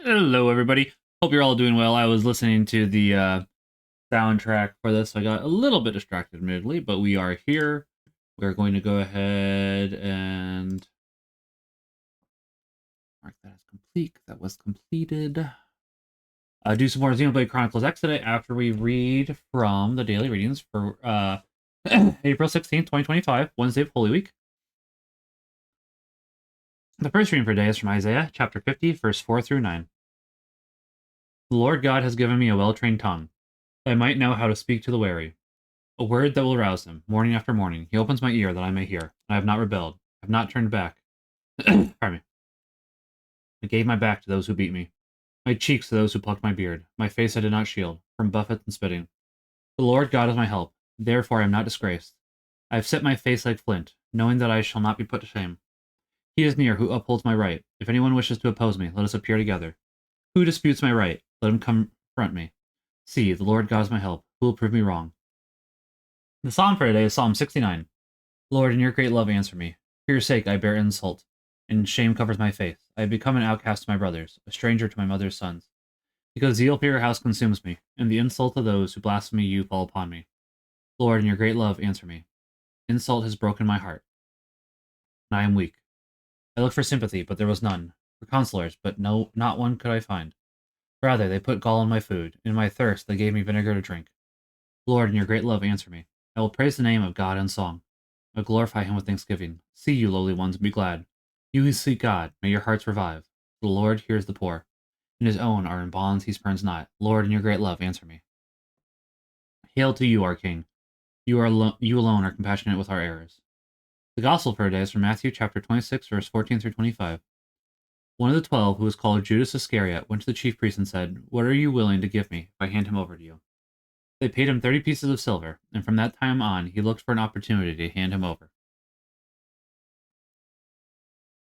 Hello, everybody. Hope you're all doing well. I was listening to the soundtrack for this. So I got a little bit distracted, admittedly, but we are here. We're going to go ahead and mark that as complete. That was completed. Do some more Xenoblade Chronicles X today after we read from the daily readings for April 16th, 2025, Wednesday of Holy Week. The first reading for today is from Isaiah chapter 50, verse 4 through 9. The Lord God has given me a well-trained tongue, that I might know how to speak to the weary. A word that will rouse him, morning after morning. He opens my ear that I may hear. I have not rebelled. I have not turned back. Pardon me. I gave my back to those who beat me, my cheeks to those who plucked my beard. My face I did not shield, from buffets and spitting. The Lord God is my help. Therefore I am not disgraced. I have set my face like flint, knowing that I shall not be put to shame. He is near who upholds my right. If anyone wishes to oppose me, let us appear together. Who disputes my right? Let him confront me. See, the Lord God is my help. Who will prove me wrong? The psalm for today is Psalm 69. Lord, in your great love answer me. For your sake I bear insult, and shame covers my face. I have become an outcast to my brothers, a stranger to my mother's sons. Because zeal for your house consumes me, and the insult of those who blaspheme you fall upon me. Lord, in your great love answer me. Insult has broken my heart, and I am weak. I looked for sympathy, but there was none. For consolers, but no, not one could I find. Rather, they put gall in my food. In my thirst, they gave me vinegar to drink. Lord, in your great love answer me. I will praise the name of God in song. I will glorify him with thanksgiving. See, you lowly ones, and be glad. You who seek God, may your hearts revive. The Lord hears the poor. In his own are in bonds he spurns not. Lord, in your great love answer me. Hail to you, our King. You alone are compassionate with our errors. The Gospel for today is from Matthew chapter 26, verse 14 through 25. One of the 12, who was called Judas Iscariot, went to the chief priests and said, What are you willing to give me if I hand him over to you? They paid him 30 pieces of silver, and from that time on he looked for an opportunity to hand him over.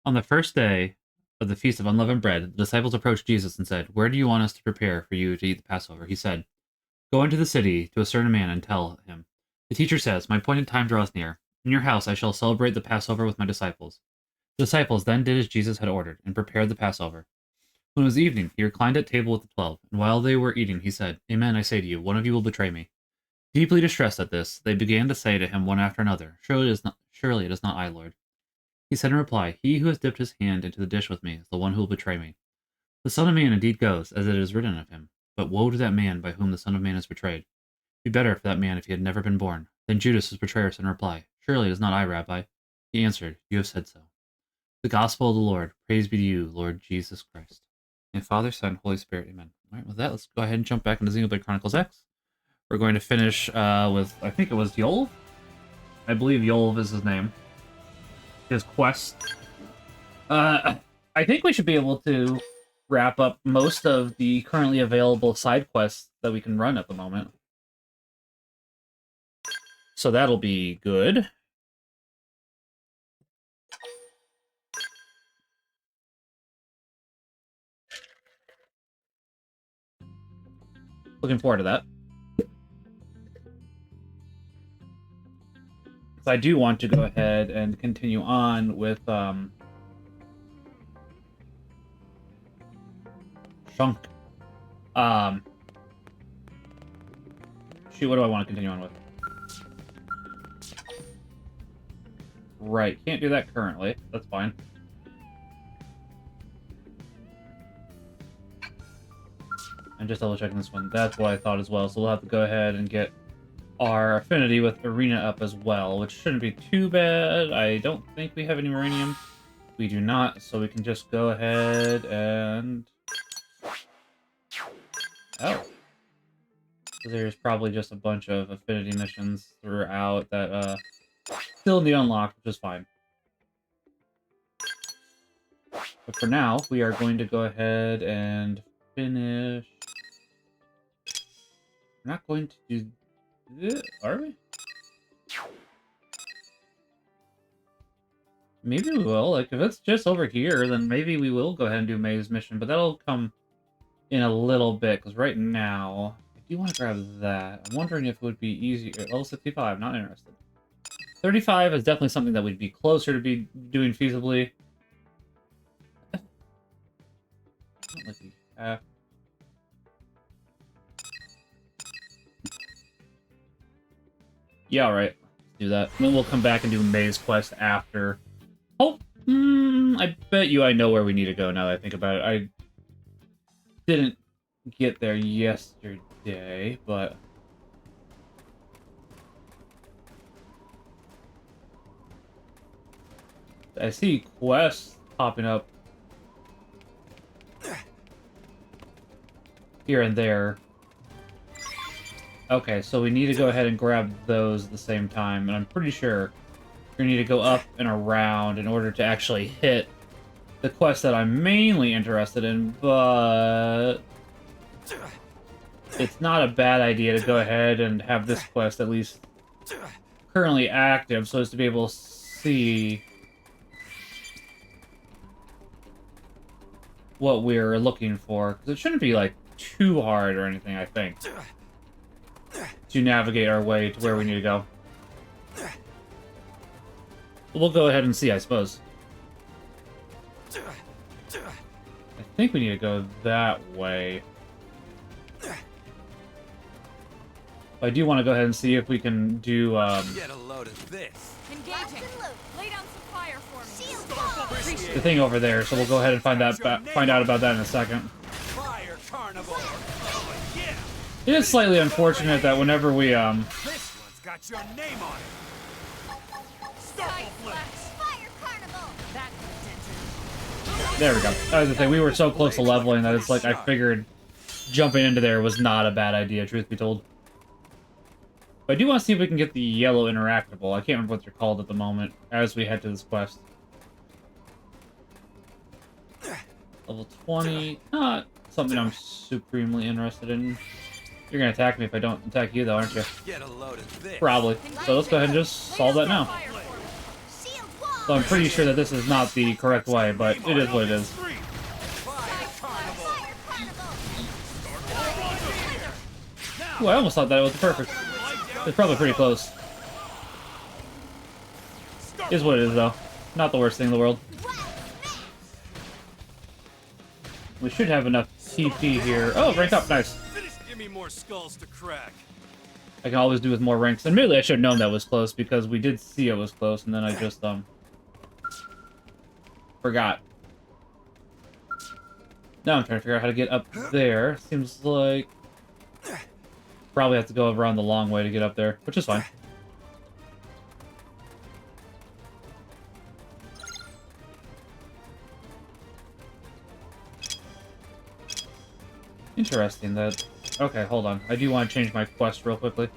On the first day of the Feast of Unleavened Bread, the disciples approached Jesus and said, Where do you want us to prepare for you to eat the Passover? He said, Go into the city to a certain man and tell him, The teacher says, My appointed time draws near. In your house I shall celebrate the Passover with my disciples. The disciples then did as Jesus had ordered, and prepared the Passover. When it was evening, he reclined at table with the 12, and while they were eating, he said, Amen, I say to you, one of you will betray me. Deeply distressed at this, they began to say to him one after another, Surely it is not I, Lord. He said in reply, He who has dipped his hand into the dish with me is the one who will betray me. The Son of Man indeed goes, as it is written of him. But woe to that man by whom the Son of Man is betrayed. Be better for that man if he had never been born. Then Judas, his betrayer, said in reply, Surely it is not I, Rabbi. He answered, You have said so. The Gospel of the Lord. Praise be to you, Lord Jesus Christ. And Father, Son, Holy Spirit, amen. All right, with that, let's go ahead and jump back into Xenoblade Chronicles X. We're going to finish with, I think it was Yolv? I believe Yolv is his name. His quest. I think we should be able to wrap up most of the currently available side quests that we can run at the moment. So that'll be good. Looking forward to that. So I do want to go ahead and continue on with Shunk. Shoot, what do I want to continue on with? Right, can't do that currently. That's fine. I'm just double checking this one. That's what I thought as well. So we'll have to go ahead and get our affinity with Arena up as well, which shouldn't be too bad. I don't think we have any Uranium. We do not, so we can just go ahead and... Oh. So there's probably just a bunch of affinity missions throughout that still need unlocked, which is fine. But for now, we are going to go ahead and finish... We're not going to do this, are we? Maybe we will. Like, if it's just over here, then maybe we will go ahead and do May's mission, but that'll come in a little bit, because right now, I do want to grab that. I'm wondering if it would be easier. Level 65, not interested. 35 is definitely something that we'd be closer to be doing feasibly. Doesn't look like we have. Yeah, alright. Let's do that. And then we'll come back and do Maze Quest after. Oh, I bet you I know where we need to go now that I think about it. I didn't get there yesterday, but... I see quests popping up here and there. Okay, so we need to go ahead and grab those at the same time, and I'm pretty sure we need to go up and around in order to actually hit the quest that I'm mainly interested in, but it's not a bad idea to go ahead and have this quest at least currently active so as to be able to see what we're looking for, because it shouldn't be like too hard or anything, I think, to navigate our way to where we need to go. We'll go ahead and see, I suppose. I think we need to go that way. I do want to go ahead and see if we can do Get a load of this. Engaging. Lay down some fire for me. the thing over there, so we'll go ahead and find out about that in a second. Fire carnival. Oh, yeah. It is slightly unfortunate that whenever we This one's got your name on it. Fire carnival. That there we go. That was the thing. We were so close to leveling that it's like I figured jumping into there was not a bad idea, truth be told. But I do want to see if we can get the yellow interactable. I can't remember what they're called at the moment as we head to this quest. Level 20. Not something I'm supremely interested in. You're going to attack me if I don't attack you, though, aren't you? Get a load of this. Probably. So let's go ahead and just solve that now. So I'm pretty sure that this is not the correct way, but it is what it is. Ooh, I almost thought that it was perfect. It's probably pretty close. Is what it is, though. Not the worst thing in the world. We should have enough TP here. Oh, rank up, nice. Give me more skulls to crack. I can always do with more ranks. Admittedly, I should have known that was close because we did see it was close, and then I just, forgot. Now I'm trying to figure out how to get up there. Seems like... probably have to go around the long way to get up there, which is fine. Interesting that... Okay, hold on. I do want to change my quest real quickly.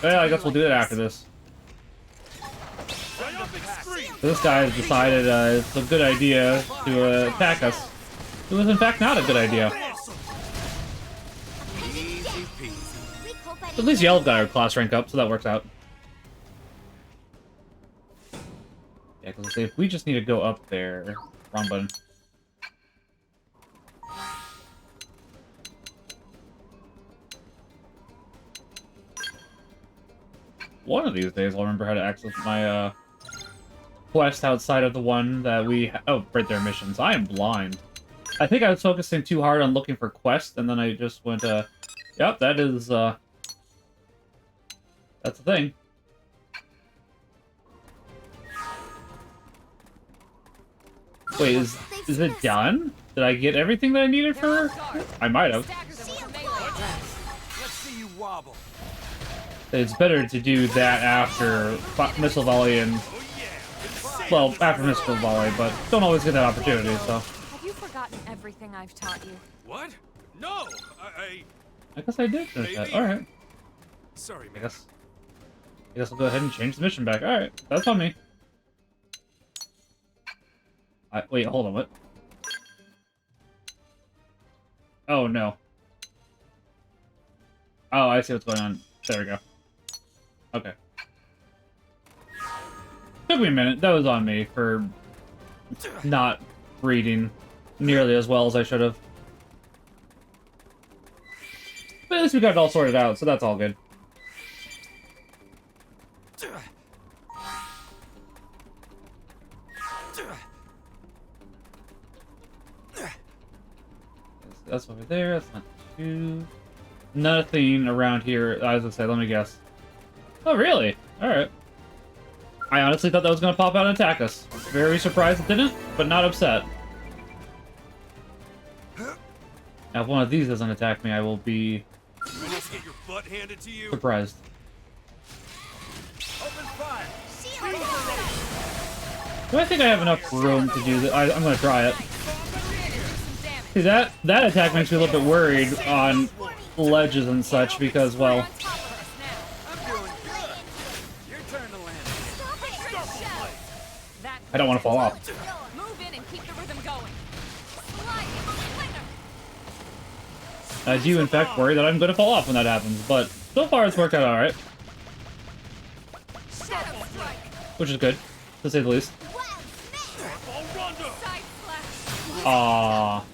Well, I guess we'll do it after this. This guy has decided it's a good idea to attack us. It was in fact not a good idea. At least Yellow got our class rank up, so that works out. Yeah, because if we just need to go up there... Wrong button. One of these days I'll remember how to access my, quest outside of the one that we... Oh, right there, missions. I am blind. I think I was focusing too hard on looking for quests, and then I just went, Yep, that is, that's the thing. Wait, is it done? Did I get everything that I needed for her? I might have. Let's see you wobble. It's better to do that after Missile Volley and... Well, after Missile Volley, but don't always get that opportunity, so... Have you forgotten everything I've taught you? What? No, I guess I did finish that. Alright. Sorry, I man. guess I'll go ahead and change the mission back. Alright, that's on me. Wait, hold on, what? Oh, no. Oh, I see what's going on. There we go. Okay. Took me a minute. That was on me for not reading nearly as well as I should have. But at least we got it all sorted out, so that's all good. That's over there. That's not too... Nothing around here. I was gonna say, let me guess. Oh, really? Alright. I honestly thought that was gonna pop out and attack us. Very surprised it didn't, but not upset. Now, if one of these doesn't attack me, I will be Get your butt handed to you. surprised. Open fire. Do I think I have enough room to do this? I'm gonna try it. See, that attack makes me a little bit worried on ledges and such because, well... I'm doing good. Your turn to land. I don't want to fall off. Move in and keep the rhythm going. Slide. Splinter. I do, in fact, worry that I'm going to fall off when that happens, but so far it's worked out alright. Shadow strike. Which is good, to say the least. Side slash. Aww.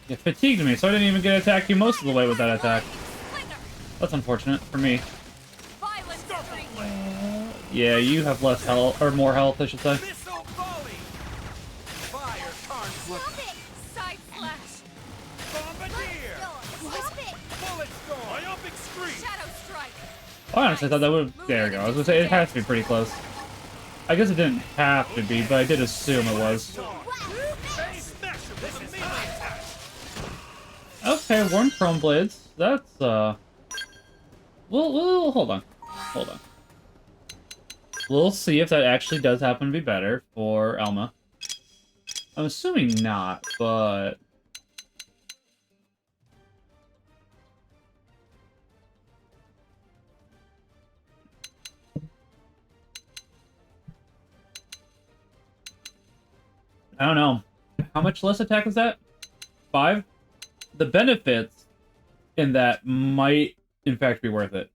It fatigued me, so I didn't even get to attack you most of the way with that attack. Splinter. That's unfortunate for me. Violent streak. Yeah, you have less health, or more health, I should say. Missile volley. Fire conflict. Side slash. Bombardier. Bullet storm. Myopic scream. Shadow strike. I honestly thought that would have... There we go. I was going to say, it has to be pretty close. I guess it didn't have to be, but I did assume it was. Smash him with a melee attack. Okay, Worn Chrome Blades. That's, We'll hold on. Hold on. We'll see if that actually does happen to be better for Elma. I'm assuming not, but... I don't know. How much less attack is that? 5? The benefits in that might, in fact, be worth it.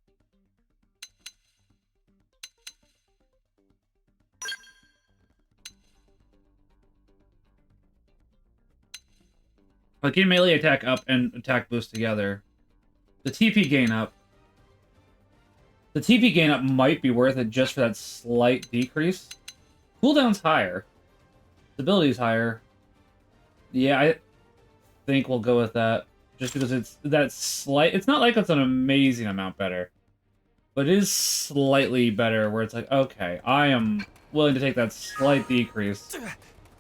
Like, getting melee attack up and attack boost together. The TP gain up. The TP gain up might be worth it just for that slight decrease. Cooldown's higher. Stability's higher. Yeah, I think we'll go with that. Just because it's that slight... It's not like it's an amazing amount better. But it is slightly better where it's like, okay, I am willing to take that slight decrease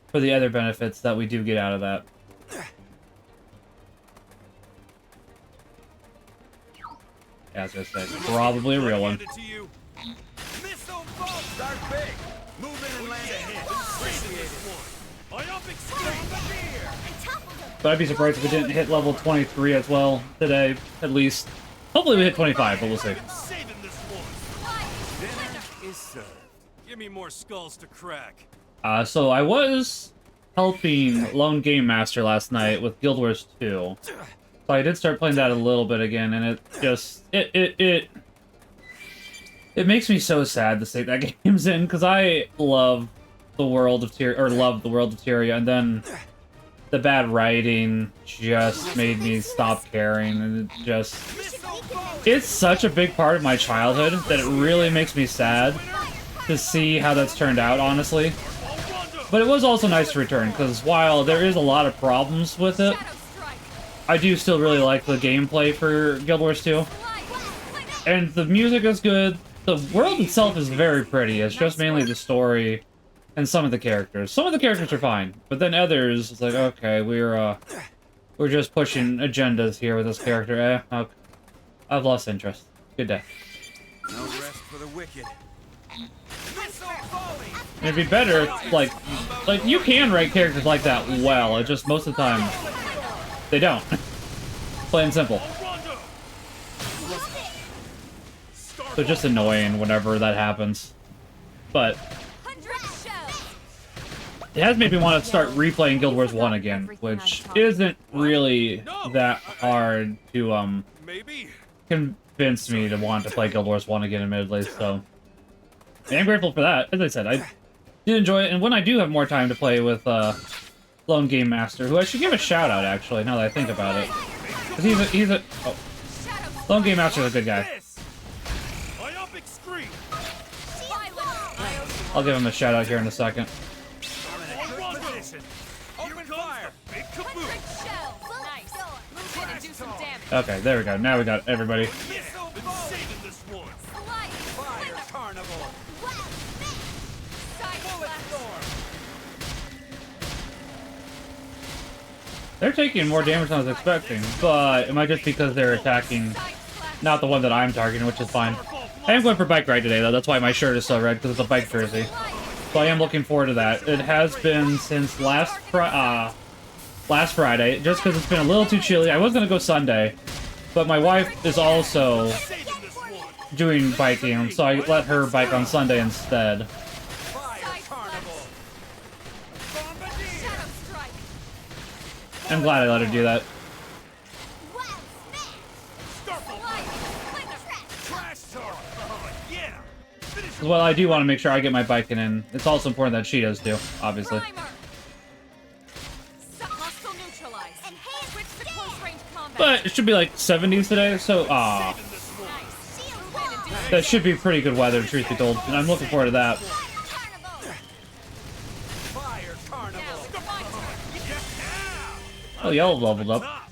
for the other benefits that we do get out of that. Yeah, I was gonna say, probably a real one. Handed to you. Missile volley. Start big. Move in and land a hit. Appreciate it. Myopic scream. But I'd be surprised if it didn't hit level 23 as well today, at least. Hopefully we hit 25, but we'll see. I'm saving this one. Dinner is served. Give me more skulls to crack. So I was helping Lone Game Master last night with Guild Wars 2. So I did start playing that a little bit again, and it just... It makes me so sad the state that game's in, because I love the world of Tyria, and then the bad writing just made me stop caring, and it just... It's such a big part of my childhood that it really makes me sad to see how that's turned out, honestly. But it was also nice to return, because while there is a lot of problems with it, I do still really like the gameplay for Guild Wars 2. And the music is good. The world itself is very pretty. It's just mainly the story and some of the characters. Some of the characters are fine, but then others, it's like, okay, we're just pushing agendas here with this character. Okay. I've lost interest. Good day. No rest for the wicked. And it'd be better, like you can write characters like that well. It just most of the time they don't. Plain and simple. So just annoying whenever that happens. But it has made me want to start replaying Guild Wars 1 again, which isn't really that hard to Maybe. convince me to want to play Guild Wars 1 again, admittedly, so I'm grateful for that. As I said, I did enjoy it, and when I do have more time to play with Lone Game Master, who I should give a shout out, actually, now that I think about it. Because he's a oh. Lone Game Master's a good guy. I'll give him a shout out here in a second. Open fire. Big kaboom. Nice. do some damage. Okay, there we go. Now we got everybody. Missile bolt. Saving this one. Slide. Fire carnival. Side Bullet slash. storm. They're taking more damage than I was expecting, but it might just because they're attacking Side slash. not the one that I'm targeting, which is fine. I am going for bike ride today, though. That's why my shirt is so red, because it's a bike jersey. So I am looking forward to that. It has been since last Friday, just because it's been a little too chilly. I was going to go Sunday, but my wife is also Saving this one. doing biking, so I let her bike on Sunday instead. Fire carnival. Bombardier. Shadow strike. I'm glad I let her do that. Starfall. Slide. Splinter. Trash talk. Oh, yeah. Finish Well, I do want to make sure I get my biking in. It's also important that she does too, obviously. Primer. Hostile neutralized. Switch to close range combat. But it should be like 70s today, so saving this one. Nice. Move in and do that should be pretty good weather, truth be told. And I'm looking forward to that. Fire carnival. now. It's my turn. Oh, y'all leveled up. Top.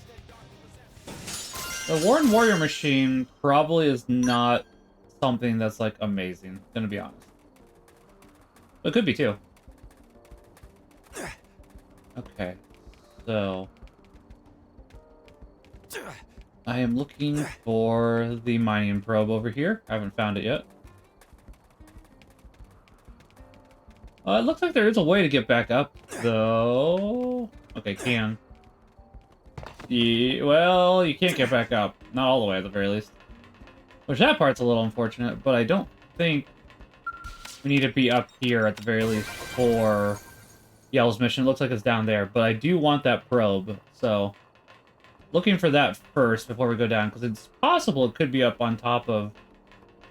The Warren Warrior machine probably is not something that's like amazing, gonna be honest. But it could be too. Okay, so I am looking for the mining probe over here. I haven't found it yet. It looks like there is a way to get back up, though. Okay, can. Well, you can't get back up. Not all the way, at the very least. Which that part's a little unfortunate, but I don't think we need to be up here at the very least for Yellow's mission. It looks like it's down there, but I do want that probe, so looking for that first before we go down, because it's possible it could be up on top of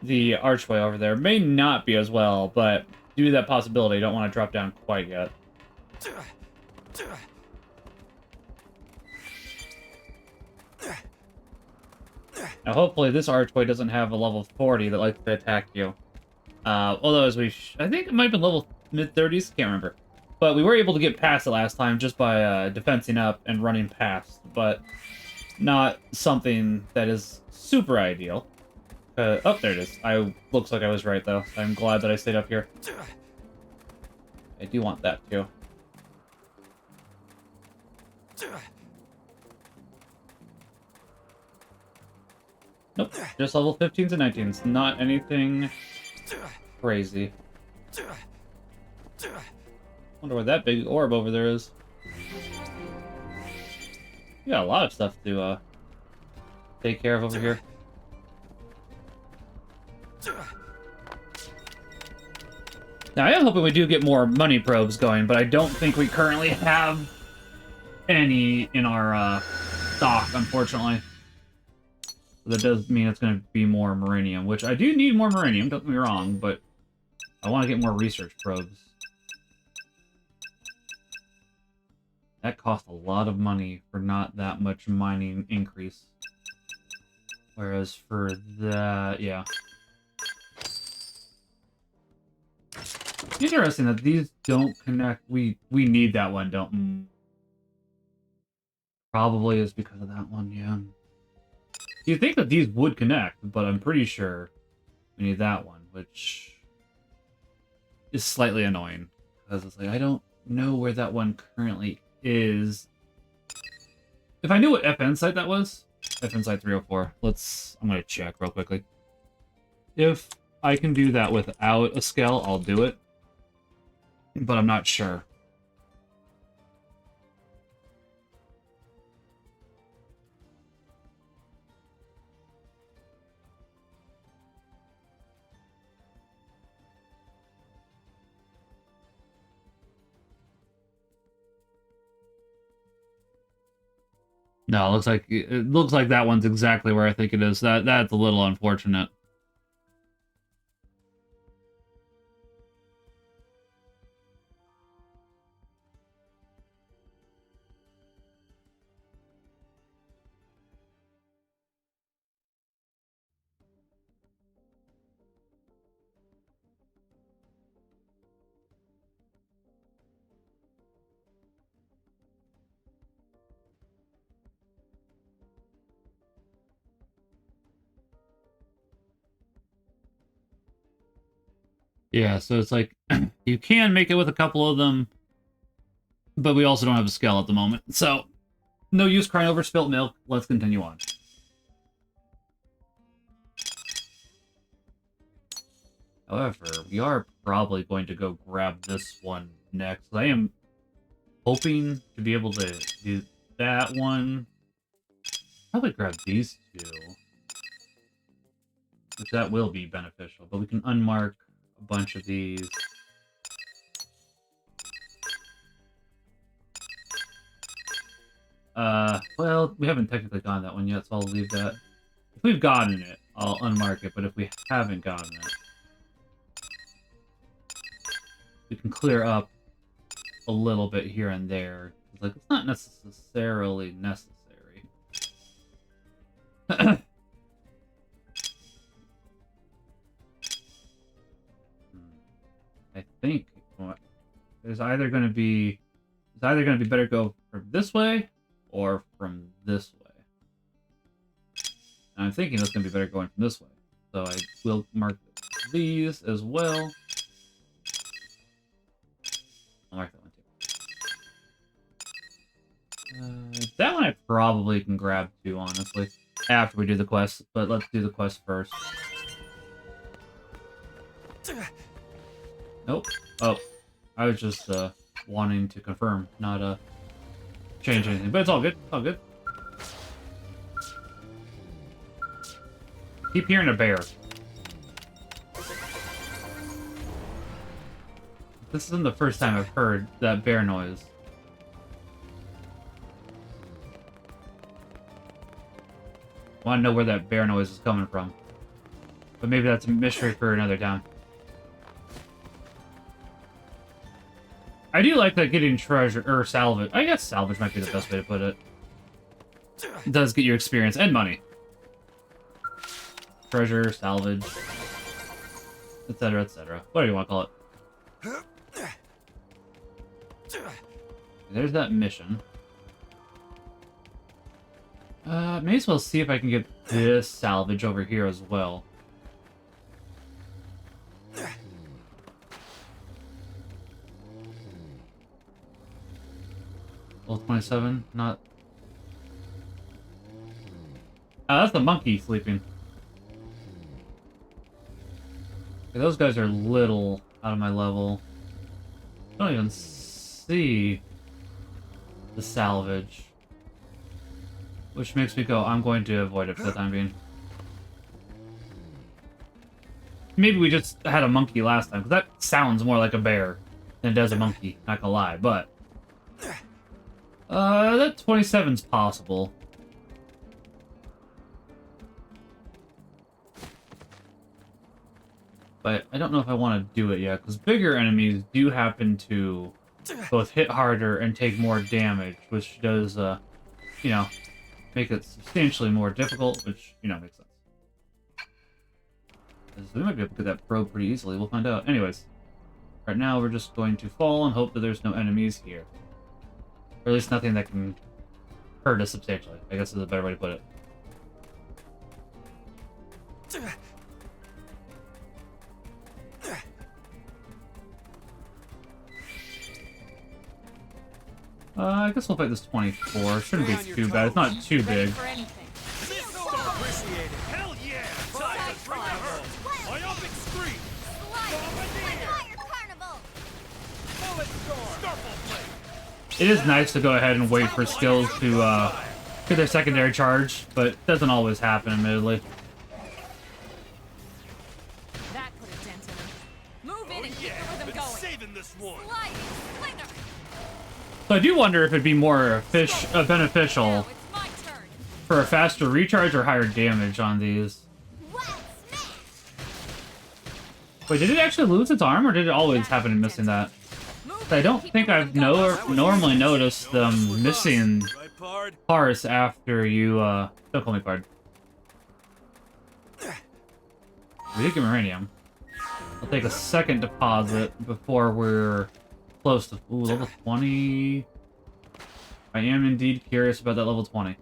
the archway over there. May not be as well, but due to that possibility, I don't want to drop down quite yet. Now, hopefully this archway doesn't have a level 40 that likes to attack you. Although, as I think it might have been level mid-30s, can't remember. But we were able to get past it last time just by defensing up and running past, but not something that is super ideal. Oh, there it is. Looks like I was right, though. I'm glad that I stayed up here. I do want that, too. Nope, just level 15s and 19s. Not anything crazy. Wonder what that big orb over there is. We got a lot of stuff to take care of over here. Now, I am hoping we do get more money probes going, but I don't think we currently have any in our stock, unfortunately. That does mean it's going to be more Muranium, which I do need more Muranium, don't get me wrong, but I want to get more research probes. That cost a lot of money for not that much mining increase. Whereas for that, yeah. Interesting that these don't connect. We need that one, don't we? Probably is because of that one, yeah. You'd think that these would connect, but I'm pretty sure we need that one, which is slightly annoying. Because it's like, I don't know where that one currently is. If I knew what FN site that was, FN site 304, I'm going to check real quickly. If I can do that without a Skell, I'll do it. But I'm not sure. No, it looks like that one's exactly where I think it is. That's a little unfortunate. Yeah, so it's like, you can make it with a couple of them, but we also don't have a Skell at the moment. So, no use crying over spilt milk. Let's continue on. However, we are probably going to go grab this one next. I am hoping to be able to do that one. Probably grab these two. Which that will be beneficial, but we can unmark a bunch of these. Well, we haven't technically gotten that one yet, so I'll leave that. If we've gotten it, I'll unmark it, but if we haven't gotten it, we can clear up a little bit here and there. It's like, it's not necessarily necessary. I think it's either going to be better to go from this way or from this way. And I'm thinking it's going to be better going from this way. So I will mark these as well. I'll mark that one too. That one I probably can grab too, honestly, after we do the quest. But let's do the quest first. Nope. Oh, I was just wanting to confirm, not change anything. But it's all good. All good. Keep hearing a bear. This isn't the first time I've heard that bear noise. I want to know where that bear noise is coming from. But maybe that's a mystery for another time. I do like that getting treasure, or salvage. I guess salvage might be the best way to put it. It does get you experience and money. Treasure, salvage, etc., etc. Whatever you want to call it. There's that mission. May as well see if I can get this salvage over here as well. Level 27, not... that's the monkey sleeping. Okay, those guys are little out of my level. I don't even see the salvage. Which makes me go, I'm going to avoid it for the time being. Maybe we just had a monkey last time, because that sounds more like a bear than it does a monkey, not gonna lie, but... that 27's possible. But I don't know if I want to do it yet, because bigger enemies do happen to both hit harder and take more damage, which does, you know, make it substantially more difficult, which, you know, makes sense. We might be able to get that probe pretty easily, we'll find out. Anyways, right now we're just going to fall and hope that there's no enemies here. Or at least nothing that can hurt us substantially, I guess is a better way to put it. I guess we'll fight this 24. Shouldn't be too bad. It's not too big. Appreciate it. Hell yeah! Time to bring the hurt. Myopic scream. It is nice to go ahead and wait for Skells to get their secondary charge, but it doesn't always happen, admittedly. That put a dent in him. Move in and keep the rhythm Been going. saving this one. Sliding slinger. So I do wonder if it'd be more beneficial Now it's my turn. for a faster recharge or higher damage on these. Wait, did it actually lose its arm, or did it always happen in missing that? Move I in don't and keep think the I've rhythm going. normally noticed them missing Right, Pard? parts after you, don't call me Pard. We did get Uranium. I'll take a second deposit before we're close to, ooh, level 20. I am indeed curious about that level 20.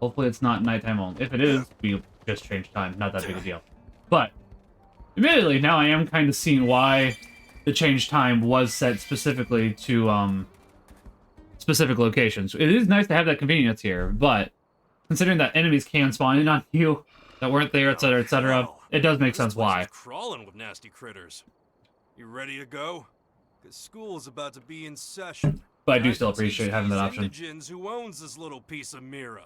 Hopefully it's not nighttime only. If it is, we just change time. Not that big a deal. But Admittedly, now I am kind of seeing why the change time was set specifically to specific locations. It is nice to have that convenience here, but considering that enemies can spawn in on you that weren't there, etc., it does make sense why. Crawling with nasty critters. You ready to go? Cause school is about to be in session. But I do still appreciate having that option. Who owns this little piece of Mira?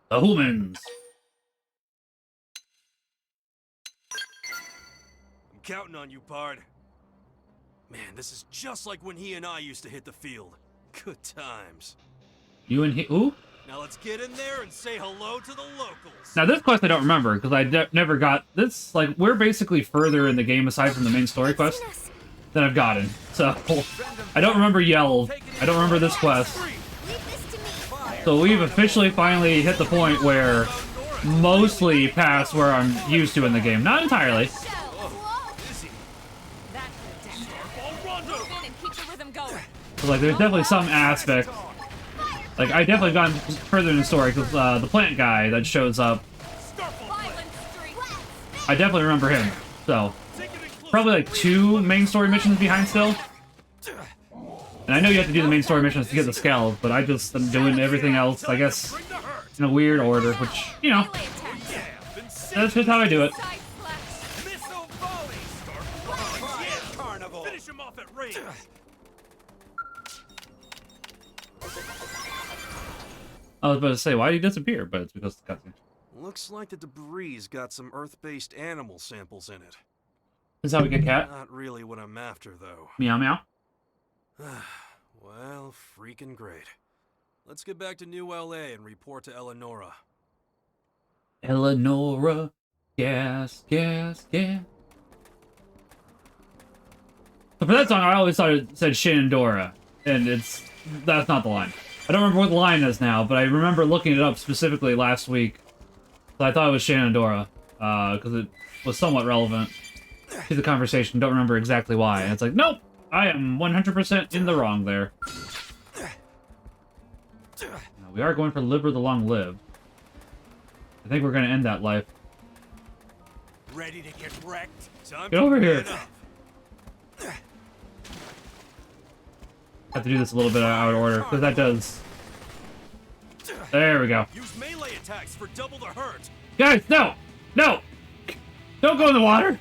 The humans. I'm counting on you, Pard. Man, this is just like when he and I used to hit the field. Good times. You and he? Who? Now let's get in there and say hello to the locals. Now this quest I don't remember because I never got this. Like we're basically further in the game aside from the main story quest than I've gotten. So I don't remember Yell. I don't remember this quest. So we've officially finally hit the point where mostly past where I'm used to in the game. Not entirely. So, like there's definitely some aspect. Like I definitely gone further in the story because the plant guy that shows up. I definitely remember him. So probably like 2 main story missions behind still. And I know you have to do the main story missions to get the Skells, but I just am doing everything else, I guess, in a weird order, which, you know, that's just how I do it. Finish him off at range. I was about to say, why did he disappear? But it's because of the cutscene. Looks like the debris got some Earth-based animal samples in it. This is how we get cat. Not really what I'm after, though. Meow meow. Well, freaking great. Let's get back to New LA and report to Eleonora. Eleonora. Gas, gas, gas. But for that song, I always thought it said Shenandoah. And that's not the line. I don't remember what the line is now, but I remember looking it up specifically last week. So I thought it was Shenandoah, because it was somewhat relevant to the conversation. Don't remember exactly why. And it's like, nope, I am 100% in the wrong there. Now, we are going for Liber the Long-Lived. I think we're going to end that life. Ready to get wrecked? Time Get over here. Have to do this a little bit out of order, because that does... There we go. Use melee attacks for double the hurt. Guys, no! No! Don't go in the water!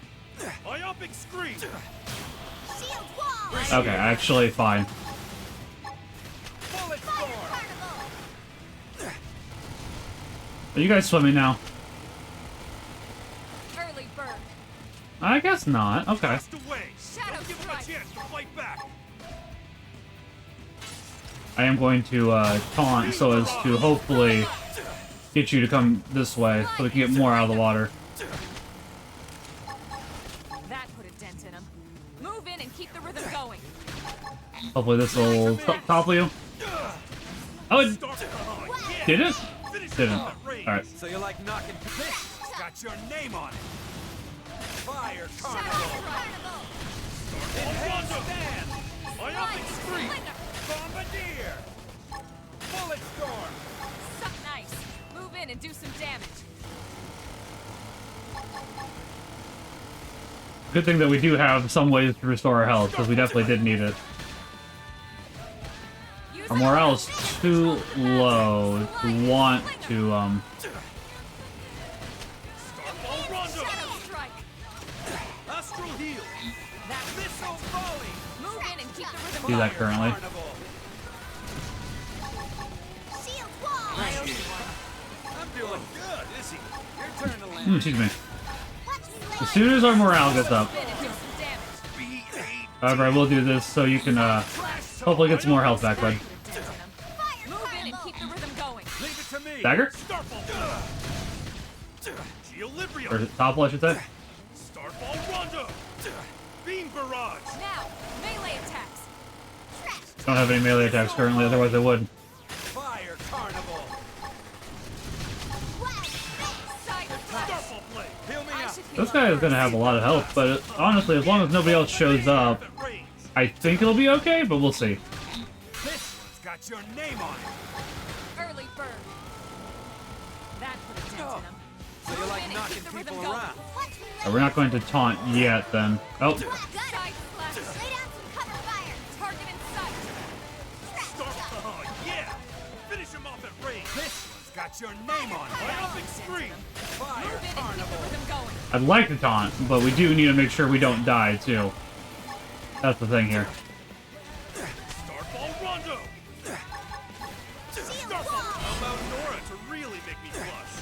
Myopic scream. Okay, actually, fine. Bullet storm. Are you guys swimming now? Early bird. I guess not. Okay. Cast away. Shadow Don't give him a strike. chance to fight back. I am going to taunt so as to hopefully get you to come this way so we can get more out of the water. That put a dent in him. Move in and keep the rhythm going. Hopefully this will topple you. Oh, it did it? Didn't. Alright. So you like knocking this? Got your name on it. Fire carnival. Enhanced stand. Myopic scream. Bombardier. Bullet storm. Suck nice. Move in and do some damage. Good thing that we do have some ways to restore our health, because we definitely did need it. Use Our morale's too low to want to, Starfall Rondo. Shadow strike. Astral heal. That Missile volley. Move in and keep the rhythm do that going. currently. Carnival. I'm doing good, Izzy. Your turn to land. Excuse me. As soon as our morale gets up. Move in and do some damage. B8. However, I will do this so you can, hopefully get some more health back, bud. Put a dent in him. Move in and keep the rhythm going. Leave it to me. Dagger? Starfall. Geolibria. Or topple, I should say. Starfall Rondo. Beam barrage. Now, melee attacks. Don't have any melee attacks currently, otherwise I would. Fire carnival. Side slash. Starfall blade. Heal me I up. should heal This guy is gonna have a lot of health, but honestly, as long as nobody else shows up, At range. I think it'll be okay, but we'll see. This one's got your name on it. Early bird. That put a dent in him. So you like knocking people around? We're not going to taunt yet, then. Oh, Side slash. Lay down some cover fire. Target in sight. Oh, yeah! Finish him off at range. This one's got your name on it. Triumphant scream. Fire Move in and keep the carnival. rhythm going. I'd like to taunt, but we do need to make sure we don't die, too. That's the thing here. Starfall Rondo. Starfall. How about Nora to really make me blush?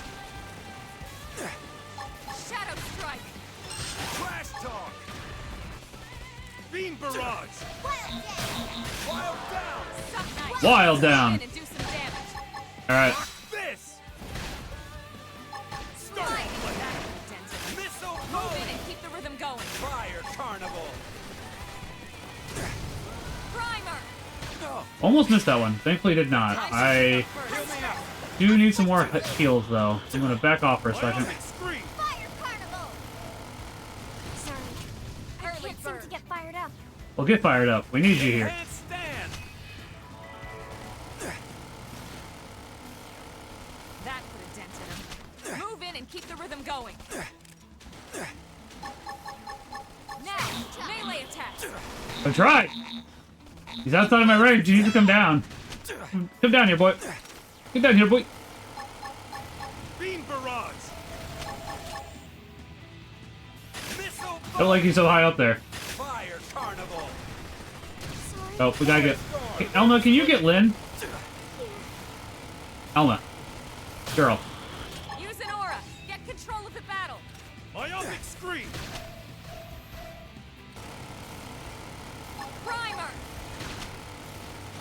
Shadow strike. Trash talk. Beam barrage. Wild down. Suck knife. Wild down. Move in and do some damage. Alright. This. Start Light. flame. That could have dented him. Missile Move in volley. and keep the rhythm going. Fire carnival. Primer. Oh, Almost missed that one. Thankfully did not. I heal me out. do need some more heals, though. I'm going to back off for a second. Triumphant scream. Fire carnival. Sorry. I can't seem to get fired up. Well, get fired up. We need you here. Handstand. That could have dented him. Move in and keep the rhythm going. Now, melee attack. That's right. He's outside of my range. You need to come down. Come down here, boy. Get down here, boy. Beam barrage. Missile Don't like you so high up there. Fire carnival. Oh, we gotta get... Hey, Elma, can you get Lynn? Elma. Girl. Use an aura. Get control of the battle. Myopic scream. Primer.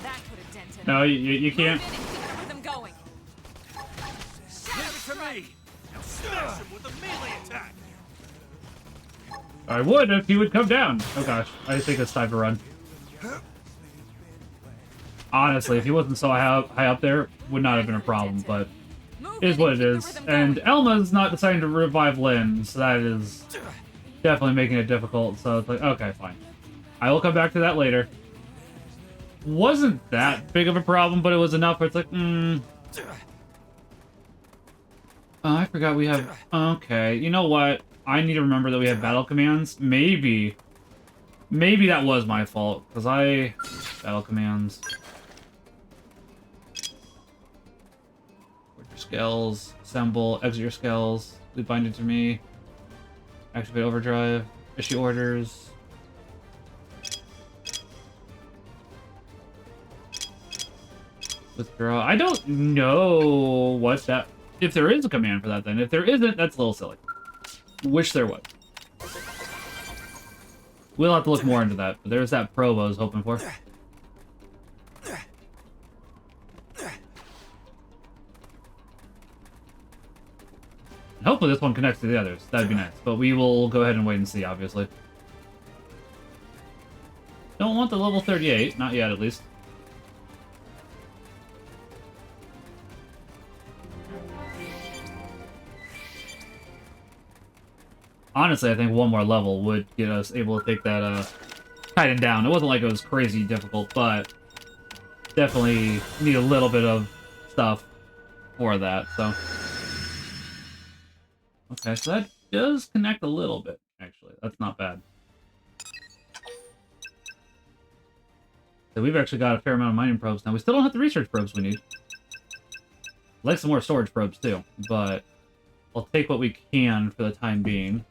That could have dented him. No, you can't. Move in and keep the rhythm going. Give it to me. Now smash him with a melee attack. I would if he would come down. Oh gosh, I think it's time to run. Honestly, if he wasn't so high up there, would not have been a problem, but Move it is in what and it keep the is. rhythm And going. Elma's not deciding to revive Lynn, so that is definitely making it difficult. So it's like, okay, fine. I will come back to that later. Wasn't that big of a problem, but it was enough where it's like, Oh, I forgot we have... Okay, you know what? I need to remember that we have battle commands. Maybe that was my fault, because I... Battle commands. Your Skells, assemble, exit your Skells, leave binding to me, activate overdrive, issue orders. Withdraw. I don't know what that... If there is a command for that, then. If there isn't, that's a little silly. Wish there was. We'll have to look more into that, but there's that probe I was hoping for. And hopefully this one connects to the others. That'd be nice. But we will go ahead and wait and see, obviously. Don't want the level 38. Not yet, at least. Honestly, I think one more level would get us able to take that Titan down. It wasn't like it was crazy difficult, but definitely need a little bit of stuff for that, so. Okay, so that does connect a little bit, actually. That's not bad. So we've actually got a fair amount of mining probes now. We still don't have the research probes we need. I'd like some more storage probes, too, but I'll take what we can for the time being.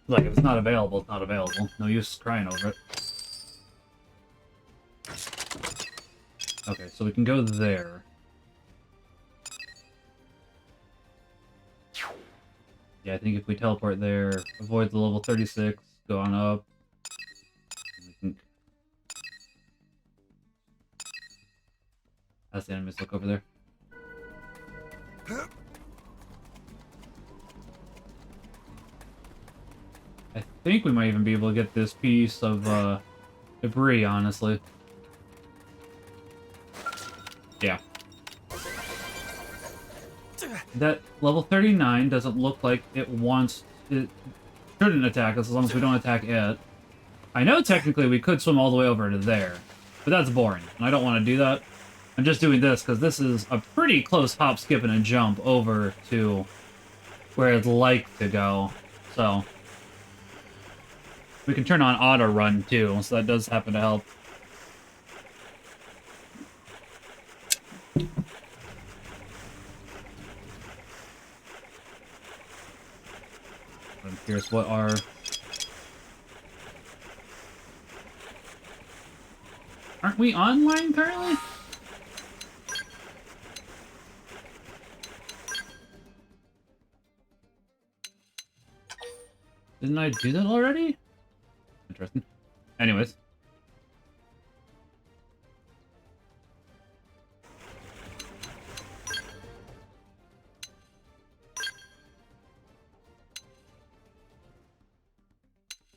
Like, if it's not available, it's not available. No use crying over it. Okay, so we can go there. Yeah, I think if we teleport there, avoid the level 36, go on up. We can... That's the enemies look over there. I think we might even be able to get this piece of debris, honestly. Yeah. That level 39 doesn't look like it wants... It shouldn't attack us as long as we don't attack it. I know technically we could swim all the way over to there, but that's boring, and I don't want to do that. I'm just doing this because this is a pretty close hop, skip, and a jump over to where I'd like to go. So we can turn on auto run too, so that does happen to help. I'm curious, what are... Aren't we online currently? Didn't I do that already? Interesting. Anyways.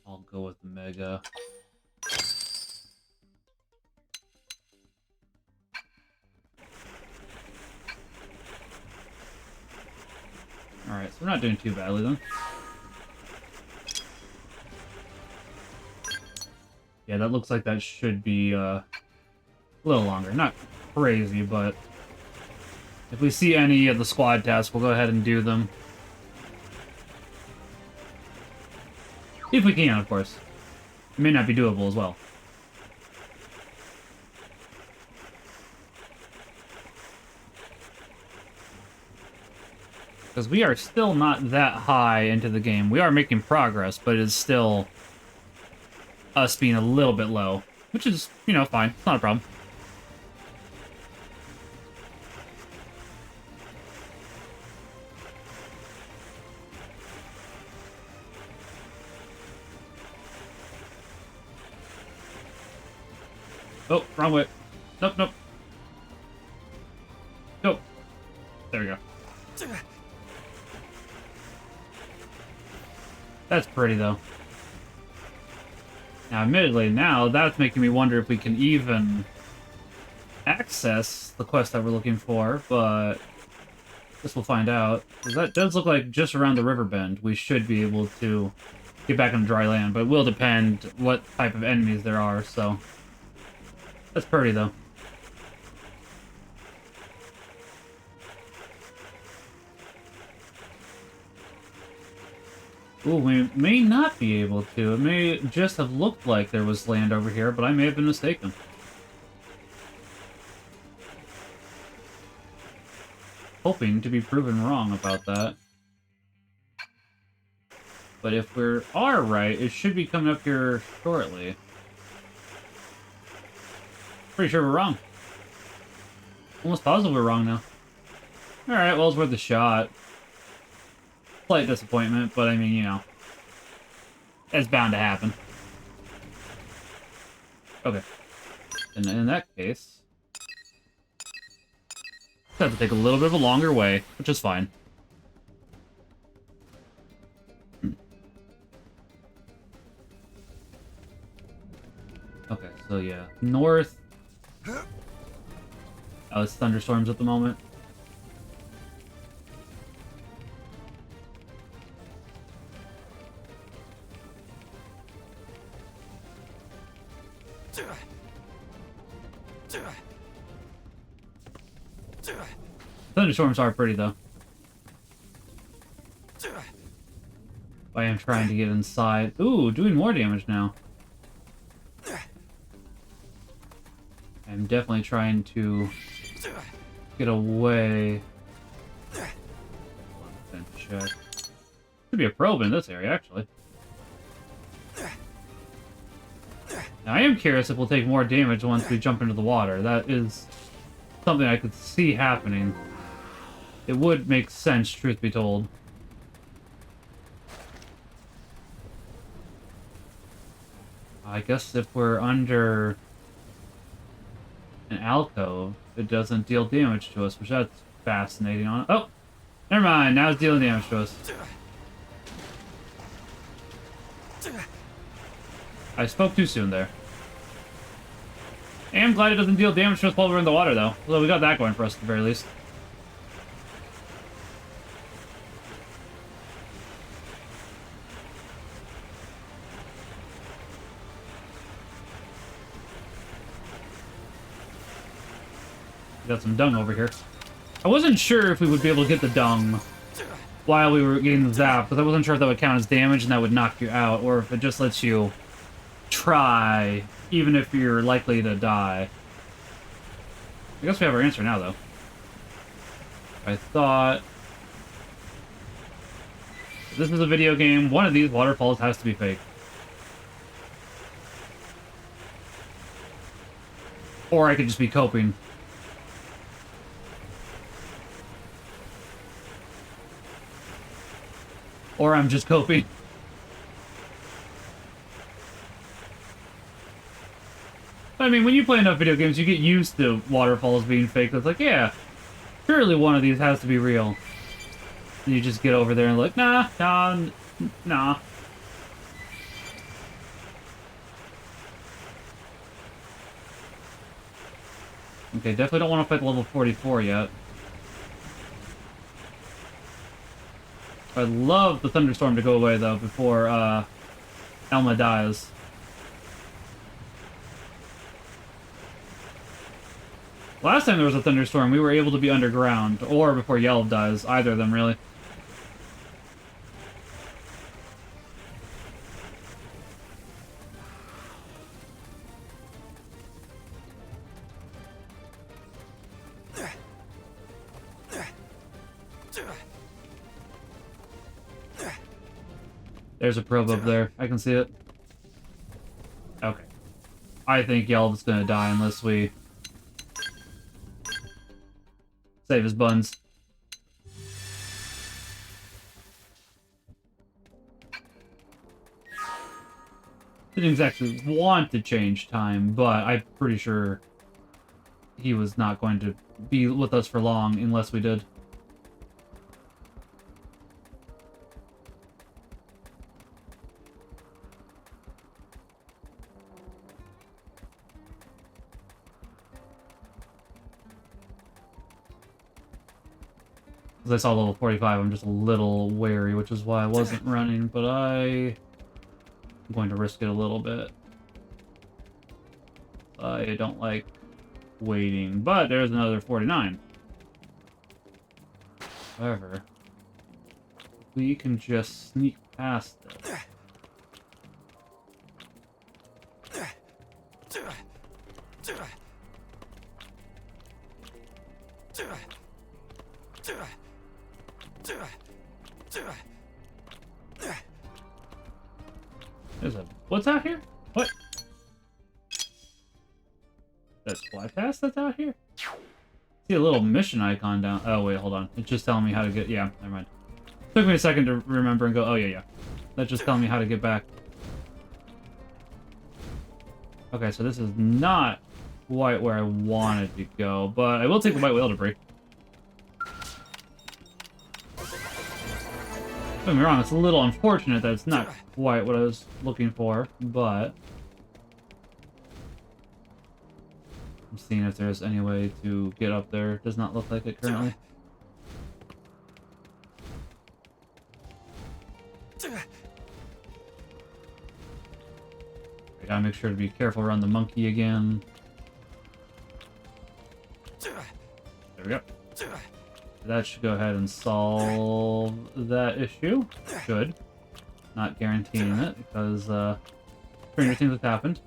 I'll go with the Mega. Alright, so we're not doing too badly then. Yeah, that looks like that should be a little longer. Not crazy, but if we see any of the squad tasks, we'll go ahead and do them. If we can, of course. It may not be doable as well. Because we are still not that high into the game. We are making progress, but it's still us being a little bit low. Which is, you know, fine. It's not a problem. Oh, wrong way. Nope, nope. Nope. There we go. That's pretty, though. Now, admittedly, now that's making me wonder if we can even access the quest that we're looking for, but guess we'll find out. Because that does look like just around the river bend we should be able to get back on dry land, but it will depend what type of enemies there are, so... That's pretty, though. Ooh, we may not be able to. It may just have looked like there was land over here, but I may have been mistaken. Hoping to be proven wrong about that. But if we are right, it should be coming up here shortly. Pretty sure we're wrong. Almost positive we're wrong now. Alright, well, it's worth a shot. Slight disappointment, but I mean, you know. It's bound to happen. Okay. And in that case... have to take a little bit of a longer way, which is fine. Okay, so yeah. North... Oh, it's thunderstorms at the moment. Thunderstorms are pretty, though. I am trying to get inside. Ooh, doing more damage now. I'm definitely trying to get away. Check. Could be a probe in this area, actually. Now, I am curious if we'll take more damage once we jump into the water. That is something I could see happening. It would make sense, truth be told. I guess if we're under an alcove, it doesn't deal damage to us, which that's fascinating. Oh! Never mind, now it's dealing damage to us. I spoke too soon there. I am glad it doesn't deal damage to us while we're in the water, though. Although we got that going for us at the very least. We got some dung over here. I wasn't sure if we would be able to get the dung while we were getting the zap, because I wasn't sure if that would count as damage and that would knock you out, or if it just lets you try, even if you're likely to die. I guess we have our answer now, though. I thought... if this is a video game, one of these waterfalls has to be fake. Or I could just be coping. Or I'm just coping. I mean, when you play enough video games, you get used to waterfalls being fake. It's like, yeah, surely one of these has to be real. And you just get over there and like, nah. Okay, definitely don't want to fight level 44 yet. I'd love the thunderstorm to go away, though, before Elma dies. Last time there was a thunderstorm, we were able to be underground, or before Yelv dies. Either of them, really. There's a probe up there. I can see it. Okay. I think Yelv's gonna die unless we save his buns. Didn't exactly want to change time, but I'm pretty sure he was not going to be with us for long unless we did. As I saw level 45, I'm just a little wary, which is why I wasn't running, but I'm going to risk it a little bit. I don't like waiting, but there's another 49. However, we can just sneak past this. There's a... what's out here? What? That's flypast that's out here? See a little mission icon down... oh, wait, hold on. It's just telling me how to get... yeah, never mind. Took me a second to remember and go, oh, yeah. That's just telling me how to get back. Okay, so this is not quite where I wanted to go, but I will take the white whale debris. Don't get me wrong, it's a little unfortunate that it's not quite what I was looking for, but... I'm seeing if there's any way to get up there. Does not look like it currently. I gotta make sure to be careful around the monkey again. There we go. That should go ahead and solve that issue. Should. Not guaranteeing it, because stranger things have happened.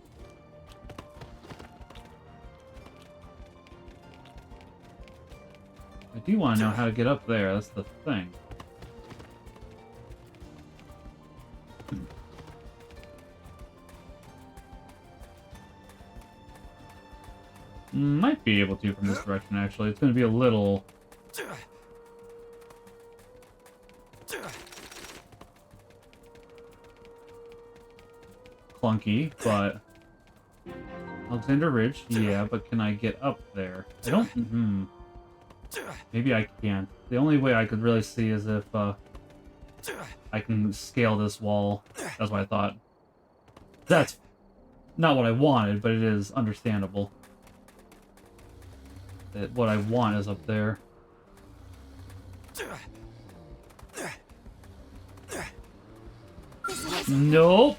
I do want to know how to get up there, that's the thing. Might be able to from this direction, actually. It's going to be a little... clunky, but... Alexander Ridge, yeah, but can I get up there? I don't... Maybe I can't. The only way I could really see is if I can scale this wall. That's what I thought. That's not what I wanted, but it is understandable. That what I want is up there. Nope.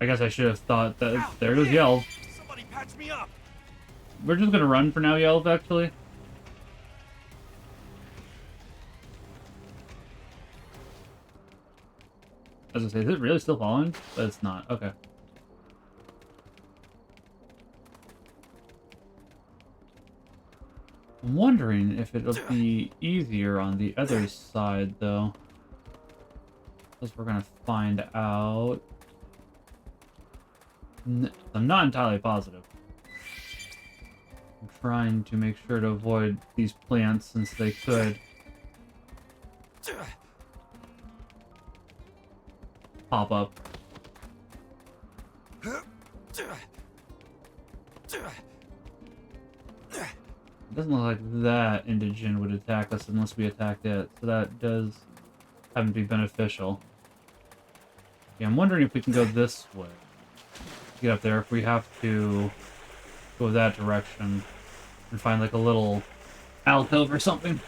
I guess I should have thought that. There goes Yelv. Somebody patch me up. We're just gonna run for now, Yelv, actually. As I say, is it really still falling? But it's not. Okay. I'm wondering if it'll be easier on the other side, though. Because we're gonna find out. I'm not entirely positive. I'm trying to make sure to avoid these plants since they could pop up. It doesn't look like that indigene would attack us unless we attacked it, so that does happen to be beneficial. Yeah, I'm wondering if we can go this way. Get up there, if we have to go that direction and find like a little alcove or something.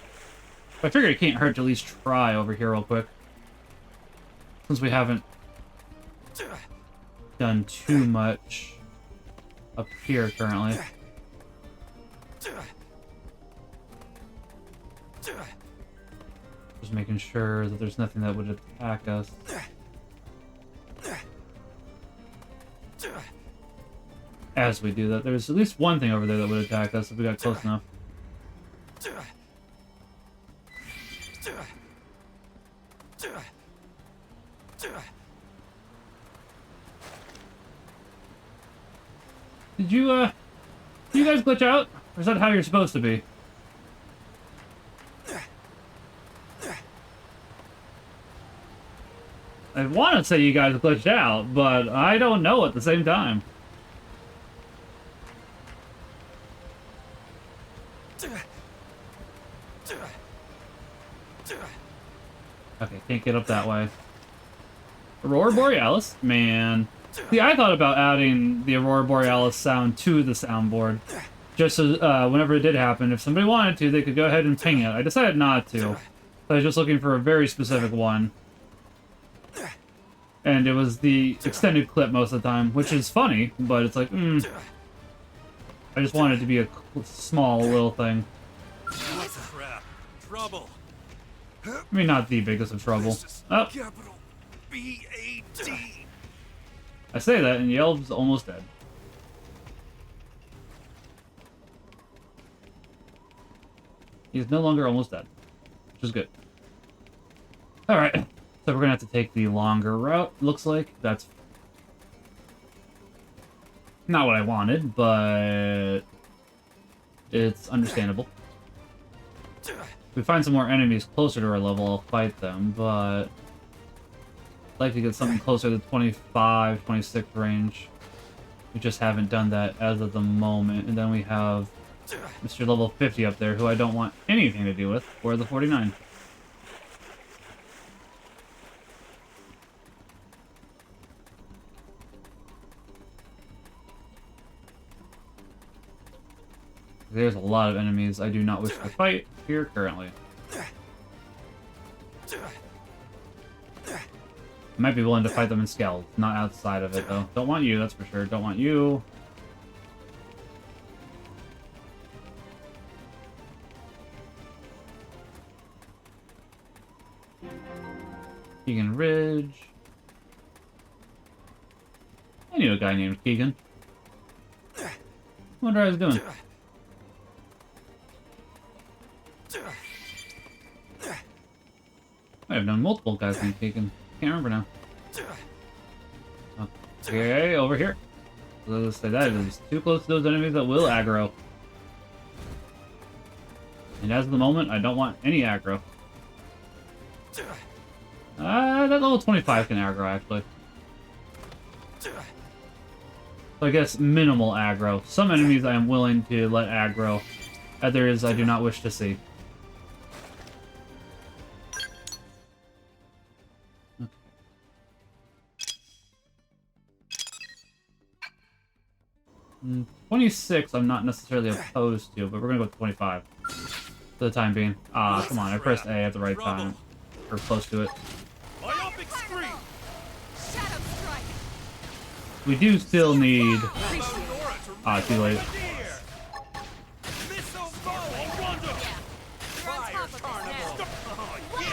I figure it can't hurt to at least try over here real quick. Since we haven't done too much up here currently. Just making sure that there's nothing that would attack us. As we do that, there's at least one thing over there that would attack us if we got close enough. Did you guys glitch out? Or is that how you're supposed to be? I want to say you guys glitched out, but I don't know at the same time. Okay, can't get up that way. Aurora Borealis? Man. See, I thought about adding the Aurora Borealis sound to the soundboard. Just so, whenever it did happen, if somebody wanted to, they could go ahead and ping it. I decided not to. So I was just looking for a very specific one. And it was the extended clip most of the time, which is funny, but it's like, I just wanted it to be a small little thing. What crap? Trouble. I mean, not the biggest of trouble. Oh, Capital B-A-D. I say that, and Yelv's almost dead. He's no longer almost dead, which is good. Alright, so we're gonna have to take the longer route, looks like. That's not what I wanted, but it's understandable. If we find some more enemies closer to our level, I'll fight them, but I'd like to get something closer to 25, 26 range. We just haven't done that as of the moment. And then we have Mr. Level 50 up there, who I don't want anything to do with, or the 49. There's a lot of enemies I do not wish to fight here currently. I might be willing to fight them in Skells, not outside of it though. Don't want you, that's for sure. Don't want you. Keegan Ridge. I knew a guy named Keegan. I wonder how he's doing. I have known multiple guys named Keegan. Can't remember now. Okay, over here. Let's say that is too close to those enemies that will aggro. And as of the moment, I don't want any aggro. That level 25 can aggro, actually. So I guess minimal aggro. Some enemies I am willing to let aggro. Others I do not wish to see. 26 I'm not necessarily opposed to, but we're gonna go with 25 for the time being. Ah, come on, I pressed A at the right time. Or close to it. Myopic scream. Shadow strike. we do still need... Ah, too late. Missile volley! You're on top of this now. Oh, yeah!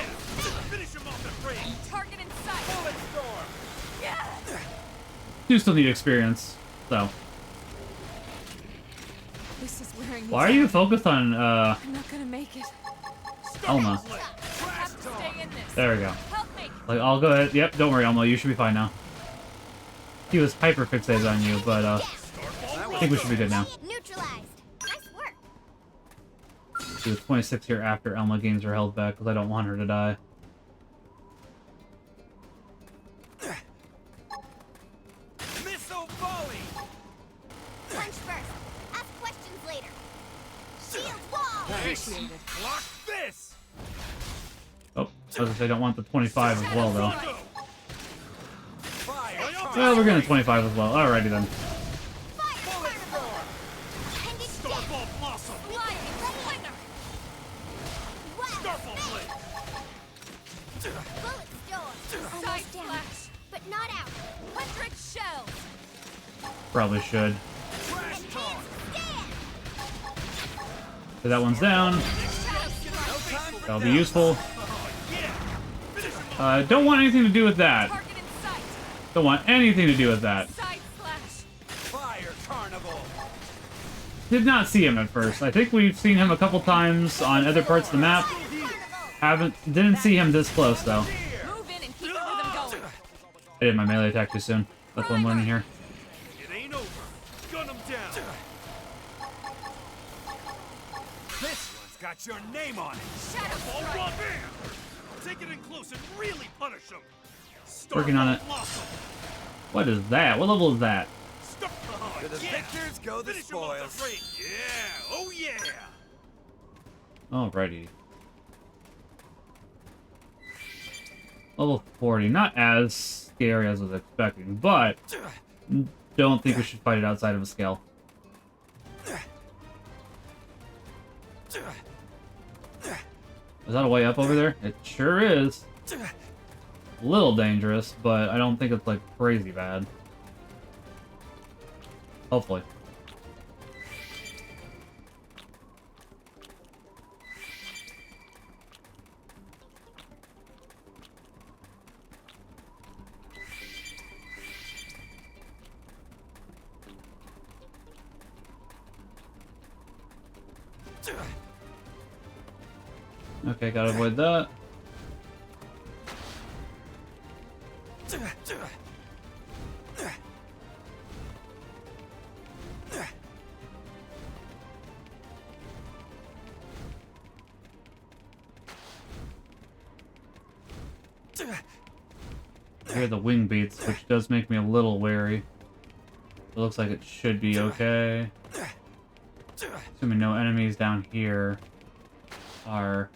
Finish him off the ring! Target in sight. Bullet storm! Yeah. Do still need experience, so... This is wearing me Why are down. you focused on, I'm not gonna make it. Elma? I have to stay in this. There we go. Help me. Like, I'll go ahead. Yep, don't worry, Elmo. You should be fine now. He was hyper fixated on you, but, I think we should be good now. Neutralized. Nice work. She was 26 here after Elma gains her health back, because I don't want her to die. Missile volley! Punch first. Ask questions later. Shield wall. Appreciated. Block this! Oh, I was gonna say I don't want the 25 as well, though. Fire! Well, we're getting 25 as well. Alrighty then. Bullet storm! Appendix dead. Starfall blossom! Flying slinger. Wow. Starfall blade! Bullet storm. Almost down, but not out. 100 shells. Probably should. Trash talk! Stand. So that one's down. Shadow strike. That'll be useful. Oh, yeah! Finish him off! Don't want anything to do with that. Target in sight. Don't want anything to do with that. Side slash. Fire carnival! Did not see him at first. I think we've seen him a couple times on other parts of the map. Didn't see him this close though. Move in and keep the rhythm going. I did my melee attack too soon. That's what I'm learning here. It ain't over. Gun him down. This one's got your name on it. Shadow All strike. raw there. Take it in close and really punish him. Working on it. Blossom. What is that? What level is that? Oh, To the yeah. victors go the Finish him off the spoils. ring. Yeah. Oh yeah. Alrighty. Level 40. Not as scary as I was expecting, but don't think we should fight it outside of a scale. Is that a way up over there? It sure is. A little dangerous, but I don't think it's like crazy bad. Hopefully. Okay, gotta avoid that. I hear the wing beats, which does make me a little wary. It looks like it should be okay. Assuming no enemies down here are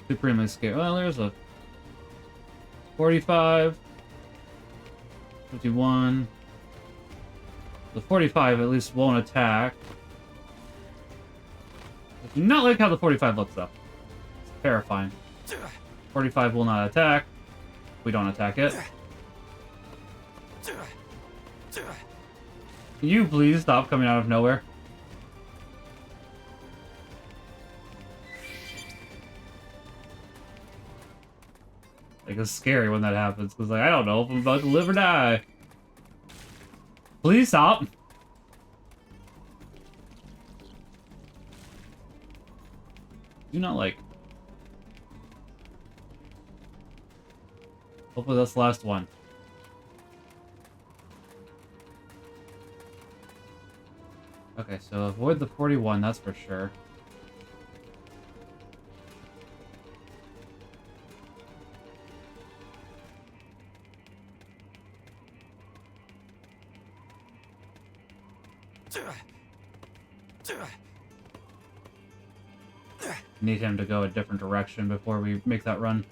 supremely scary. Well, there's a 45, 51. The 45 at least won't attack. I do not like how the 45 looks though. It's terrifying. 45 will not attack. We don't attack it. Can you please stop coming out of nowhere? Like, it's scary when that happens, because, like, I don't know if I'm about to live or die. Please stop! Do not like. Hopefully that's the last one. Okay, so avoid the 41, that's for sure. Need him to go a different direction before we make that run.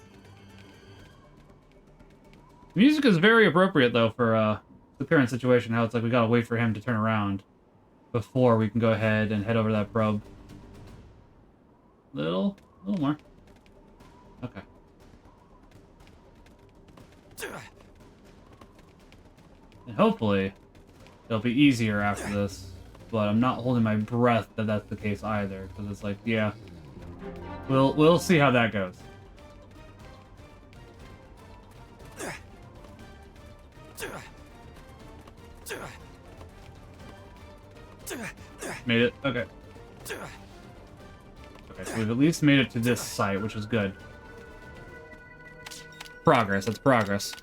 The music is very appropriate, though, for the current situation. How it's like we gotta wait for him to turn around before we can go ahead and head over that probe. Little more. Okay. And hopefully, it'll be easier after this. But I'm not holding my breath that that's the case either, because it's like, yeah, we'll see how that goes. Made it. Okay. Okay, so we've at least made it to this site, which is good. Progress. That's progress.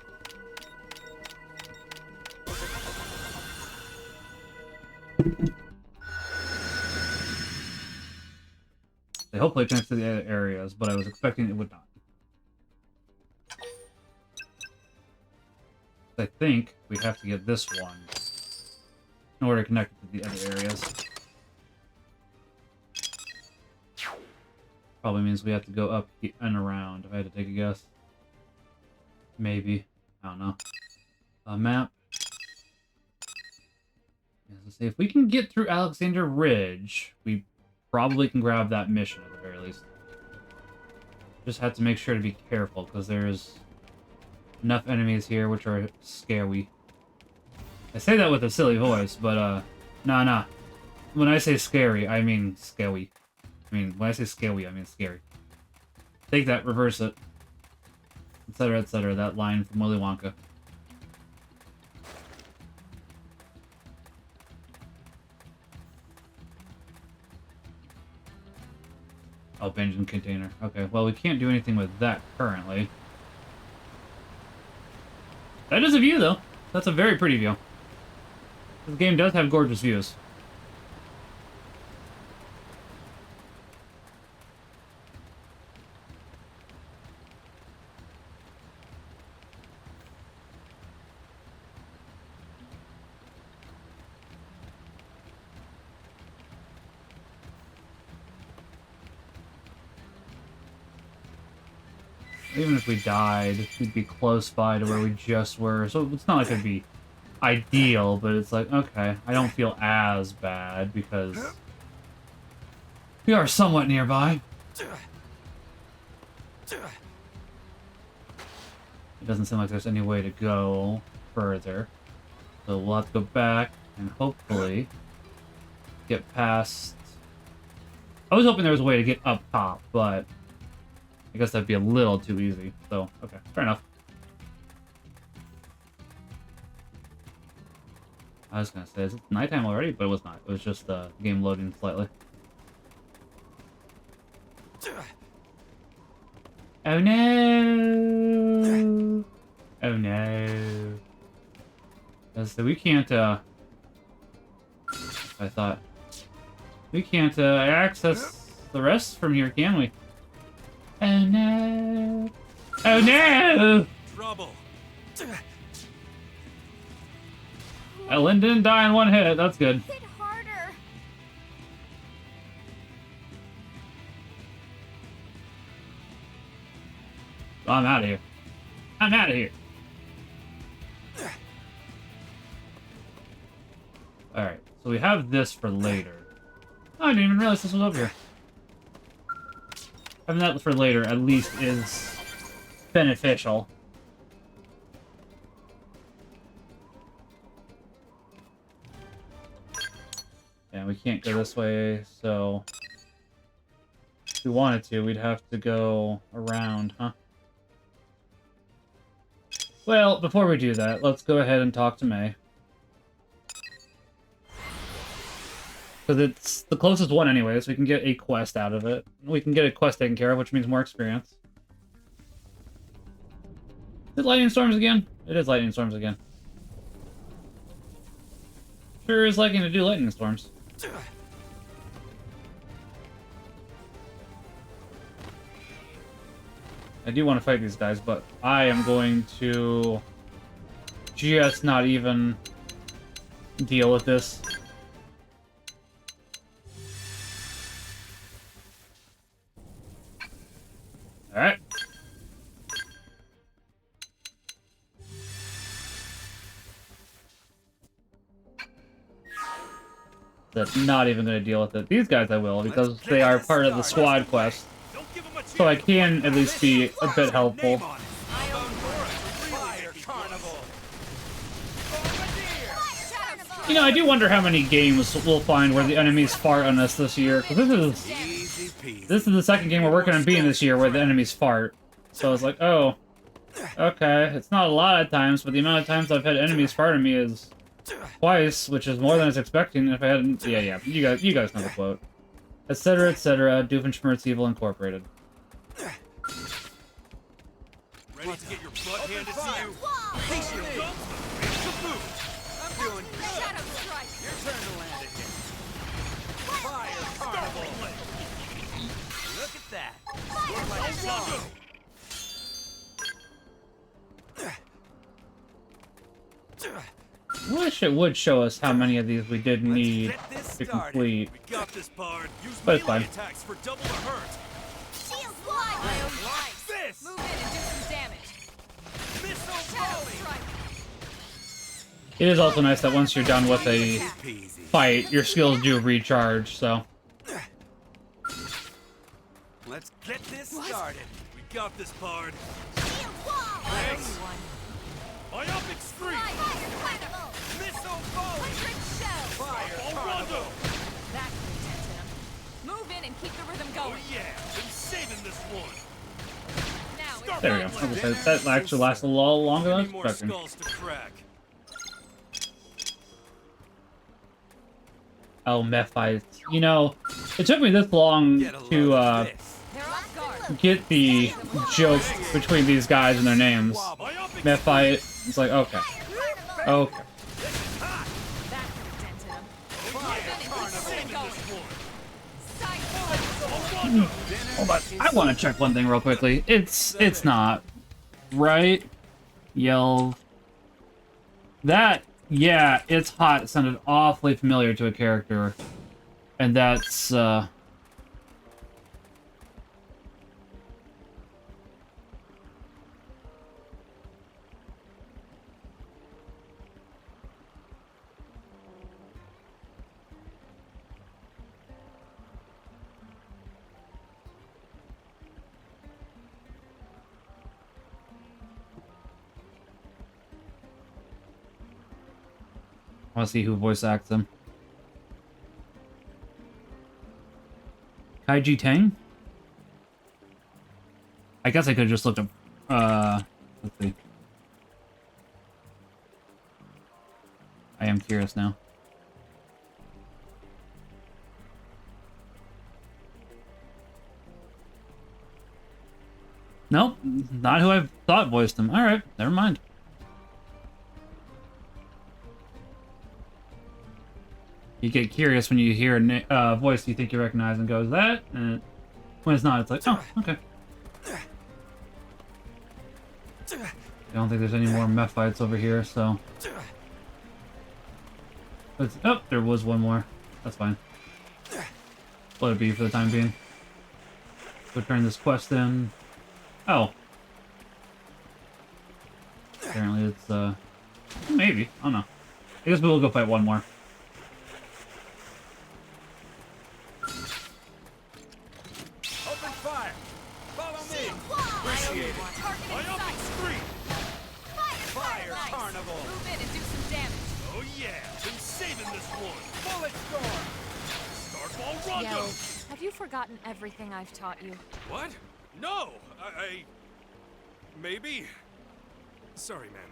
They hopefully connect to the other areas, but I was expecting it would not. I think we have to get this one in order to connect it to the other areas. Probably means we have to go up and around, if I had to take a guess. Maybe. I don't know. A map. Let's see, if we can get through Alexander Ridge, we probably can grab that mission at the very least. Just have to make sure to be careful, because there's enough enemies here which are scary. I say that with a silly voice, but nah. When I say scary, I mean scary. I mean, when I say scary, I mean scary. Take that, reverse it. Etc., etc. That line from Willy Wonka. Oh, engine container. Okay, well, we can't do anything with that currently. That is a view, though. That's a very pretty view. This game does have gorgeous views. Even if we died, we'd be close by to where we just were. So it's not like it'd be ideal, but it's like, okay, I don't feel as bad because we are somewhat nearby. It doesn't seem like there's any way to go further. So we'll have to go back and hopefully get past... I was hoping there was a way to get up top, but I guess that'd be a little too easy. So, okay, fair enough. I was gonna say, is it nighttime already? But it was not. It was just the game loading slightly. Oh no! Oh no. So we can't, I thought... We can't, access the rest from here, can we? Oh no! Oh no! Trouble. Ellen didn't die in one hit. That's good. Hit harder. I'm out of here. I'm out of here. Alright, so we have this for later. Oh, I didn't even realize this was up here. Having that for later at least is beneficial. Yeah, we can't go this way, so if we wanted to, we'd have to go around, huh? Well, before we do that, let's go ahead and talk to May. Because it's the closest one anyway, so we can get a quest out of it. We can get a quest taken care of, which means more experience. Is it lightning storms again? It is lightning storms again. Sure is liking to do lightning storms. I do want to fight these guys, but I am going to just not even deal with this. Alright. That's not even going to deal with it. These guys I will, because they are part of the squad quest. So I can at least be a bit helpful. You know, I do wonder how many games we'll find where the enemies fart on us this year. 'Cause Easy peasy. this is the second game we're working on being this year where the enemies fart. So it's like, oh, okay. It's not a lot of times, but the amount of times I've had enemies fart on me is twice, which is more than I was expecting. If I hadn't, yeah, you guys know the quote. Etc. etc. Doofenshmirtz Evil Incorporated. Ready to get your butt handed to you? Face your guns. Kaboom! I'm doing good. Shadow strike. Your turn to land it here. Fire carnival. Look at that. You're like a song. I wish it would show us how many of these we did need Get this to started. complete. We got this part. Use But it's melee fine. attacks for double the hurt. Shield fly. Like this. Move in and do some damage. Missile Shadow volley. strike. It is also nice that once you're done with a Easy peasy. fight, your skills do recharge, so... Let's get this started. We got this part. Shield wall. Thanks. Myopic scream. Fire carnival. Missile volley. 100 shells. Fire carnival. That protected him. Move in and keep the rhythm Oh going. yeah, been saving this one. Now it's Start There we go. right Okay, that actually lasted a little longer than I Any was more expecting. skulls to crack? Oh, meth fights. You know, it took me this long Get a load to of this. They're off guard. get the joke between these guys and their names. Myopic Meth fight. It's like, okay. Okay. That protected him. Move in and keep the rhythm going. Side Hold on. I want to check one thing real quickly. It's not right. Yell. That, yeah, it's hot. It sounded awfully familiar to a character. And that's, I want to see who voice acts him. Kaiji Tang? I guess I could have just looked up, let's see. I am curious now. Nope, not who I thought voiced him. Alright, never mind. You get curious when you hear a voice you think you recognize and goes, that? And when it's not, it's like, oh, okay. I don't think there's any more meth fights over here, so... oh, there was one more. That's fine. Let it be for the time being. Go turn this quest in. Oh. Apparently it's, maybe. I don't know. I guess we'll go fight one more. Open fire. Follow me. Appreciate it. Myopic scream. Fire carnival. Move in and do some damage. Oh yeah, been saving this one. Bullet storm. Starfall Yo, rondo. have you forgotten everything I've taught you? What? No, I... Maybe. Sorry, ma'am.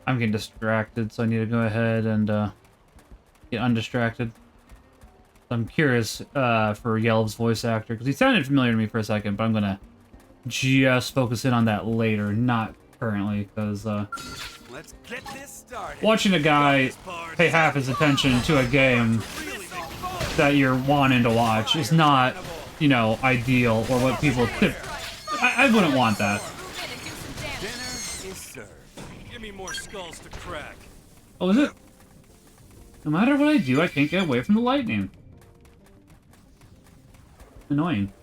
I'm getting distracted, so I need to go ahead and get undistracted. I'm curious for Yelv's voice actor, because he sounded familiar to me for a second, but I'm going to just focus in on that later, not currently, because Let's get this started. watching a guy pay half his attention to a game that you're wanting to watch is not, you know, ideal, or what people tip. I wouldn't want that. Move in and do some damage. Dinner is served. Give me more skulls to crack. Oh, is it? No matter what I do, I can't get away from the lightning. Annoying.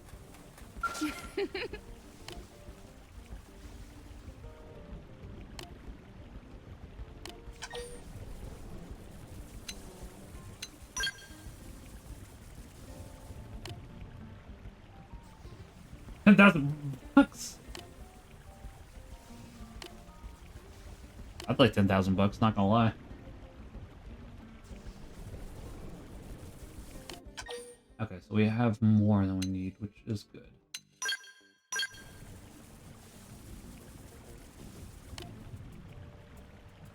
$10,000. I'd like $10,000, not gonna lie. Okay, so we have more than we need, which is good.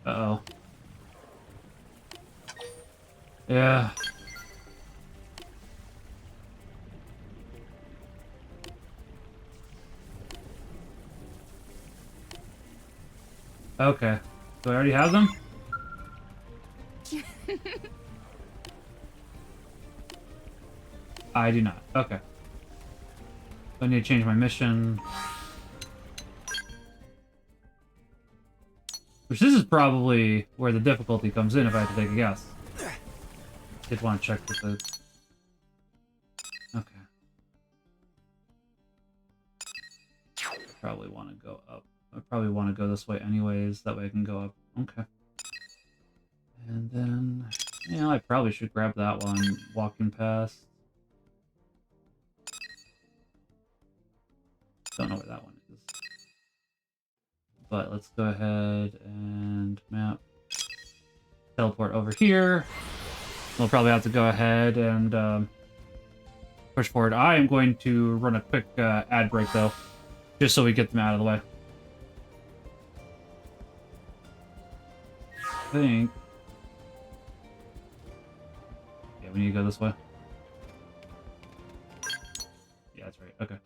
Uh-oh. Yeah. Okay. Do I already have them? I do not. Okay. I need to change my mission. Which this is probably where the difficulty comes in if I have to take a guess. Did want to check with the... Okay. Probably want to go up. I probably want to go this way anyways, that way I can go up. Okay. And then... Yeah, I probably should grab that one, walking past. Don't know where that one is. But let's go ahead and map. Teleport over here. We'll probably have to go ahead and push forward. I am going to run a quick ad break, though, just so we get them out of the way. I think... Yeah, we need to go this way. Yeah, that's right. Okay.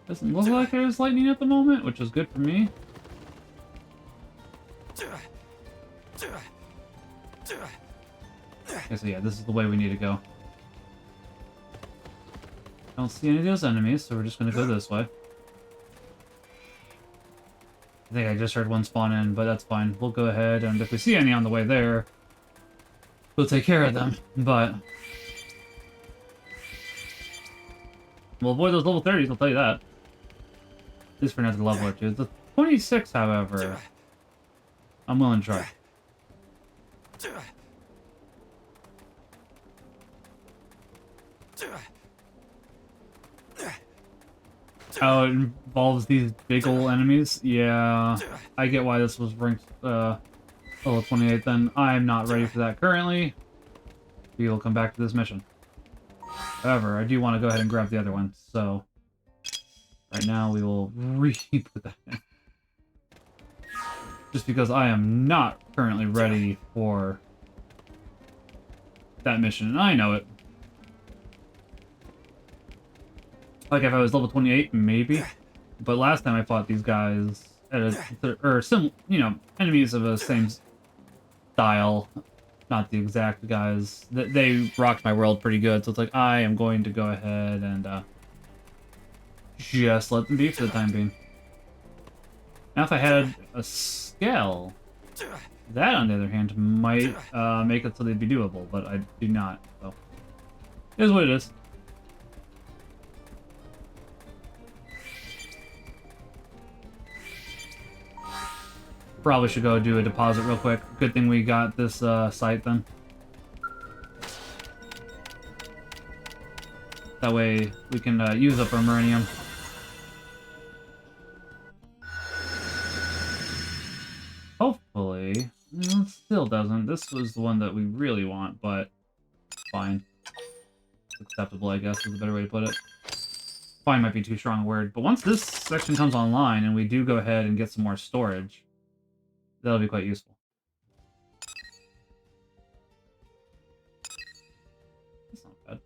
Doesn't look like there's lightning at the moment, which is good for me. Okay, so yeah, this is the way we need to go. I don't see any of those enemies, so we're just gonna go this way. I think I just heard one spawn in, but that's fine. We'll go ahead, and if we see any on the way there, we'll take care of them, but... We'll avoid those level 30s, I'll tell you that. At least for another level or two. The 26, however, I'm willing to try. Oh, it involves these big ol' enemies? Yeah, I get why this was ranked level 28 then. I'm not ready for that currently. We will come back to this mission. However, I do want to go ahead and grab the other one, so... Right now, we will re-put that in. Just because I am not currently ready for that mission, and I know it. Like, if I was level 28, maybe. But last time I fought these guys, or some, you know, enemies of the same style, not the exact guys, they rocked my world pretty good, so it's like, I am going to go ahead and, just let them be for the time being. Now if I had a Skell, that on the other hand might make it so they'd be doable, but I do not, so it is what it is. Probably should go do a deposit real quick. Good thing we got this site then. That way we can use up our Muranium. Hopefully. No, it still doesn't. This was the one that we really want, but fine. It's acceptable, I guess, is a better way to put it. Fine might be too strong a word, but once this section comes online and we do go ahead and get some more storage, that'll be quite useful. That's not bad.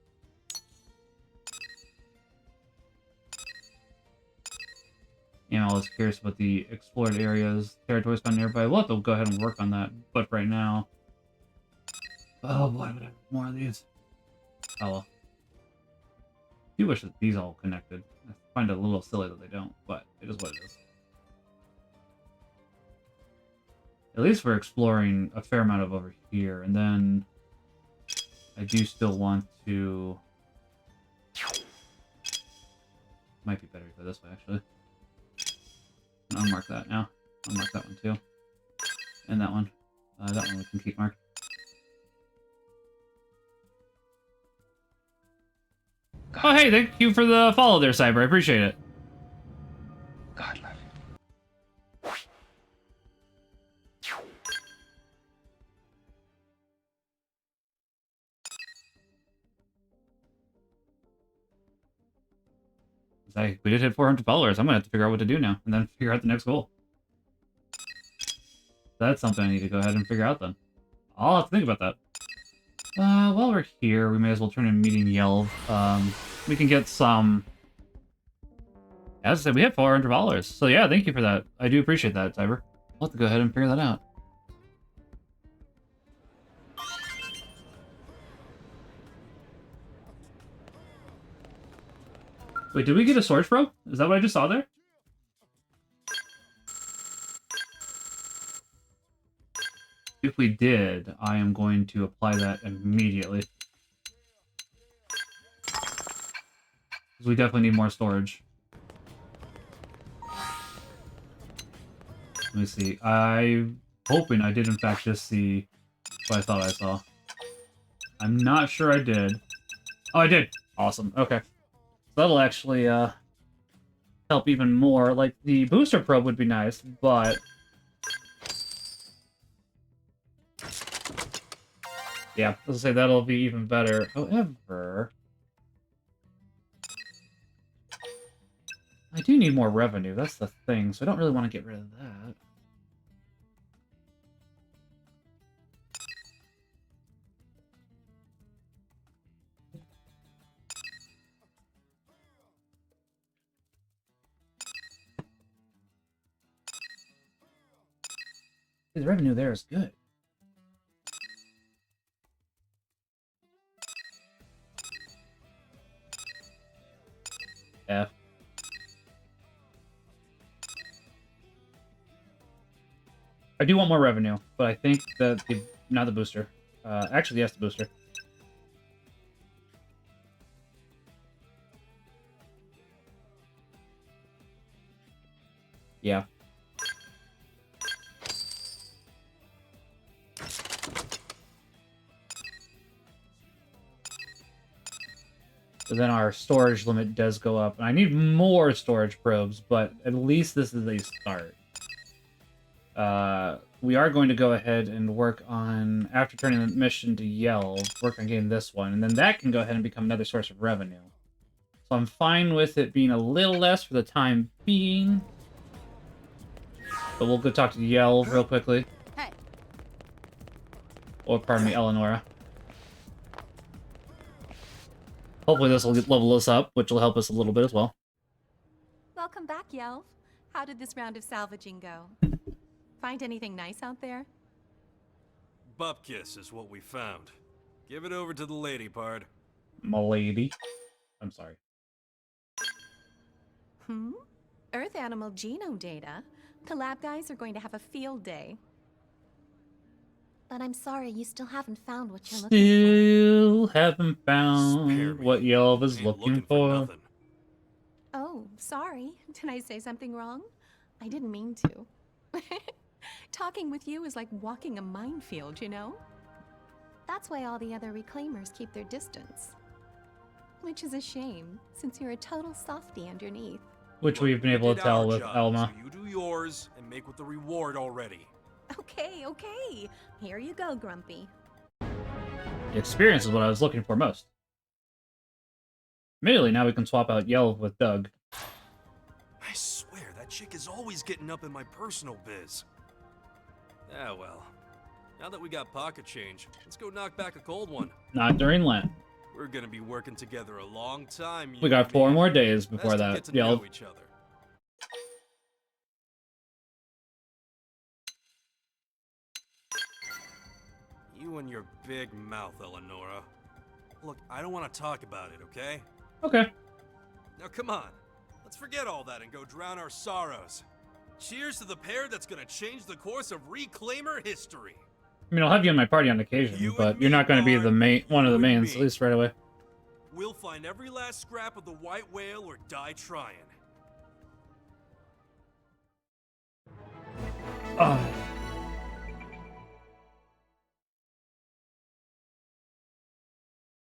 Yeah, I was curious about the explored areas, territories found nearby. We'll have to go ahead and work on that, but right now... Oh boy, would I have more of these. Oh well. I do wish that these all connected. I find it a little silly that they don't, but it is what it is. At least we're exploring a fair amount of over here, and then I do still want to... Might be better to go this way, actually. I'll mark that now. I'll mark that one too. And that one. That one we can keep marked. Oh, hey, thank you for the follow there, Cyber. I appreciate it. God love you. We did hit 400 followers. I'm gonna have to figure out what to do now, and then figure out the next goal. That's something I need to go ahead and figure out then. I'll have to think about that. While we're here, we may as well turn in meeting Yelv. We can get some... As I said, we hit 400 followers. So yeah, thank you for that. I do appreciate that, Cyber. I'll have to go ahead and figure that out. Wait, did we get a Storage Pro? Is that what I just saw there? If we did, I am going to apply that immediately. Because we definitely need more storage. Let me see. I'm hoping I did in fact just see what I thought I saw. I'm not sure I did. Oh, I did! Awesome. Okay. That'll actually help even more. Like, the booster probe would be nice, but... Yeah, let's say that'll be even better. However... I do need more revenue, that's the thing, so I don't really want to get rid of that. The revenue there is good. F. I do want more revenue, but I think that the... not the booster. Actually, yes, the booster. Yeah. So then our storage limit does go up. And I need more storage probes, but at least this is a start. We are going to go ahead and work on, after turning the mission to Yell, work on getting this one, and then that can go ahead and become another source of revenue. So I'm fine with it being a little less for the time being. But we'll go talk to Yell real quickly. Hey. Or, pardon me, Eleonora. Hopefully this will level us up, which will help us a little bit as well. Welcome back, Yelv. How did this round of salvaging go? Find anything nice out there? Bupkis is what we found. Give it over to the lady, Pard. M'lady. I'm sorry. Earth animal genome data? The lab guys are going to have a field day. But I'm sorry, you still haven't found what you're looking Still haven't Spare found me. what Yelv is Ain't looking for for. nothing. for. Oh, sorry. Did I say something wrong? I didn't mean to. Talking with you is like walking a minefield, you know? That's why all the other reclaimers keep their distance. Which is a shame, since you're a total softie underneath. Which we've been We able did to tell our with job, Elma. So you do yours and make with the reward already. Okay, okay. Here you go, Grumpy. The experience is what I was looking for most. Admittedly, now we can swap out Yell with Doug. I swear, that chick is always getting up in my personal biz. Yeah, well. Now that we got pocket change, let's go knock back a cold one. Not during Lent. We're gonna be working together a long time. We got 4 more days before Best to that. get to Yell. know each other. You and your big mouth, Eleonora. Look, I don't want to talk about it, okay? Okay. Now come on. Let's forget all that and go drown our sorrows. Cheers to the pair that's gonna change the course of Reclaimer history. I mean, I'll have you in my party on occasion, You but and you're me, not going to be Bard. the main, one of the You and mains, me. at least right away. We'll find every last scrap of the white whale or die trying. Oh.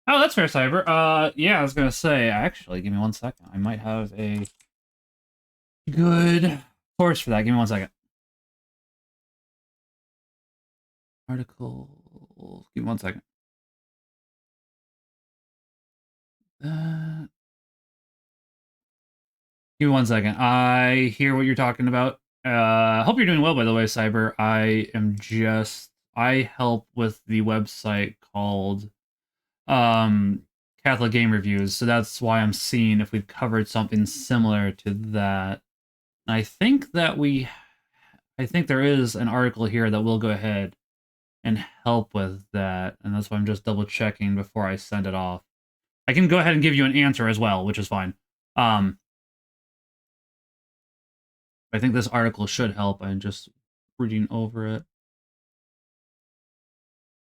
Oh, that's fair, Cyber. Yeah, I was gonna say, actually, give me 1 second. I might have a good source for that. Give me 1 second. Article. Give me 1 second. Give me 1 second. I hear what you're talking about. Hope you're doing well, by the way, Cyber. I help with the website called Catholic Game Reviews, so that's why I'm seeing if we've covered something similar to that. And I think there is an article here that will go ahead and help with that, and that's why I'm just double checking before I send it off. I can go ahead and give you an answer as well, which is fine. I think this article should help. I'm just reading over it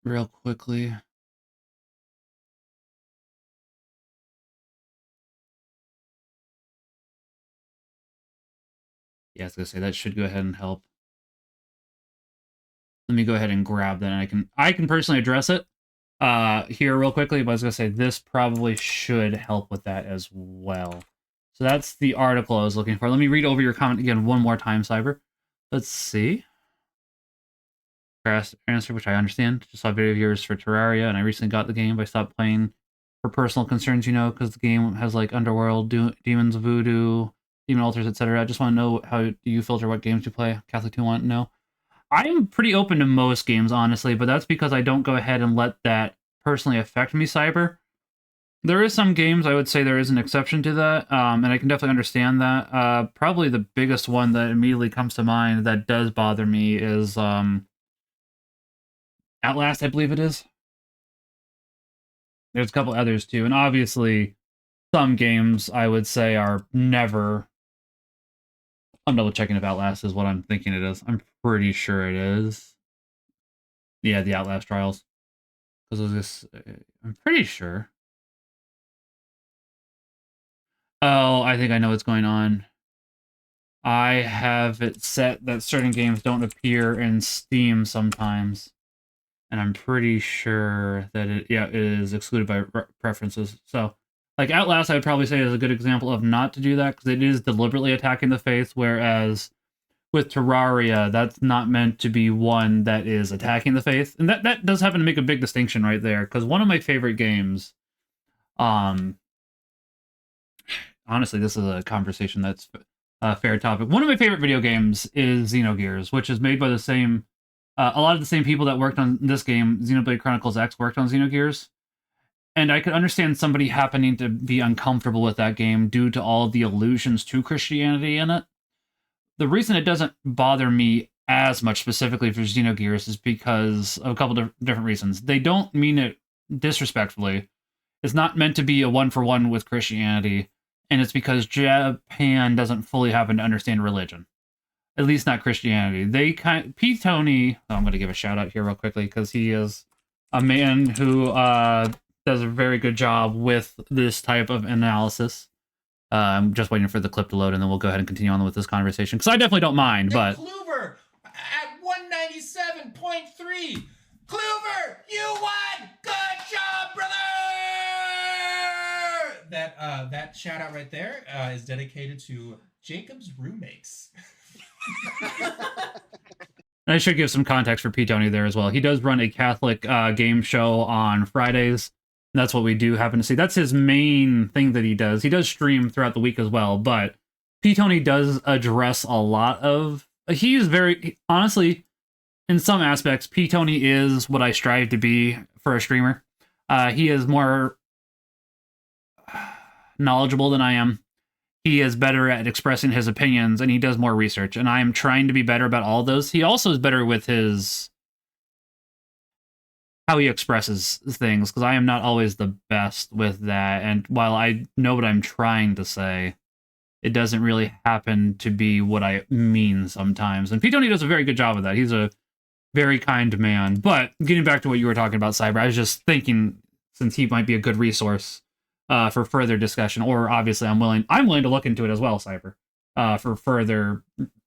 real quickly. Yeah, I was gonna say that should go ahead and help. Let me go ahead and grab that, and I can personally address it here real quickly, but I was gonna say this probably should help with that as well. So that's the article I was looking for. Let me read over your comment again one more time, Cyber. Let's see. Answer, which I understand. Just saw a video of yours for Terraria, and I recently got the game, but I stopped playing for personal concerns, because the game has like Underworld, Demons, Voodoo, Demon Altars, etc. I just want to know, how do you filter what games you play? Catholic 2 want to know. I'm pretty open to most games, honestly, but that's because I don't go ahead and let that personally affect me, Cyber. There is some games I would say there is an exception to that, and I can definitely understand that. Probably the biggest one that immediately comes to mind that does bother me is Outlast, I believe it is. There's a couple others too, and obviously some games I would say are never... I'm double checking if Outlast is what I'm thinking it is. I'm pretty sure it is. Yeah, the Outlast Trials. Because this, I'm pretty sure. Oh, I think I know what's going on. I have it set that certain games don't appear in Steam sometimes. And I'm pretty sure that it is excluded by preferences. So, like Outlast, I would probably say is a good example of not to do that, because it is deliberately attacking the faith, whereas with Terraria, that's not meant to be one that is attacking the faith. And that does happen to make a big distinction right there, because one of my favorite games, honestly, this is a conversation that's a fair topic. One of my favorite video games is Xenogears, which is made by the same... a lot of the same people that worked on this game, Xenoblade Chronicles X, worked on Xenogears. And I could understand somebody happening to be uncomfortable with that game due to all the allusions to Christianity in it. The reason it doesn't bother me as much specifically for Xenogears is because of a couple of different reasons. They don't mean it disrespectfully. It's not meant to be a one-for-one with Christianity, and it's because Japan doesn't fully happen to understand religion. At least not Christianity. Pete Tony... Oh, I'm going to give a shout out here real quickly, because he is a man who does a very good job with this type of analysis. I'm just waiting for the clip to load, and then we'll go ahead and continue on with this conversation, because I definitely don't mind, but... Kluver at 197.3. Kluver, you won! Good job, brother! That shout out right there is dedicated to Jacob's roommates. I should give some context for Pete Tony there as well. He does run a Catholic game show on Fridays. That's what we do happen to see. That's his main thing that he does. He does stream throughout the week as well, but Pete Tony does address a lot of... He is very... Honestly, in some aspects, Pete Tony is what I strive to be for a streamer. He is more knowledgeable than I am. He is better at expressing his opinions, and he does more research, and I am trying to be better about all those. He also is better with how he expresses things, because I am not always the best with that, and while I know what I'm trying to say, it doesn't really happen to be what I mean sometimes. And Pete Tony does a very good job of that. He's a very kind man. But getting back to what you were talking about, Cyber, I was just thinking, since he might be a good resource for further discussion, or obviously I'm willing to look into it as well, Cyber, for further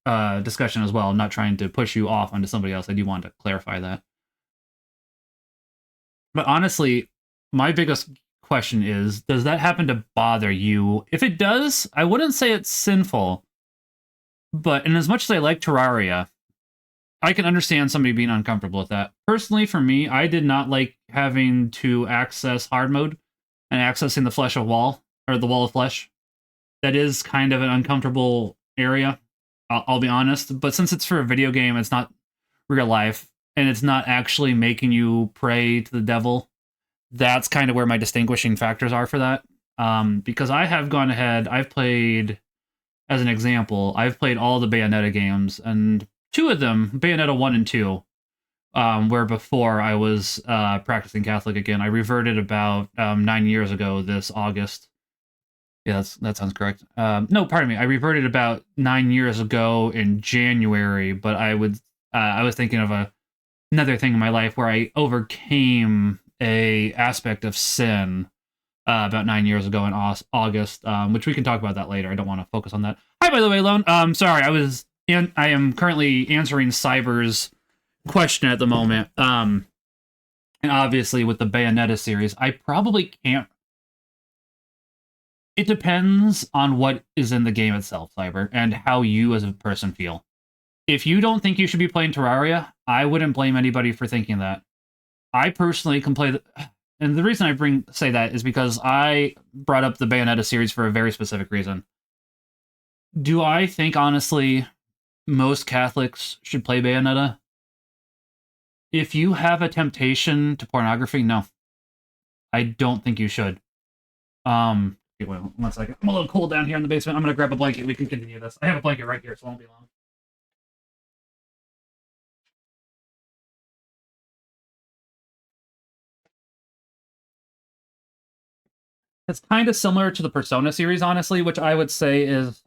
discussion as well. I'm not trying to push you off onto somebody else. I do want to clarify that. But honestly, my biggest question is, does that happen to bother you? If it does, I wouldn't say it's sinful. But in as much as I like Terraria, I can understand somebody being uncomfortable with that. Personally, for me, I did not like having to access hard mode and accessing the flesh of wall, or the wall of flesh. That is kind of an uncomfortable area, I'll be honest. But since it's for a video game, it's not real life, and it's not actually making you pray to the devil. That's kind of where my distinguishing factors are for that. Because I have gone ahead, I've played, as an example, I've played all the Bayonetta games, and 2 of them, Bayonetta 1 and 2, where before I was practicing Catholic again. I reverted about 9 years ago this August. Yeah, that sounds correct. No, pardon me. I reverted about 9 years ago in January, but I was thinking of another thing in my life where I overcame a aspect of sin about 9 years ago in August, which we can talk about that later. I don't want to focus on that. Hi, by the way, Lone. Sorry, I am currently answering Cyber's question at the moment. And obviously with the Bayonetta series, I probably can't. It depends on what is in the game itself, Cyber, and how you as a person feel. If you don't think you should be playing Terraria, I wouldn't blame anybody for thinking that. I personally can play and the reason I say that is because I brought up the Bayonetta series for a very specific reason. Do I think, honestly, most Catholics should play Bayonetta? If you have a temptation to pornography, no. I don't think you should. Wait, 1 second. I'm a little cold down here in the basement. I'm going to grab a blanket. We can continue this. I have a blanket right here, so it won't be long. It's kind of similar to the Persona series, honestly, which I would say is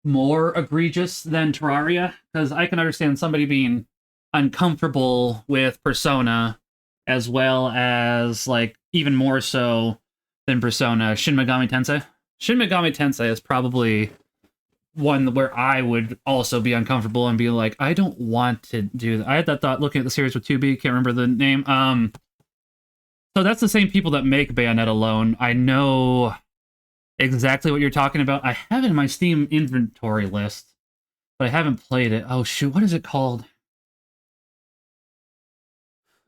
more egregious than Terraria, because I can understand somebody being uncomfortable with Persona, as well as, like, even more so than Persona, Shin Megami Tensei. Shin Megami Tensei is probably one where I would also be uncomfortable and be like, I don't want to do that. I had that thought looking at the series with 2B, can't remember the name. So that's the same people that make Bayonetta alone. I know exactly what you're talking about. I have it in my Steam inventory list, but I haven't played it. Oh, shoot, what is it called?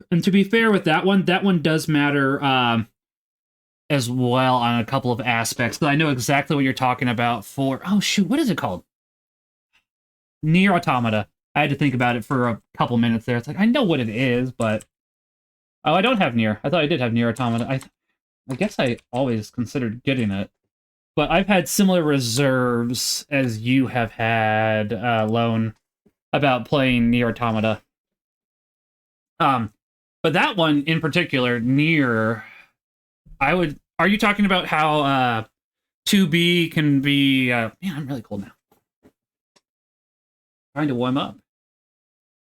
And to be fair with that one does matter as well on a couple of aspects. But I know exactly what you're talking about for... Oh, shoot, what is it called? Nier Automata. I had to think about it for a couple minutes there. It's like, I know what it is, but... Oh, I don't have Nier. I thought I did have Nier Automata. I guess I always considered getting it. But I've had similar reserves as you have had, Lone, about playing Nier Automata. But that one in particular, Nier, are you talking about how 2B can be... man, I'm really cold now. Trying to warm up.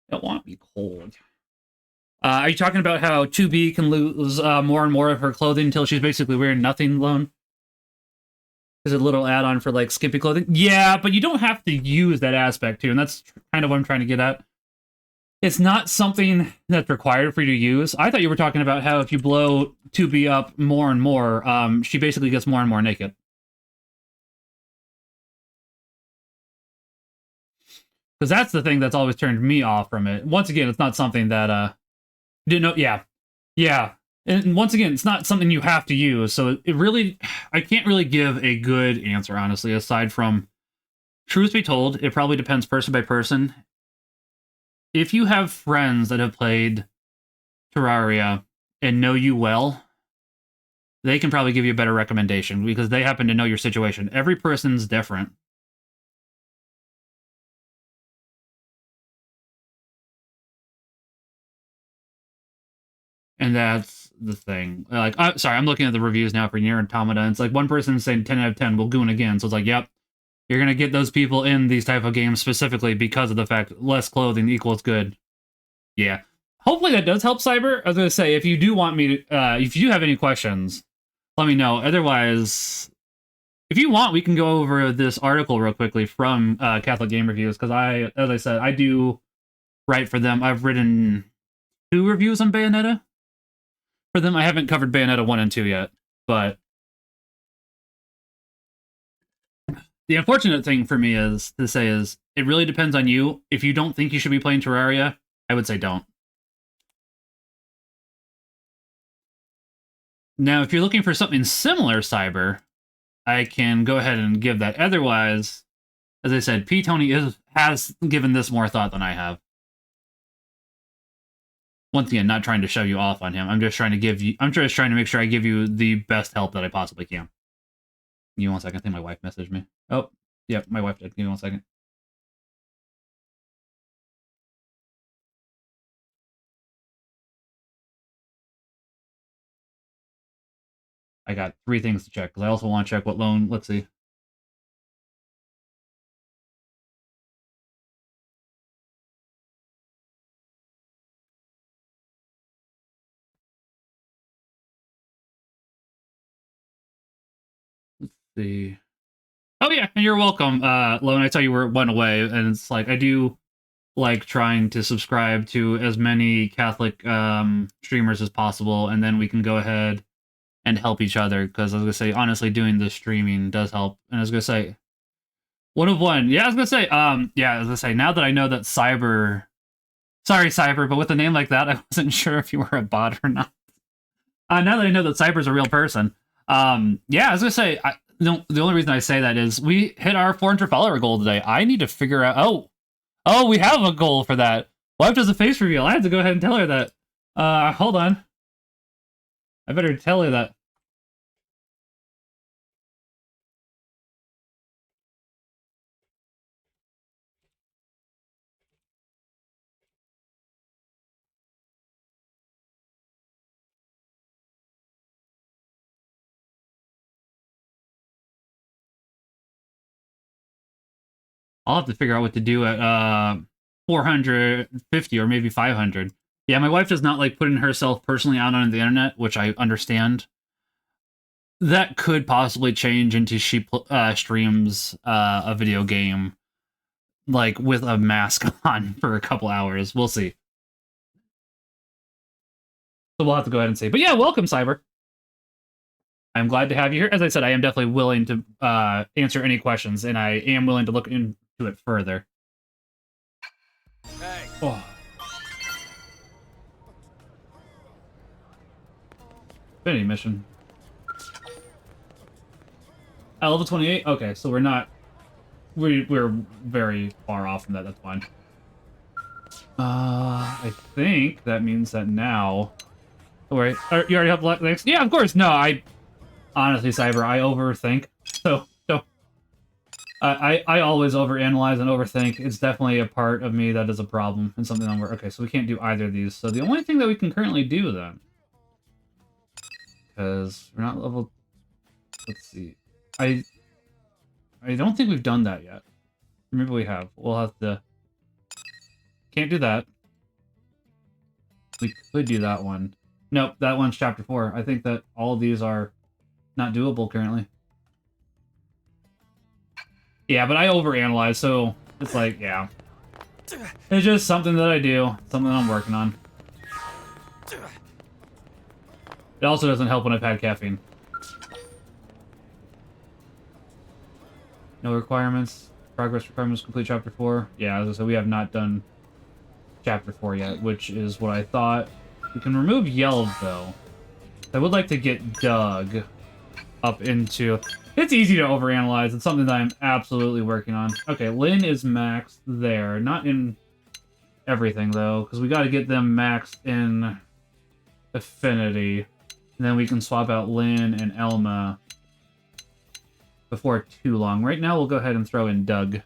I don't want to be cold. Are you talking about how 2B can lose more and more of her clothing until she's basically wearing nothing, Lone? There's a little add-on for, like, skimpy clothing? Yeah, but you don't have to use that aspect, too, and that's kind of what I'm trying to get at. It's not something that's required for you to use. I thought you were talking about how if you blow 2B up more and more, she basically gets more and more naked. Because that's the thing that's always turned me off from it. Once again, it's not something that, didn't know, yeah. And once again, it's not something you have to use, so it really... I can't really give a good answer, honestly, aside from... Truth be told, it probably depends person by person. If you have friends that have played Terraria and know you well, they can probably give you a better recommendation, because they happen to know your situation. Every person's different. And that's the thing. Like, sorry, I'm looking at the reviews now for Nier Automata, and it's like one person's saying 10 out of 10, we'll goon again. So it's like, yep, you're going to get those people in these type of games specifically because of the fact less clothing equals good. Yeah. Hopefully that does help, Cyber. I was going to say, if you do want me to, if you do have any questions, let me know. Otherwise, if you want, we can go over this article real quickly from Catholic Game Reviews, because as I said, I do write for them. I've written 2 reviews on Bayonetta. For them, I haven't covered Bayonetta 1 and 2 yet, but the unfortunate thing for me is it really depends on you. If you don't think you should be playing Terraria, I would say don't. Now, if you're looking for something similar, Cyber, I can go ahead and give that. Otherwise, as I said, P-Tony has given this more thought than I have. Once again, not trying to shove you off on him. I'm just trying to make sure I give you the best help that I possibly can. Give me 1 second. I think my wife messaged me. Oh, yeah, my wife did. Give me 1 second. I got 3 things to check, because I also want to check what loan... Let's see. Let's see. Oh, yeah, and you're welcome, Loan. I saw you went away, and it's like, I do like trying to subscribe to as many Catholic streamers as possible, and then we can go ahead and help each other, because I was going to say, honestly, doing the streaming does help. And I was going to say, 1 of 1. Yeah, I was going to say, now that I know that Cyber... Sorry, Cyber, but with a name like that, I wasn't sure if you were a bot or not. Now that I know that Cyber's a real person, yeah, I was going to say, the only reason I say that is we hit our 400 follower goal today. I need to figure out... Oh, we have a goal for that. Wife does a face reveal. I have to go ahead and tell her that. Hold on. I better tell her that. I'll have to figure out what to do at 450 or maybe 500. Yeah, my wife does not like putting herself personally out on the internet, which I understand. That could possibly change into she streams a video game like with a mask on for a couple hours. We'll see. So we'll have to go ahead and see. But yeah, welcome, Cyber. I'm glad to have you here. As I said, I am definitely willing to answer any questions, and I am willing to look into it further. Hey. Oh. Infinity mission. Level 28? Okay, so we're not... We're very far off from that, that's fine. I think that means that now... Oh, wait, you already have next? Yeah, of course! No, honestly, Cyber, I overthink. So, I always overanalyze and overthink. It's definitely a part of me that is a problem and something I'm... Okay, so we can't do either of these. So the only thing that we can currently do, then... Because we're not level... Let's see. I don't think we've done that yet. Maybe we have. We'll have to... Can't do that. We could do that one. Nope, that one's Chapter 4. I think that all of these are not doable currently. Yeah, but I overanalyze, so it's like, yeah. It's just something that I do. Something that I'm working on. It also doesn't help when I've had caffeine. No requirements. Progress requirements complete Chapter 4. Yeah, as I said, we have not done Chapter 4 yet, which is what I thought. We can remove Yelp, though. I would like to get Doug up into... It's easy to overanalyze. It's something that I'm absolutely working on. Okay, Lynn is maxed there. Not in everything, though, because we got to get them maxed in Affinity. And then we can swap out Lynn and Elma before too long. Right now, we'll go ahead and throw in Doug.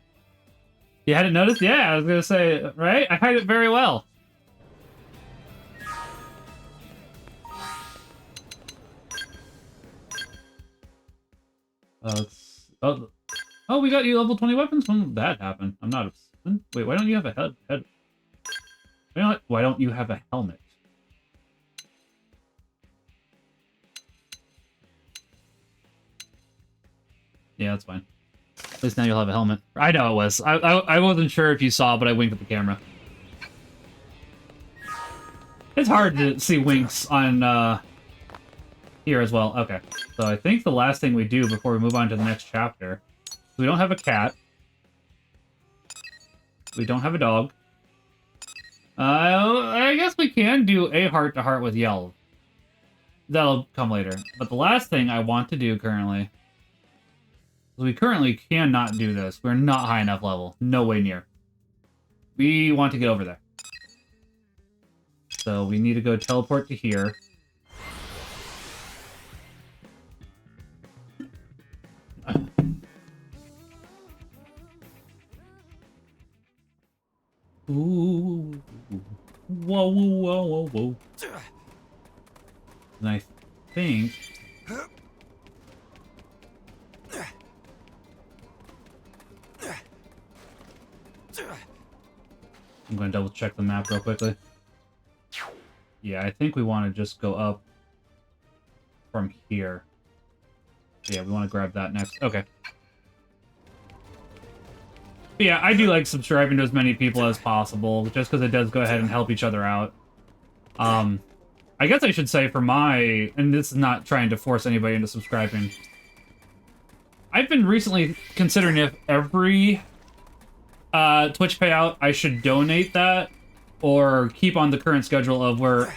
You hadn't noticed? Yeah, I was going to say, right? I hide it very well. Oh, we got you level 20 weapons? When did that happen? I'm not... Wait, why don't you have a head? Why don't you have a helmet? Yeah, that's fine. At least now you'll have a helmet. I know it was. I wasn't sure if you saw, but I winked at the camera. It's hard to see winks on here as well. Okay. So I think the last thing we do before we move on to the next chapter, we don't have a cat. We don't have a dog. I guess we can do a heart-to-heart with Yell. That'll come later. But the last thing I want to do currently... We currently cannot do this. We're not high enough level. No way near. We want to get over there. So we need to go teleport to here. Ooh. Whoa, whoa, whoa, whoa. And I think... I'm going to double check the map real quickly. Yeah, I think we want to just go up from here. Yeah, we want to grab that next. Okay. But yeah, I do like subscribing to as many people as possible, just because it does go ahead and help each other out. I guess I should say for my... And this is not trying to force anybody into subscribing. I've been recently considering if every Twitch payout, I should donate that, or keep on the current schedule of where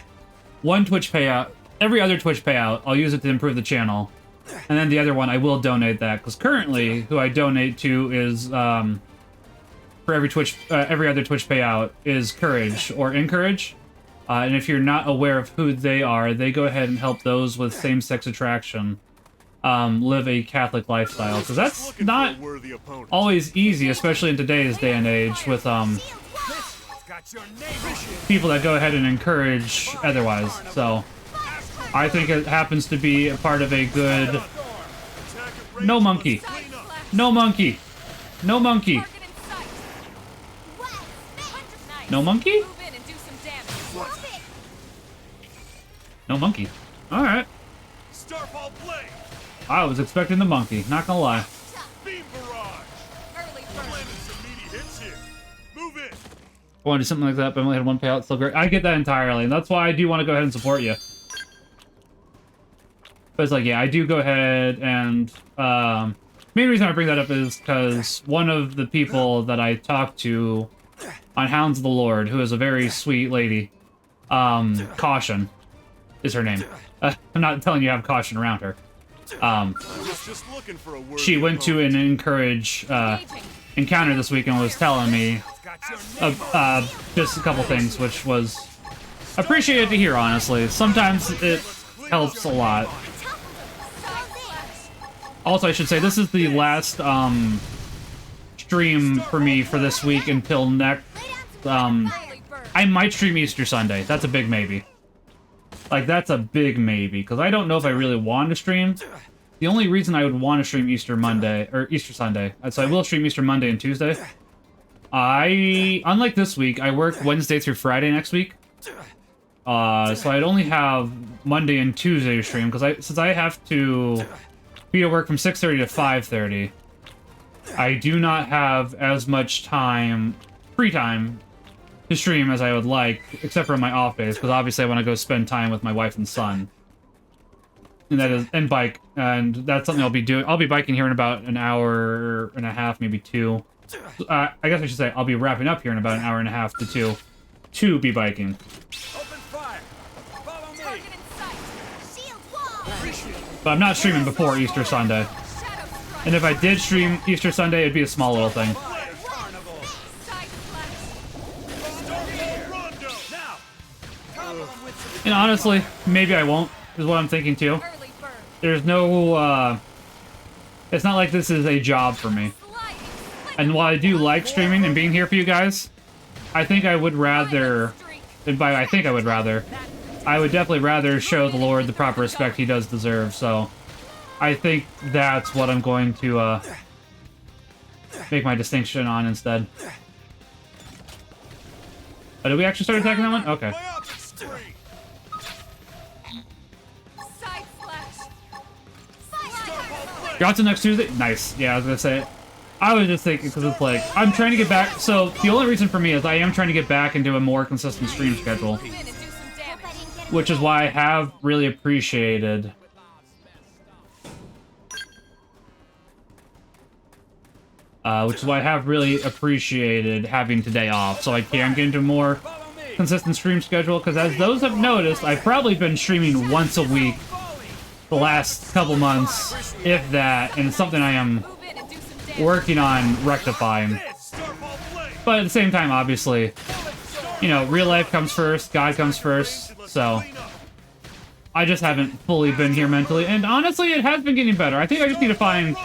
one Twitch payout, every other Twitch payout, I'll use it to improve the channel, and then the other one, I will donate that, because currently, who I donate to is, for every other Twitch payout, is Courage, or Encourage, and if you're not aware of who they are, they go ahead and help those with same-sex attraction live a Catholic lifestyle, because that's not always easy, especially in today's day and age, with people that go ahead and encourage otherwise. So I think it happens to be a part of a good... No monkey! No monkey! No monkey! No monkey? No monkey. Alright. I was expecting the monkey, not gonna lie. Beam barrage. Early first. Move in. I want to do something like that, but I only had one payout, still great. I get that entirely, and that's why I do want to go ahead and support you. But it's like, yeah, I do go ahead and... main reason I bring that up is because one of the people that I talked to on Hounds of the Lord, who is a very sweet lady, Caution is her name. I'm not telling you I have Caution around her. She went to an Encourage encounter this week and was telling me just a couple things, which was appreciated to hear, honestly. Sometimes it helps a lot. Also, I should say, this is the last stream for me for this week until next... I might stream Easter Sunday. That's a big maybe. Like, that's a big maybe, because I don't know if I really want to stream. The only reason I would want to stream Easter Sunday, so I will stream Easter Monday and Tuesday. Unlike this week, I work Wednesday through Friday next week. So I'd only have Monday and Tuesday to stream, because since I have to be at work from 6:30 to 5:30, I do not have as much time, free time, to stream as I would like, except for my off days, because obviously I want to go spend time with my wife and son. And bike, and that's something I'll be doing. I'll be biking here in about an hour and a half, maybe 2. I guess I should say I'll be wrapping up here in about an hour and a half to 2 to be biking. Open fire. Follow me. But I'm not streaming before Easter Sunday. And if I did stream Easter Sunday, it'd be a small little thing. And honestly, maybe I won't, is what I'm thinking too. There's no, it's not like this is a job for me. And while I do like streaming and being here for you guys, I think I would rather, and by I think I would rather, I would definitely rather show the Lord the proper respect he does deserve, so I think that's what I'm going to, make my distinction on instead. Oh, did we actually start attacking that one? Okay. You're out to next Tuesday? Nice. Yeah, I was gonna say. I was just thinking, because it's like, I'm trying to get back, so the only reason for me is I am trying to get back into a more consistent stream schedule. Which is why I have really appreciated which is why I have really appreciated having today off, so I can get into a more consistent stream schedule, because as those have noticed, I've probably been streaming once a week the last couple months, if that, and it's something I am Move in and do some damage. working on rectifying. But at the same time, obviously, you know, real life comes first, God comes first, so I just haven't fully been here mentally, and honestly, it has been getting better. I think I just need to find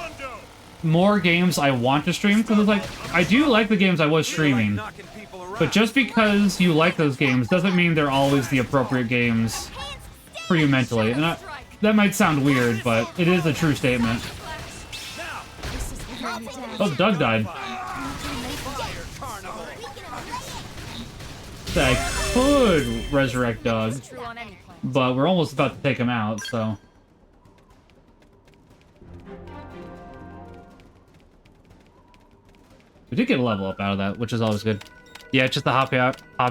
more games I want to stream, because it's like, I do like the games I was streaming, but just because you like those games doesn't mean they're always the appropriate games for you mentally, and that might sound weird, but it is a true statement. Oh, Doug died. I could resurrect Doug, True on any planet. but we're almost about to take him out, so... We did get a level up out of that, which is always good. Yeah, it's just a hobby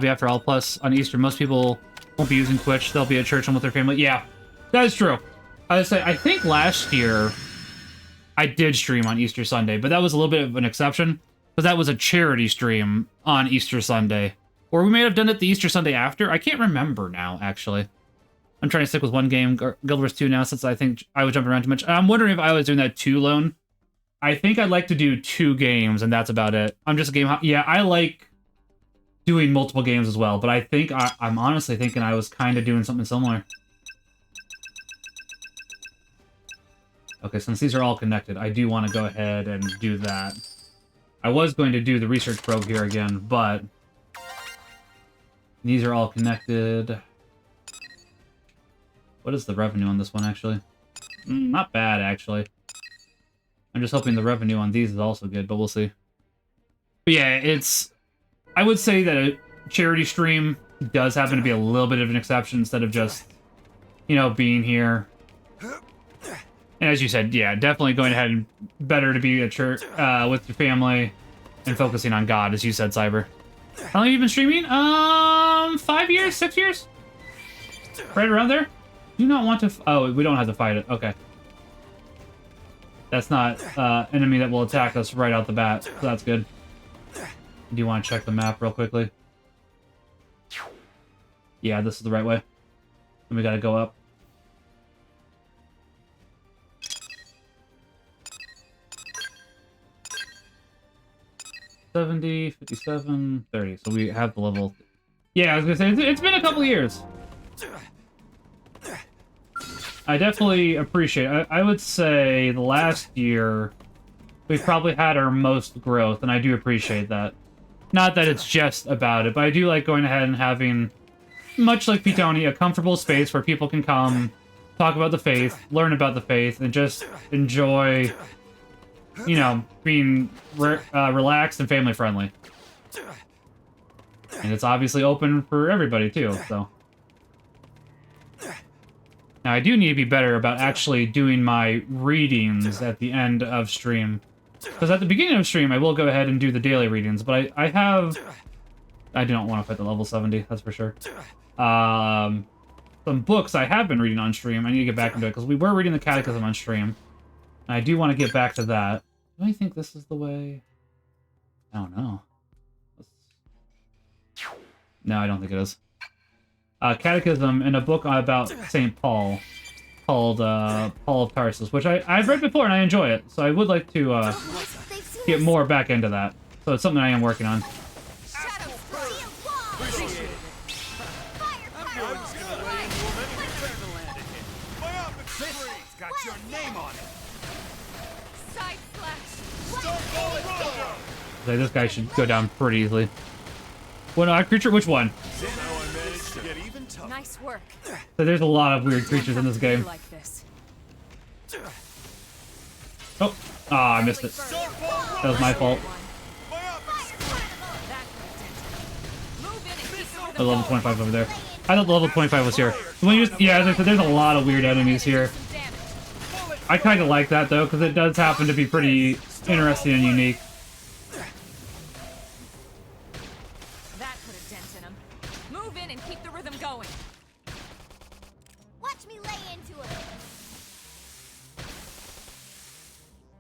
after all. Plus, on Easter, most people won't be using Twitch. They'll be at church and with their family. Yeah, that is true. I would say, I think last year I did stream on Easter Sunday, but that was a little bit of an exception, because that was a charity stream on Easter Sunday. Or we may have done it the Easter Sunday after. I can't remember now, actually. I'm trying to stick with one game, Guild Wars 2 now, since I think I was jumping around too much. I'm wondering if I was doing that too alone. I think I'd like to do 2 games, and that's about it. I'm just a game... Yeah, I like doing multiple games as well, but I think I'm honestly thinking I was kind of doing something similar. Okay, since these are all connected, I do want to go ahead and do that. I was going to do the research probe here again, but... These are all connected. What is the revenue on this one, actually? Not bad, actually. I'm just hoping the revenue on these is also good, but we'll see. But yeah, it's... I would say that a charity stream does happen to be a little bit of an exception instead of just, you know, being here. And as you said, yeah, definitely going ahead and better to be at church with your family and focusing on God, as you said, Cyber. How long have you been streaming? 5 years? 6 years? Right around there? Do not want to... Oh, we don't have to fight it. Okay. That's not enemy that will attack us right out the bat, so that's good. Do you want to check the map real quickly? Yeah, this is the right way. And we gotta go up. $70, $57, $30. So we have the level. Yeah, I was gonna say, it's been a couple years. I definitely appreciate it. I would say the last year, we've probably had our most growth, and I do appreciate that. Not that it's just about it, but I do like going ahead and having, much like Pitoni, a comfortable space where people can come, talk about the faith, learn about the faith, and just enjoy, you know, being relaxed and family-friendly. And it's obviously open for everybody, too, so... Now, I do need to be better about actually doing my readings at the end of stream. Because at the beginning of stream, I will go ahead and do the daily readings, but I have... I do not want to fight the level 70, that's for sure. Some books I have been reading on stream, I need to get back into it, because we were reading the Catechism on stream. And I do want to get back to that. Do I think this is the way? I don't know. No, I don't think it is. Catechism and a book about St. Paul called Paul of Tarsus, which I've read before and I enjoy it, so I would like to get more back into that. So it's something I am working on. So this guy should go down pretty easily. What creature? Which one? Nice work. So there's a lot of weird creatures in this game. Like this. Oh, I missed it. That was my fault. The level 25 over there. I thought the level 25 was here. When you just, yeah, as I said, there's a lot of weird enemies here. I kind of like that though, because it does happen to be pretty interesting and unique. That put a dent in him. Move in and keep the rhythm going. Watch me lay into it.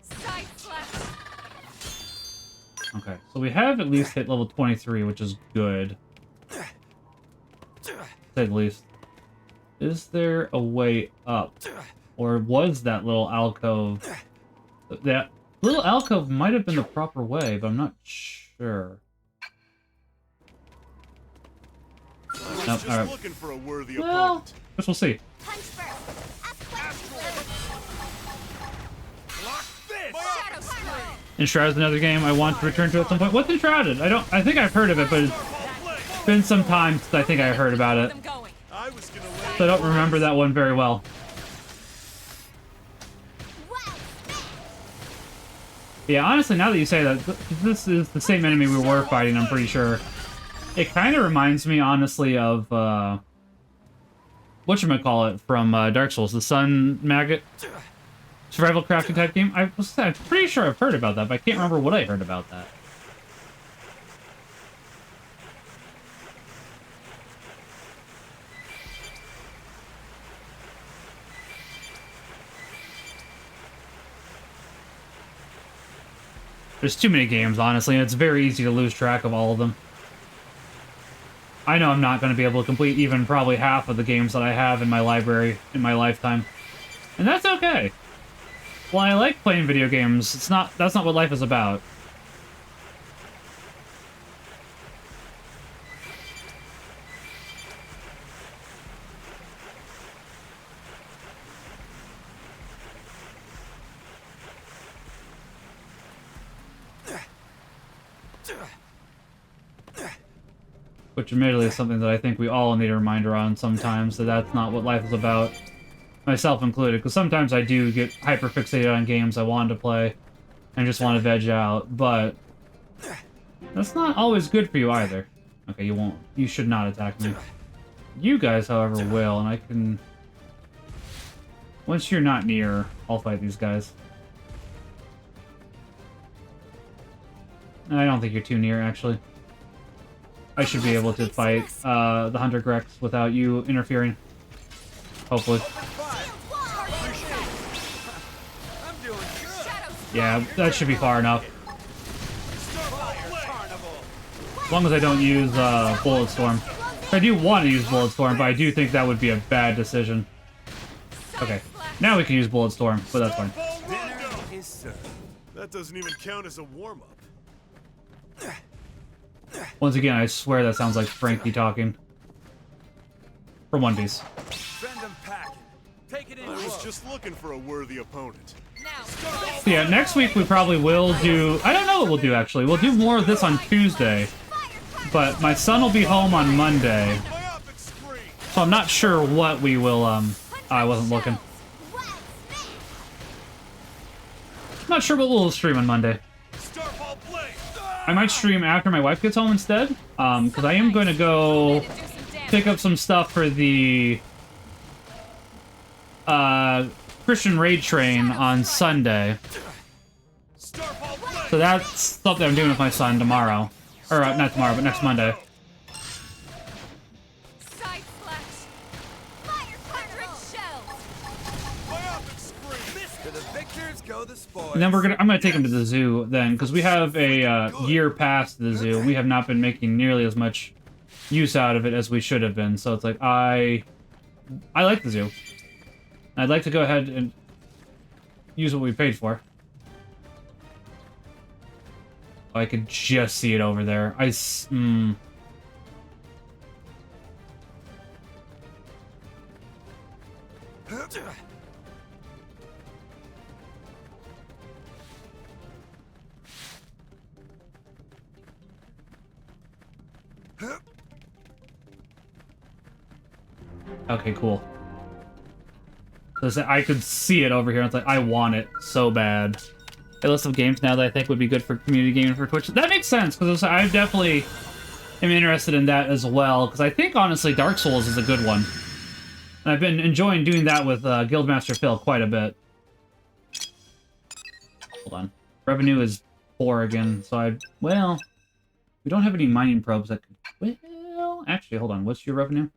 Side slash. Okay, so we have at least hit level 23, which is good. To say the least. Is there a way up? Or was that little alcove... That little alcove might have been the proper way, but I'm not sure. I was Nope, just looking for a worthy Well, opponent. guess we'll see. Punch first. Ask questions. Block this! Shadow Scream. Enshrouded's another game I want to return to at some point. What's Enshrouded? I think I've heard of it, but it's been some time since I think I heard about it. Them going. I was gonna lay So I don't remember that one very well. Yeah, honestly, now that you say that, this is the same enemy we were fighting, I'm pretty sure. It kind of reminds me, honestly, of, whatchamacallit from Dark Souls, the Sun Maggot survival crafting type game. I'm pretty sure I've heard about that, but I can't remember what I heard about that. There's too many games, honestly, and it's very easy to lose track of all of them. I know I'm not going to be able to complete even probably half of the games that I have in my library in my lifetime. And that's okay. While I like playing video games, that's not what life is about. Which admittedly is something that I think we all need a reminder on sometimes, that that's not what life is about. Myself included, because sometimes I do get hyper-fixated on games I want to play and just want to veg out, but that's not always good for you either. Okay, you won't. You should not attack me. You guys, however, will, and I can... Once you're not near, I'll fight these guys. I don't think you're too near, actually. I should be able to fight the Hunter Grex without you interfering. Hopefully. I'm doing good. Yeah, that should be far enough. As long as I don't use Bulletstorm. I do want to use Bulletstorm, but I do think that would be a bad decision. Okay, now we can use Bulletstorm, but that's fine. Dinner is served. That doesn't even count as a warm-up. Once again, I swear that sounds like Frankie talking. For One Piece. Send them packing. Take it in. I was just looking for a worthy opponent. Now. Yeah, next week we probably will do... I don't know what we'll do, actually. We'll do more of this on Tuesday. But my son will be home on Monday. So I'm not sure what we will, I wasn't looking. I'm not sure what we'll stream on Monday. I might stream after my wife gets home instead. Because I am going to go pick up some stuff for the Christian Raid Train on Sunday. So that's something I'm doing with my son tomorrow. Or not tomorrow, but next Monday. Side slash. Fire shells. To the victors go the spoils. And then I'm gonna take him to the zoo then, because we have a year past the zoo, and we have not been making nearly as much use out of it as we should have been. So it's like I like the zoo. I'd like to go ahead and use what we paid for. I could just see it over there. Okay, cool. So I could see it over here. It's like, I want it so bad. A list of games now that I think would be good for community gaming for Twitch. That makes sense, because I definitely am interested in that as well, because I think, honestly, Dark Souls is a good one. And I've been enjoying doing that with Guildmaster Phil quite a bit. Hold on. Revenue is poor again, so well, we don't have any mining probes that could... Well, actually, hold on. What's your revenue?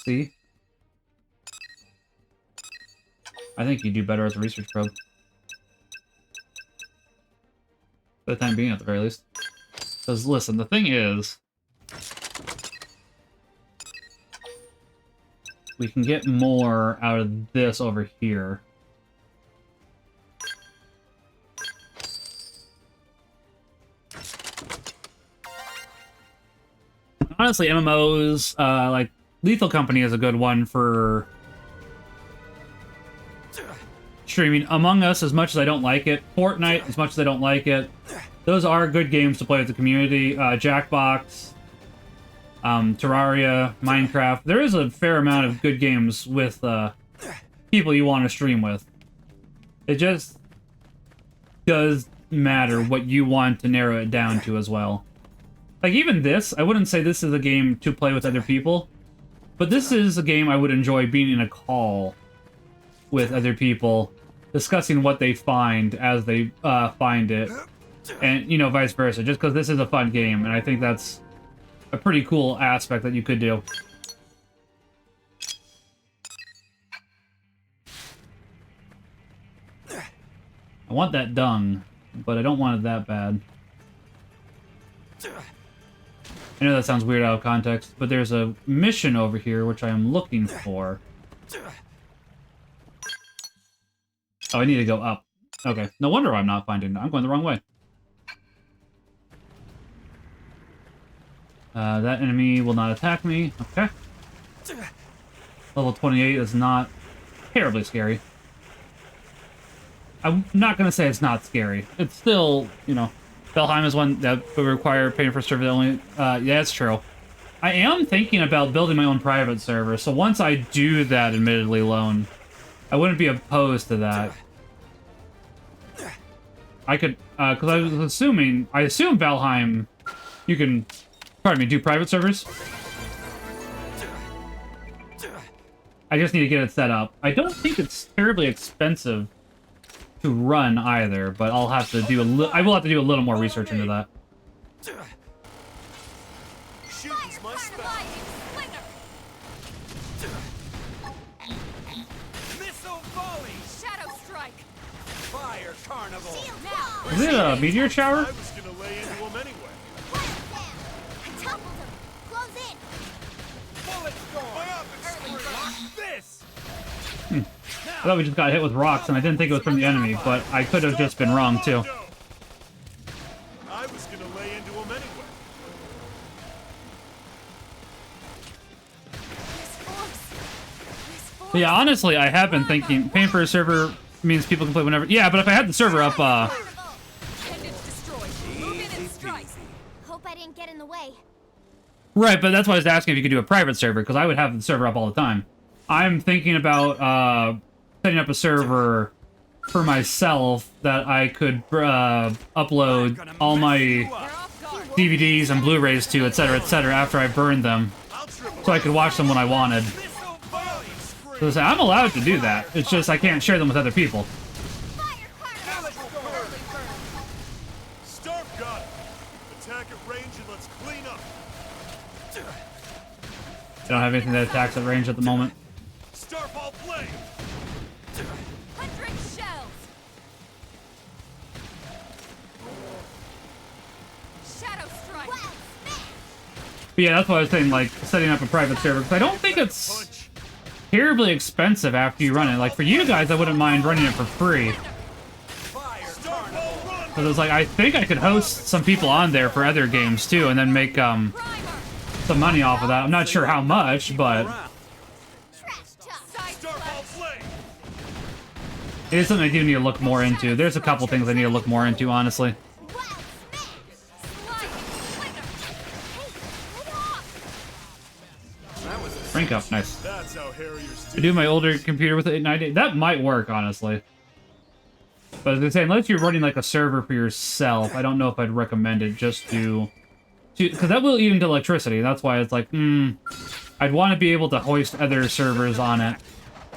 See? I think you do better as a research probe. For the time being, at the very least. Because, listen, the thing is... we can get more out of this over here. Honestly, MMOs, like, Lethal Company is a good one for streaming. Among Us, as much as I don't like it. Fortnite, as much as I don't like it. Those are good games to play with the community. Jackbox, Terraria, Minecraft. There is a fair amount of good games with people you want to stream with. It just does matter what you want to narrow it down to as well. Like, even this, I wouldn't say this is a game to play with other people, but this is a game I would enjoy being in a call with other people, discussing what they find as they find it, and, you know, vice versa, just because this is a fun game, and I think that's a pretty cool aspect that you could do. I want that dung, but I don't want it that bad. I know that sounds weird out of context, but there's a mission over here which I am looking for. Oh, I need to go up. Okay, no wonder I'm not finding it. I'm going the wrong way. That enemy will not attack me. Okay. Level 28 is not terribly scary. I'm not going to say it's not scary. It's still, you know... Valheim is one that would require paying for server only. Yeah, that's true. I am thinking about building my own private server, so once I do that, admittedly alone, I wouldn't be opposed to that. I could, because I assume Valheim, you can, pardon me, do private servers? I just need to get it set up. I don't think it's terribly expensive to run either, but I'll have to do I will have to do a little more research into that. Shooting's my special. Missile volley! Shadow strike! Fire carnival! Now! Is it a meteor shower? I was gonna lay into him anyway. I toppled him. Close in. Bullet storm! My opposite screen. This! I thought we just got hit with rocks, and I didn't think it was from the enemy, but I could have just been wrong, too. I was gonna lay into him anyway. But yeah, honestly, I have been thinking, paying for a server means people can play whenever... Yeah, but if I had the server up, Appendage destroyed. Move in and strike. Hope I didn't get in the way. Right, but that's why I was asking if you could do a private server, because I would have the server up all the time. I'm thinking about setting up a server for myself that I could upload all my DVDs and Blu-rays to, etc., after I burned them, so I could watch them when I wanted. So I'm allowed to do that, it's just I can't share them with other people. Starve got it. Attack at range and let's clean up. I don't have anything that attacks at range at the moment. Starfall play. 100 shells. Shadow strike. But yeah, that's why I was saying, like, setting up a private server, because I don't think it's terribly expensive after you run it. Like, for you guys, I wouldn't mind running it for free. Because it's like, I think I could host some people on there for other games, too, and then make, some money off of that. I'm not sure how much, but it is something I do need to look more into. There's a couple things I need to look more into, honestly. Rank up, nice. That's how Harriers I do my older computer with it 90. That might work, honestly. But as I say, unless you're running like a server for yourself, I don't know if I'd recommend it just to because that will eat into electricity. That's why it's like, I'd want to be able to hoist other servers on it.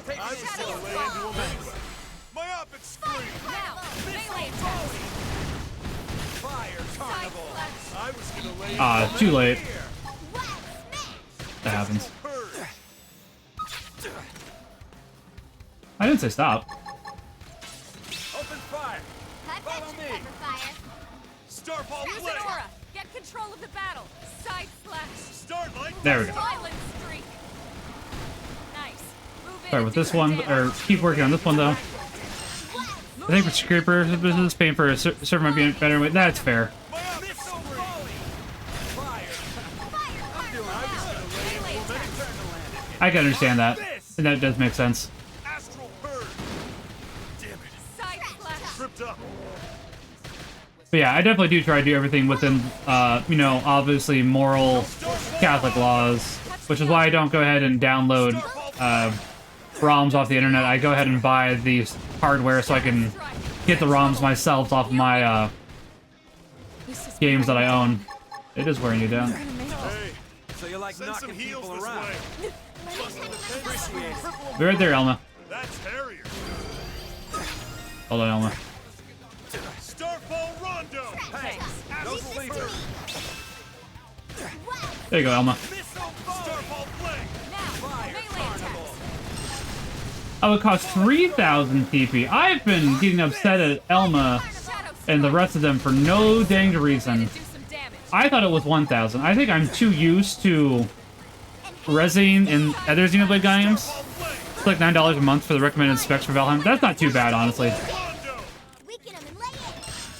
I was gonna lay into him anyway. My opposite screen. Now, melee attack. Fire carnival! I was gonna lay into Too late. That happens. I didn't say stop. Open fire! I've got Follow your me. cover fire. Starfall Use play. an aura. Get control of the battle. Side slash. Start like There we go. Silent streak. Nice. Move in Sorry, and with do this some one, damage. or keep working on this one though. I think for Scraper, this is paying for a server might be better way. That's fair. missile volley. Fire. Melee attack. I can understand that. And that does make sense. Astral bird. Damn it. Side slash. Tripped up. But yeah, I definitely do try to do everything within, you know, obviously moral Catholic laws, which is why I don't go ahead and download ROMs off the internet. I go ahead and buy the hardware so I can get the ROMs myself off of my games that I own. It is wearing you down. Hey, So you like send some knocking heals people this around? way. Appreciate it. Be right there, Elma. That's Harrier. Hold on, Elma. Starfall Rondo. Thanks. No sleeper. There you go, Elma. Missile Starfall play. Now, melee attacks. Oh, it costs 3,000 TP. I've been getting upset at Elma Shadow and the rest of them for no danged reason. do some damage. I thought it was 1,000. I think I'm too used to resing in other Xenoblade games. It's like $9 a month for the recommended specs for Valheim. That's not too bad, honestly. Rondo. Weaken them and lay in.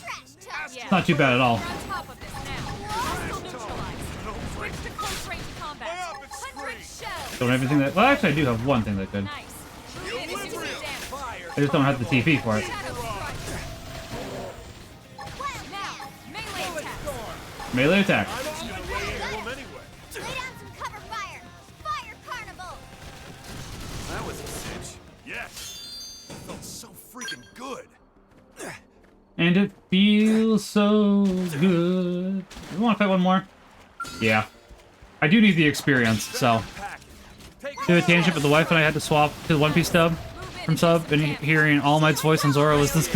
Trash talk. Yeah. It's not too bad at all. We're on top of this now. Hostile neutralized. Switch to close range combat. Way up, it's 100 free. shells. Don't have anything that. Well, actually, I do have one thing that could. Nice. Move in and do some damage. I just don't have the TP for it. Shadow strike. Now, melee attacks. Melee attack. I'm just gonna lay into him anyway. Lay down some cover fire. Fire carnival. That was a cinch. Yes. It felt so freaking good. And it feels so good. You want to fight one more? Yeah. I do need the experience, so. Do a tangent, but the wife and I had to swap to the One Piece dub from sub, and hearing All Might's voice on Zoro was this.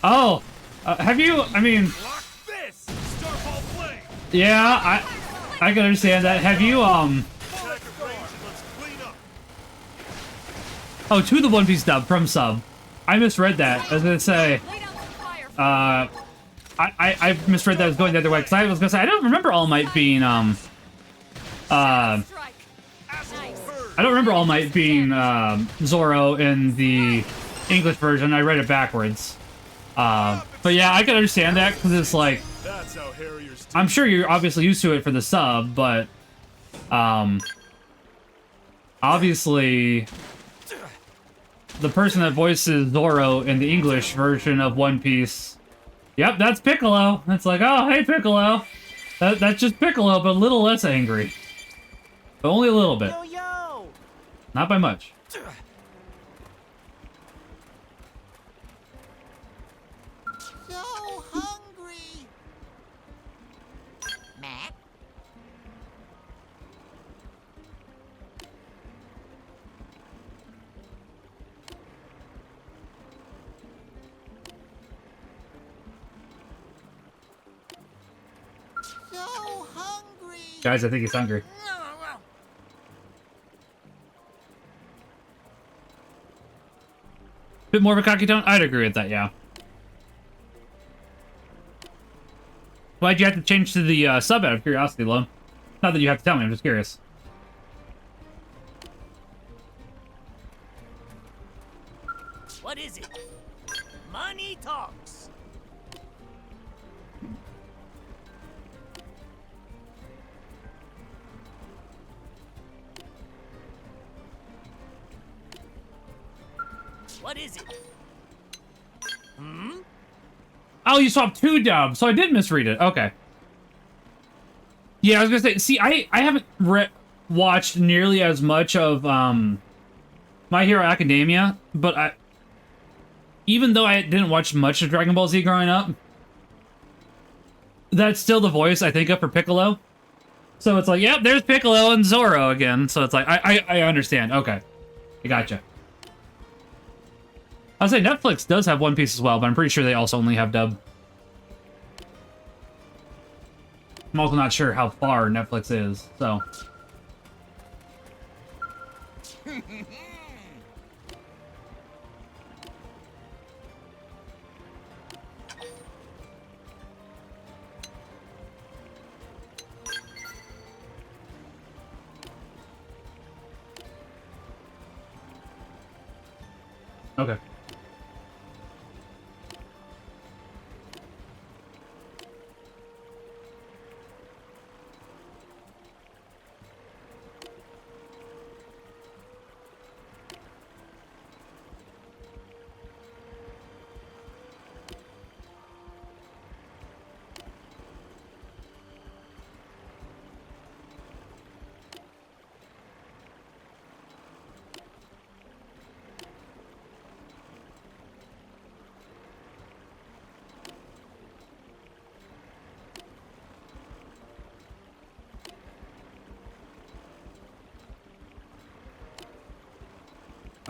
Oh! Have you. I mean. Lock this. Starfall play. Yeah, I can understand that. Have you, Attack at range and let's clean up. Oh, to the One Piece dub from sub. I misread that. I was gonna say. Lay down some fire. I misread that as going the other way, because I was gonna say, I don't remember All Might being, Strike. I don't remember All Might being, Zoro in the English version. I read it backwards. But yeah, I can understand that, because it's like, That's how Harriers do. I'm sure you're obviously used to it for the sub, but, obviously, the person that voices Zoro in the English version of One Piece, yep, that's Piccolo. It's like, oh, hey, Piccolo. That's just Piccolo, but a little less angry. But only a little bit. Yo! Not by much. So hungry. Matt? So hungry. Guys, I think he's hungry. Bit more of a cocky tone? I'd agree with that, yeah. Why'd you have to change to the sub out of curiosity, Lo? Not that you have to tell me, I'm just curious. What is it? Money talks. What is it? Oh, you swapped 2 dubs, so I did misread it. Okay. Yeah, I was gonna say, see, I haven't watched nearly as much of My Hero Academia, but even though I didn't watch much of Dragon Ball Z growing up, that's still the voice I think of for Piccolo. So it's like, yep, there's Piccolo and Zoro again. So it's like, I understand. Okay. I gotcha. I'll say Netflix does have One Piece as well, but I'm pretty sure they also only have dub. I'm also not sure how far Netflix is, so. Okay.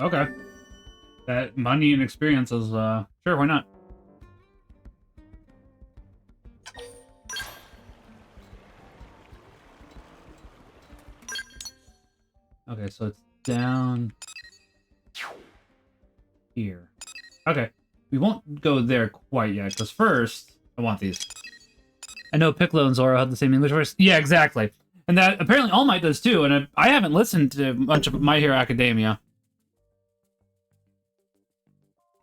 Okay. That money and experience is, sure, why not? Okay, so it's down here. Okay. We won't go there quite yet, because first, I want these. I know Piccolo and Zoro have the same English voice. Yeah, exactly. And that apparently All Might does too, and I haven't listened to much of My Hero Academia.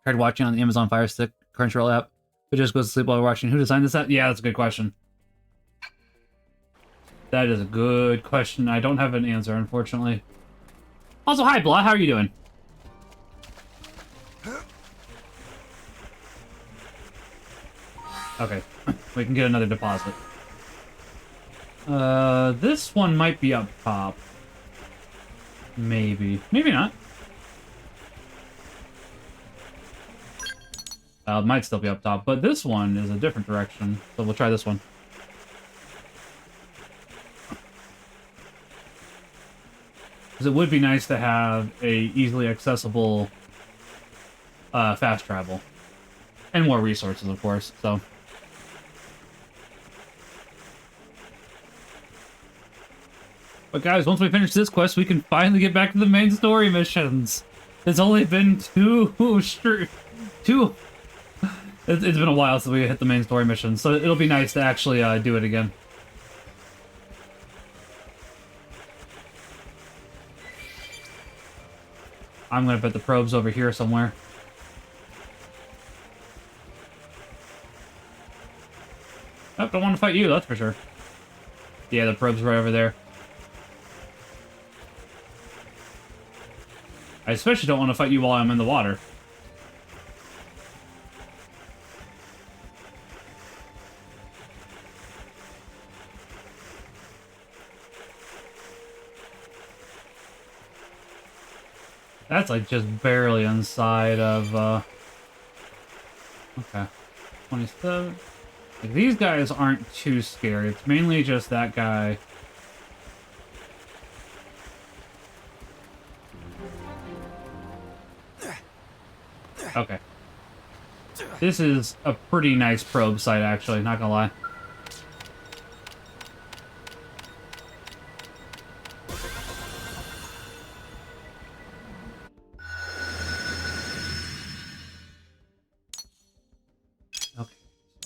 Tried watching on the Amazon Fire Stick Crunchyroll app, but just goes to sleep while watching. Who designed this app? Yeah, that's a good question. That is a good question. I don't have an answer, unfortunately. Also, hi, Blah. How are you doing? Okay, we can get another deposit. This one might be up top. Maybe. Maybe not. It might still be up top, but this one is a different direction, so we'll try this one. Because it would be nice to have a easily accessible fast travel. And more resources, of course, so... But guys, once we finish this quest, we can finally get back to the main story missions. It's only been It's been a while since we hit the main story mission, so it'll be nice to actually do it again. I'm gonna put the probes over here somewhere. Oh, don't want to fight you, that's for sure. Yeah, the probe's right over there. I especially don't want to fight you while I'm in the water. That's like just barely inside of, okay. 27. Like, these guys aren't too scary. It's mainly just that guy. Okay. This is a pretty nice probe site, actually, not gonna lie.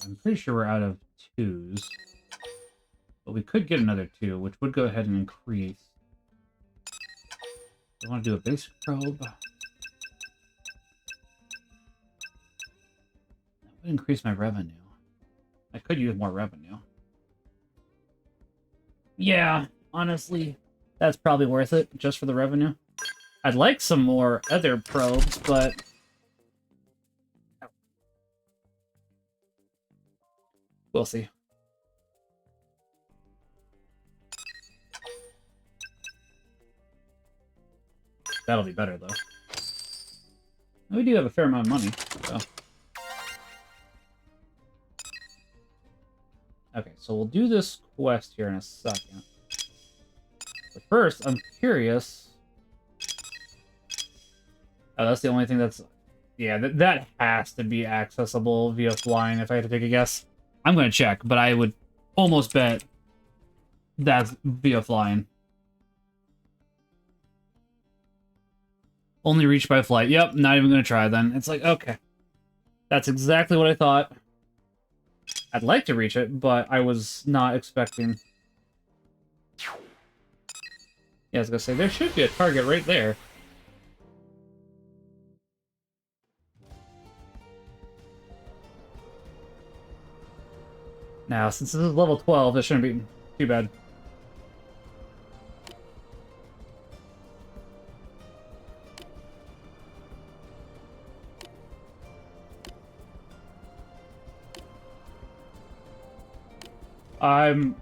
I'm pretty sure we're out of 2s. But we could get another 2, which would go ahead and increase. I want to do a basic probe. That would increase my revenue. I could use more revenue. Yeah, honestly, that's probably worth it, just for the revenue. I'd like some more other probes, but... we'll see. That'll be better, though. We do have a fair amount of money, so... Okay, so we'll do this quest here in a second. But first, I'm curious... Oh, that's the only thing that's... Yeah, that has to be accessible via flying, if I had to take a guess. I'm going to check, but I would almost bet that's via flying. Only reached by flight. Yep, not even going to try then. It's like, okay. That's exactly what I thought. I'd like to reach it, but I was not expecting... Yeah, I was going to say, there should be a target right there. Now, since this is level 12, this shouldn't be too bad. I'm...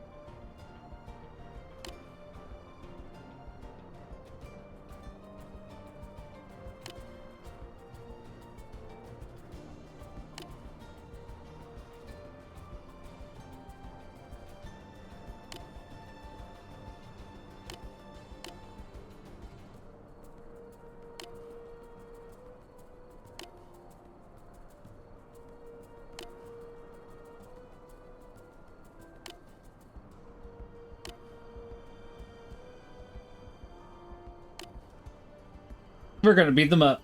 We're gonna beat them up.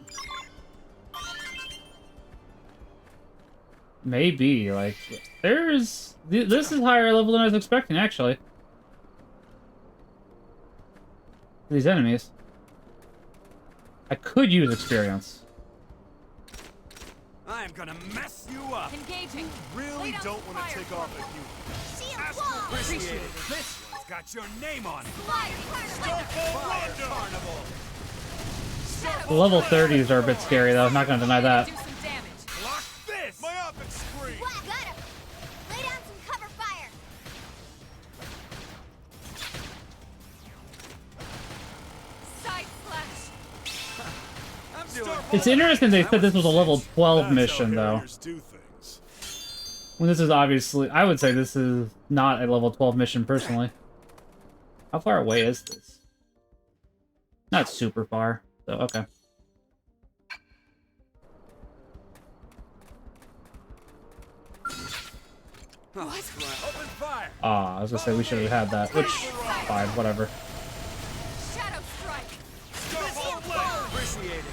Maybe, like, there's... This is higher level than I was expecting, actually. These enemies. I could use experience. I'm gonna mess you up. Engaging. Really Lay down don't want to fire. take off at you. Shield Ask wall! appreciate it. This one's got your name on it. Fire carnival! Fire Carnival. Shadow Level strike. 30s are a bit scary, though. I'm not gonna deny that. Do some damage. Block this. My optic screen. What? Got him! Lay down some cover fire! Side slash. I'm doing It's interesting they said this was a level 12 mission, though. Harriers do things. When this is obviously... I would say this is not a level 12 mission, personally. How far away is this? Not super far, so okay. What? Open fire. Ah, I was gonna say we should have had that, which... Fine, whatever. Shadow strike. Starfall blade. Appreciate it.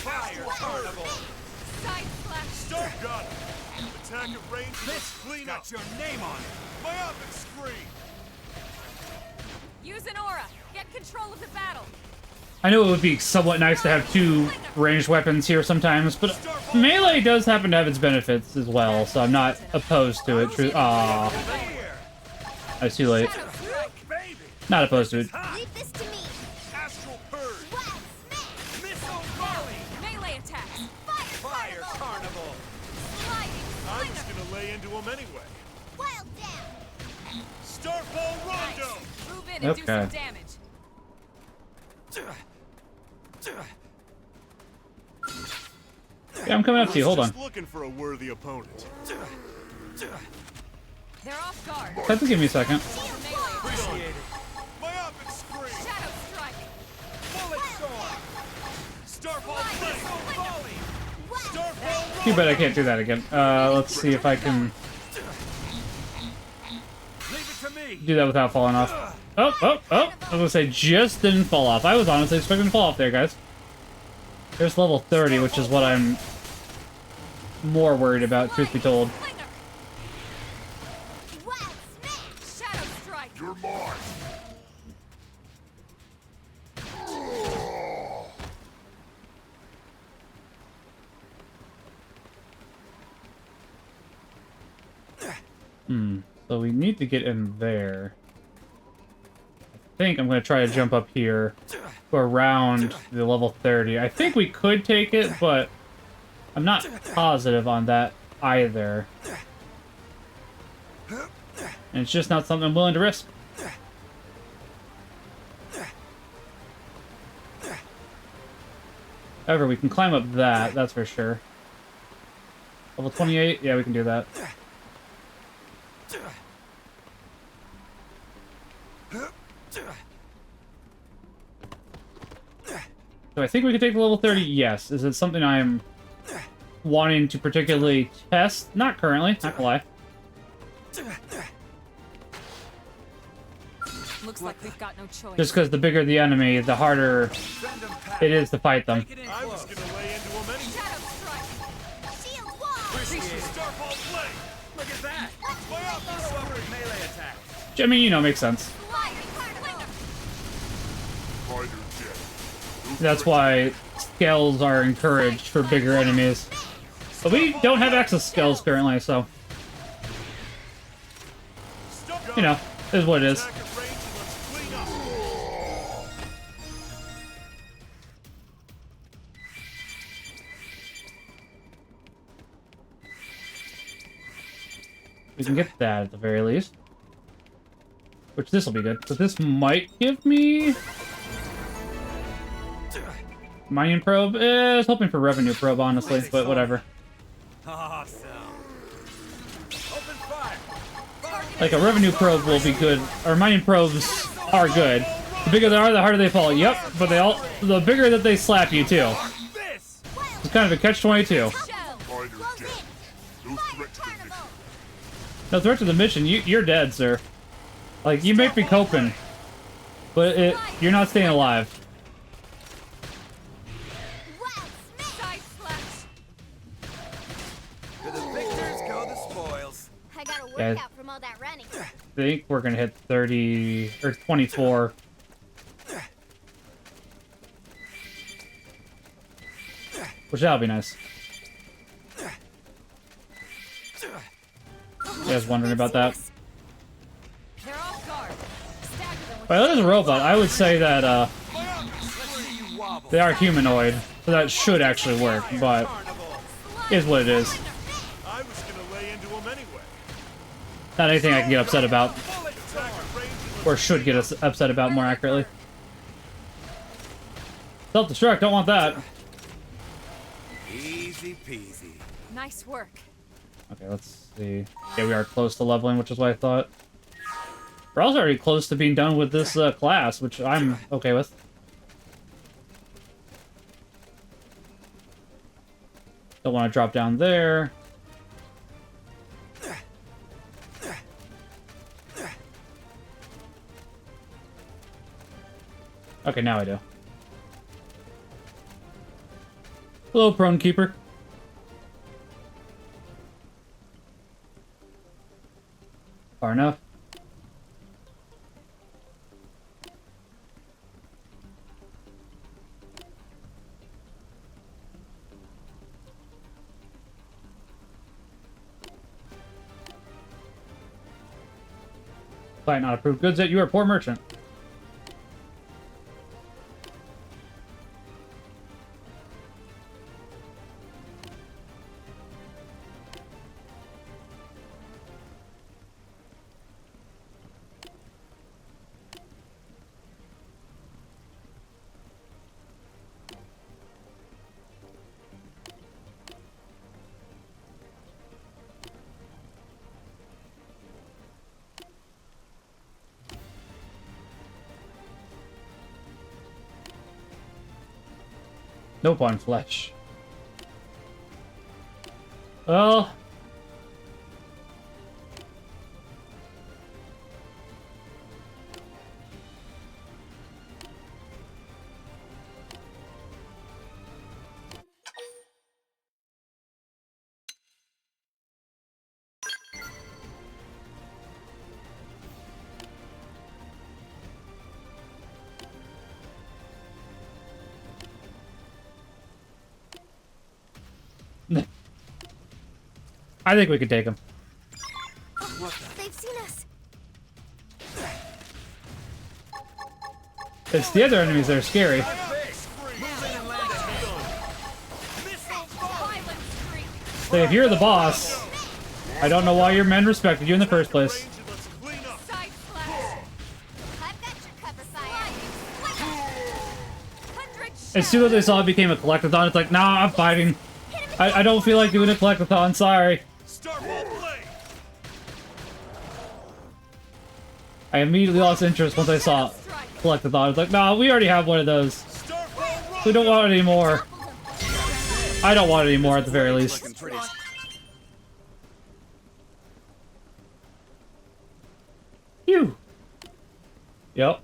Fire Carnival. Side slash. Start gun. Attack at range. This clean got up. Your name on it. My optic screen. Use an aura. Get control of the battle. I know it would be somewhat nice to have two ranged weapons here sometimes, but melee does happen to have its benefits as well, so I'm not opposed to it. Aw, I was too late. Shadow strike. Baby. Not opposed to it. Leave this to me! Astral purge. Wild smash! Missile volley. Melee attacks. Fire Carnival. Sliding I'm slinger. just gonna lay into him anyway. Wild down! Starfall Rondo. Move in and do some Okay. damage. Yeah, I'm coming up to you, hold on. Just looking for a worthy opponent. They're off guard. Have to give me a second. Melee. Appreciate it. My optic screen. Shadow strike. Bullet storm. Starfall blade. Volley. Starfall Too bad I can't do that again. Let's see if I can Leave it to me. do that without falling off. Oh, oh, oh! I was gonna say, just didn't fall off. I was honestly expecting to fall off there, guys. There's level 30, which is what I'm more worried about, truth be told. Slinger. Wild smash! Shadow strike. You're mine. So we need to get in there. I think I'm going to try to jump up here, go around the level 30. I think we could take it, but I'm not positive on that either. And it's just not something I'm willing to risk. However, we can climb up that, that's for sure. Level 28? Yeah, we can do that. So I think we can take the level 30, yes. Is it something I'm wanting to particularly test? Not currently, not gonna lie. Looks like we've got no choice. Just because the bigger the enemy, the harder it is to fight them. I was gonna lay into him anyway. Shadow strike. Shield wall! Appreciate it. Starfall blade. Look at that. My optic screen. Melee attack. I mean, you know, makes sense. Fire carnival! That's why Skells are encouraged for bigger enemies. But we don't have access to Skells currently, so... you know, is what it is. Attack at range and let's clean up. We can get that at the very least. Which this will be good. But this might give me Mining Probe. I was hoping for Revenue Probe, honestly, but whatever. Awesome. Open fire. Like a Revenue Probe will be good. Or Mining Probes are good. The bigger they are, the harder they fall. Yep, but the bigger that they slap you too. This. It's kind of a catch-22. No threat to the mission. You're dead, sir. Like, you may be coping, but you're not staying alive. Side slash. To the victors go the spoils. I got a Yeah. workout from all that running. I think we're gonna hit 30 or 24. Which that'll be nice. You guys wondering about that? They're off guard. Stagger them with By that is a robot, I would say that they are humanoid, so that should actually work, but is what it is. I was gonna lay into him anyway. Not anything I can get upset about, Attack at range and or should get us upset about more accurately. Self-destruct, don't want that. Easy peasy. nice work. Okay, let's see. Yeah, we are close to leveling, which is what I thought. We're also already close to being done with this class, which I'm okay with. Don't want to drop down there. Okay, now I do. Hello, Prone Keeper. Far enough. Client not approved goods yet. You are a poor merchant. Nope on flesh. Well... I think we could take him. They've seen us. It's the other enemies that are scary. So if you're the boss, I don't know why your men respected you in the first place. Side slash. I've got your cover fire. 100 As soon as I saw it became a collectathon, it's like, nah, I'm fighting. I don't feel like doing a collectathon, sorry. I immediately lost interest once I saw collectathon. It's like, nah, we already have one of those. We don't want it anymore. I don't want it anymore at the very least. Phew. Yep.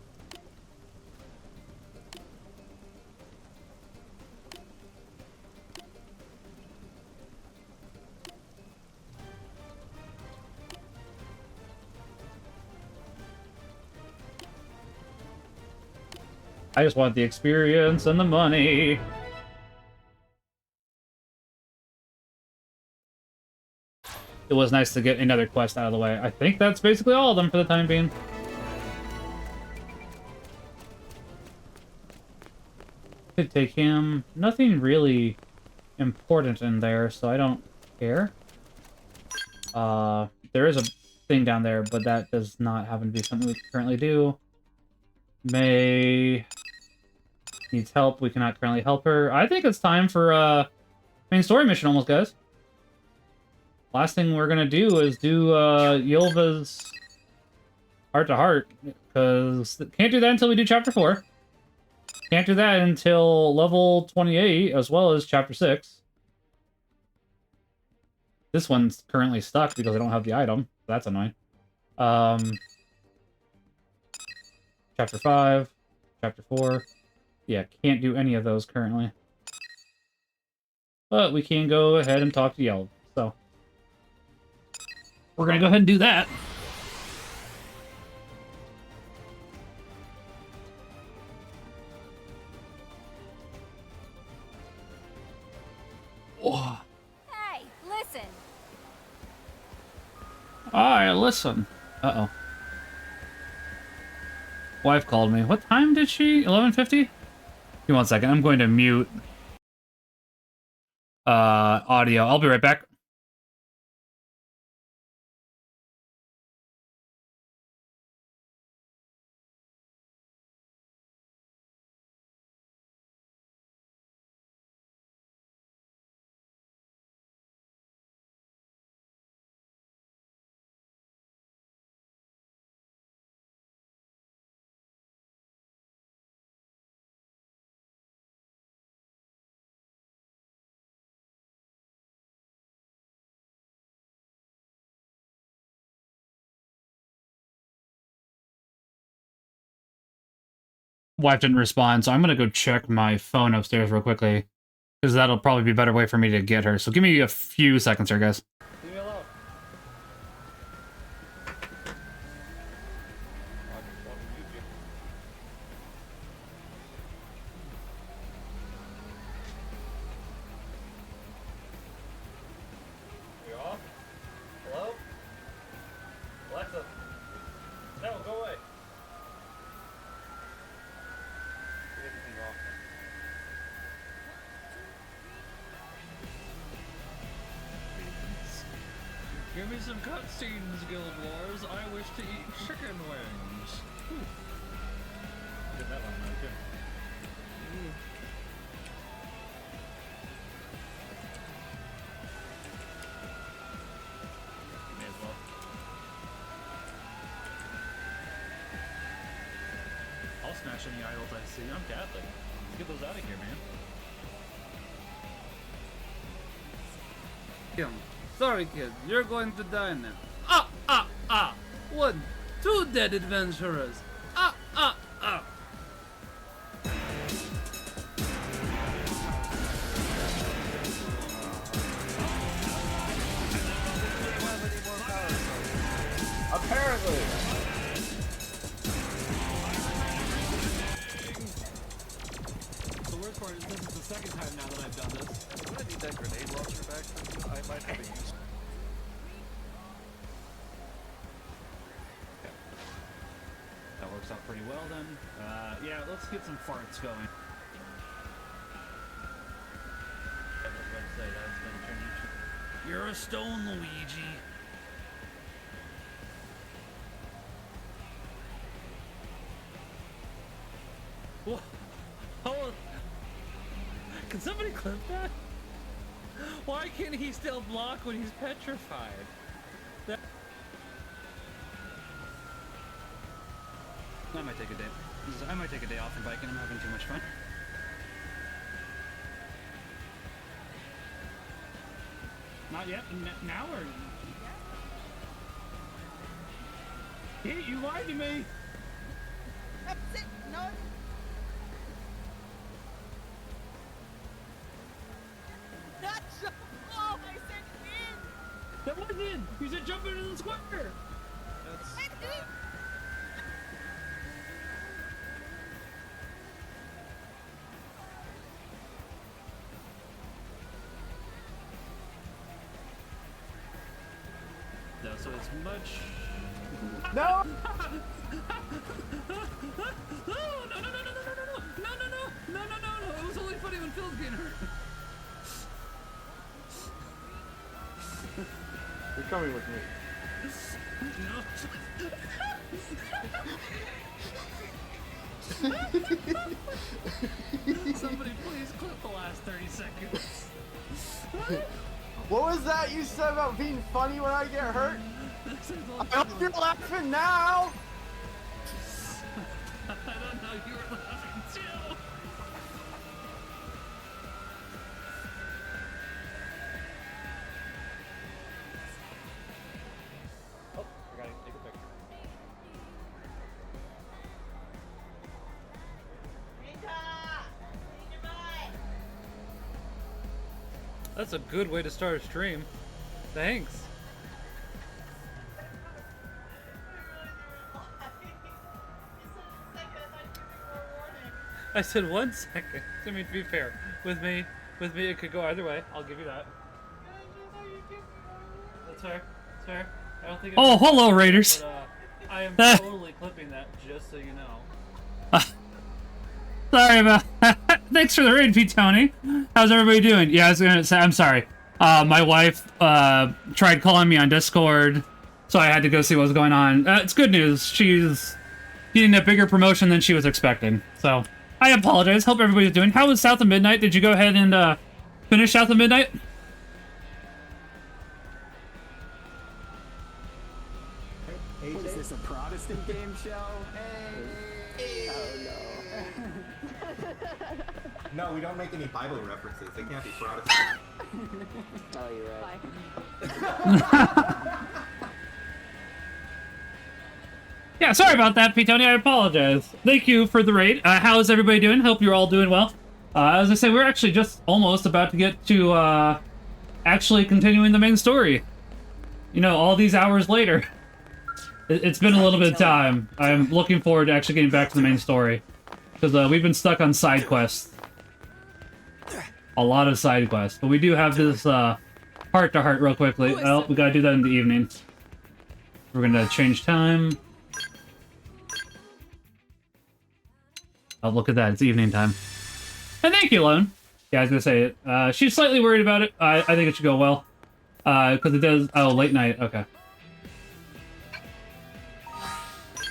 I just want the experience and the money. it was nice to get another quest out of the way. I think that's basically all of them for the time being. Could take him. Nothing really important in there, so I don't care. There is a thing down there, but that does not happen to be something we can currently do. May needs help. We cannot currently help her. I think it's time for main story mission almost, guys. Last thing we're gonna do is do Yilva's heart to heart, because can't do that until we do chapter 4. Can't do that until level 28, as well as chapter 6. This one's currently stuck because I don't have the item. That's annoying. Chapter 5, chapter 4. Yeah, can't do any of those currently. But we can go ahead and talk to Yelv, so we're gonna go ahead and do that. Oh. Hey, listen. Alright, listen. Uh-oh. Wife called me. What time did she? 11:50? Give me 1 second. I'm going to mute audio. I'll be right back. Wife didn't respond, so I'm gonna go check my phone upstairs real quickly, because that'll probably be a better way for me to get her. So give me a few seconds here, guys. Leave me alone. You off? Hello? Alexa? No, go away. Anything wrong? Give me some cutscenes, Guild Wars. I wish to eat chicken wings. Whew. Did that one, too. May as well. I'll smash any idols I see. I'm Catholic. Let's get those out of here, man. Sorry, kid. You're going to die now. Ah, ah, ah! 1, 2 dead adventurers. Ah, ah, ah! Apparently. The worst part is this is the second time now that I've done this. I'm gonna need that grenade launcher back from you. I might have a use. That works out pretty well then. Yeah, let's get some farts going. I was about to say, that's been changed. You're a stone, Luigi. Whoa. Oh. Can somebody clip that? Why can't he still block when he's petrified? That I might take a day off and biking. I'm having too much fun. Not yet. Now or? Hey, you lied to me. That's it. No. That's oh, I said in. That wasn't in. You said jump into the square. That's... so it's much. No! No! It was only funny when Phil's getting hurt. You're coming with me. Somebody please clip the last 30 seconds. What was that you said about being funny when I get hurt? I hope you're laughing now! I don't know, you were laughing too. Oh, I gotta take a picture. That's a good way to start a stream. Thanks. I said 1 second. I mean, to be fair, with me, it could go either way. I'll give you that. That's fair. That's fair. I don't think. Oh, hello, Raiders. But, I am totally clipping that, just so you know. Sorry about Thanks for the raid, P. Tony. How's everybody doing? Yeah, I was gonna say, I'm sorry. My wife tried calling me on Discord, so I had to go see what was going on. It's good news. She's getting a bigger promotion than she was expecting. So, I apologize. Hope everybody's doing. How was South of Midnight? Did you go ahead and finish South of Midnight? What is this, a Protestant game show? Hey! No, we don't make any Bible references. They can't be Protestant. Oh, you're right. Yeah, sorry about that, P. Tony. I apologize. Thank you for the raid. How is everybody doing? Hope you're all doing well. As I say, we're actually just almost about to get to actually continuing the main story. You know, all these hours later. It's been a little bit of time. I'm looking forward to actually getting back to the main story. Because we've been stuck on side quests. A lot of side quests. But we do have this heart-to-heart real quickly. Well, we gotta do that in the evening. We're gonna change time. Oh, look at that. It's evening time. And thank you, Lone. Yeah, I was gonna say it. She's slightly worried about it. I think it should go well. Because it does... Oh, late night. Okay.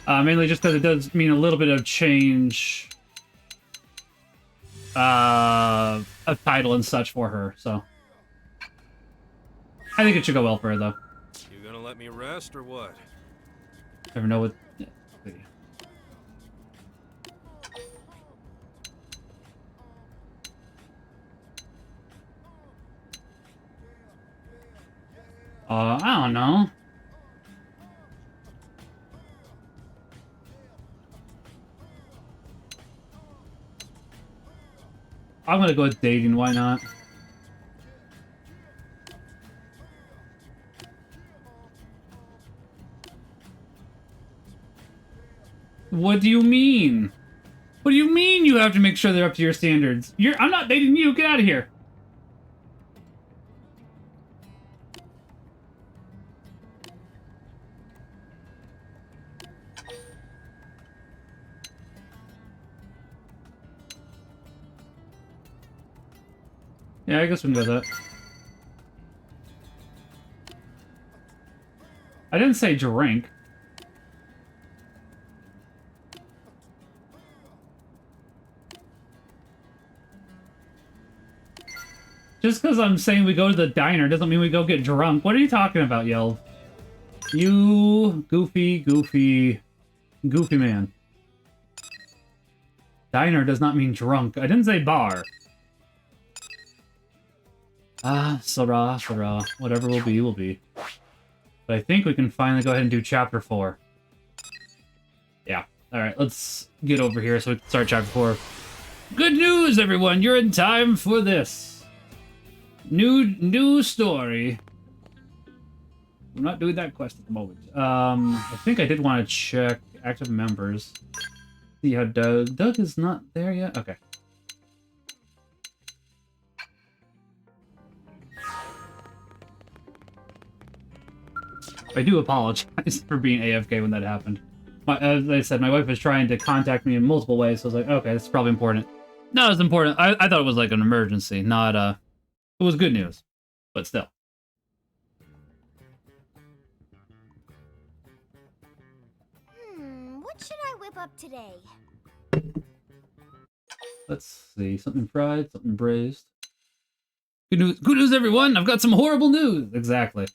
Mainly just because it does mean a little bit of change of title and such for her, so. I think it should go well for her, though. You gonna let me rest or what? Never know what... Yeah. I don't know. I'm gonna go with dating, why not? What do you mean? What do you mean you have to make sure they're up to your standards? I'm not dating you, get out of here! Yeah, I guess we can go with that. I didn't say drink. Just because I'm saying we go to the diner doesn't mean we go get drunk. What are you talking about, Yelv? You goofy man. Diner does not mean drunk. I didn't say bar. Sarah. Whatever will be, will be. But I think we can finally go ahead and do Chapter 4. Yeah. Alright, let's get over here so we can start Chapter 4. Good news, everyone! You're in time for this. New story. I'm not doing that quest at the moment. I think I did want to check active members. See how Doug is not there yet? Okay. I do apologize for being AFK when that happened. As I said, my wife was trying to contact me in multiple ways, so I was like, okay, this is probably important. No, it's important. I thought it was like an emergency, not it was good news, but still. What should I whip up today? Let's see, something fried, something braised. Good news, everyone! I've got some horrible news! Exactly.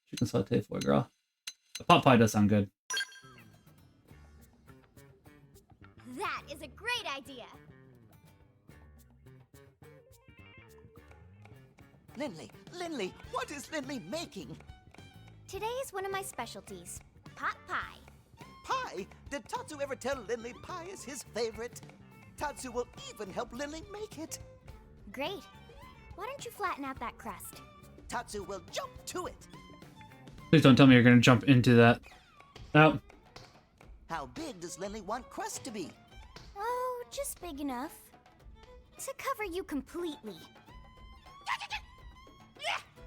Chicken sauté foie gras. The pot pie does sound good. That is a great idea. Lindley, what is Lindley making? Today is one of my specialties, pot pie. Pie? Did Tatsu ever tell Lindley pie is his favorite? Tatsu will even help Lindley make it. Great. Why don't you flatten out that crust? Tatsu will jump to it. Please don't tell me you're gonna jump into that. Oh. How big does Lindley want crust to be? Oh, just big enough to cover you completely.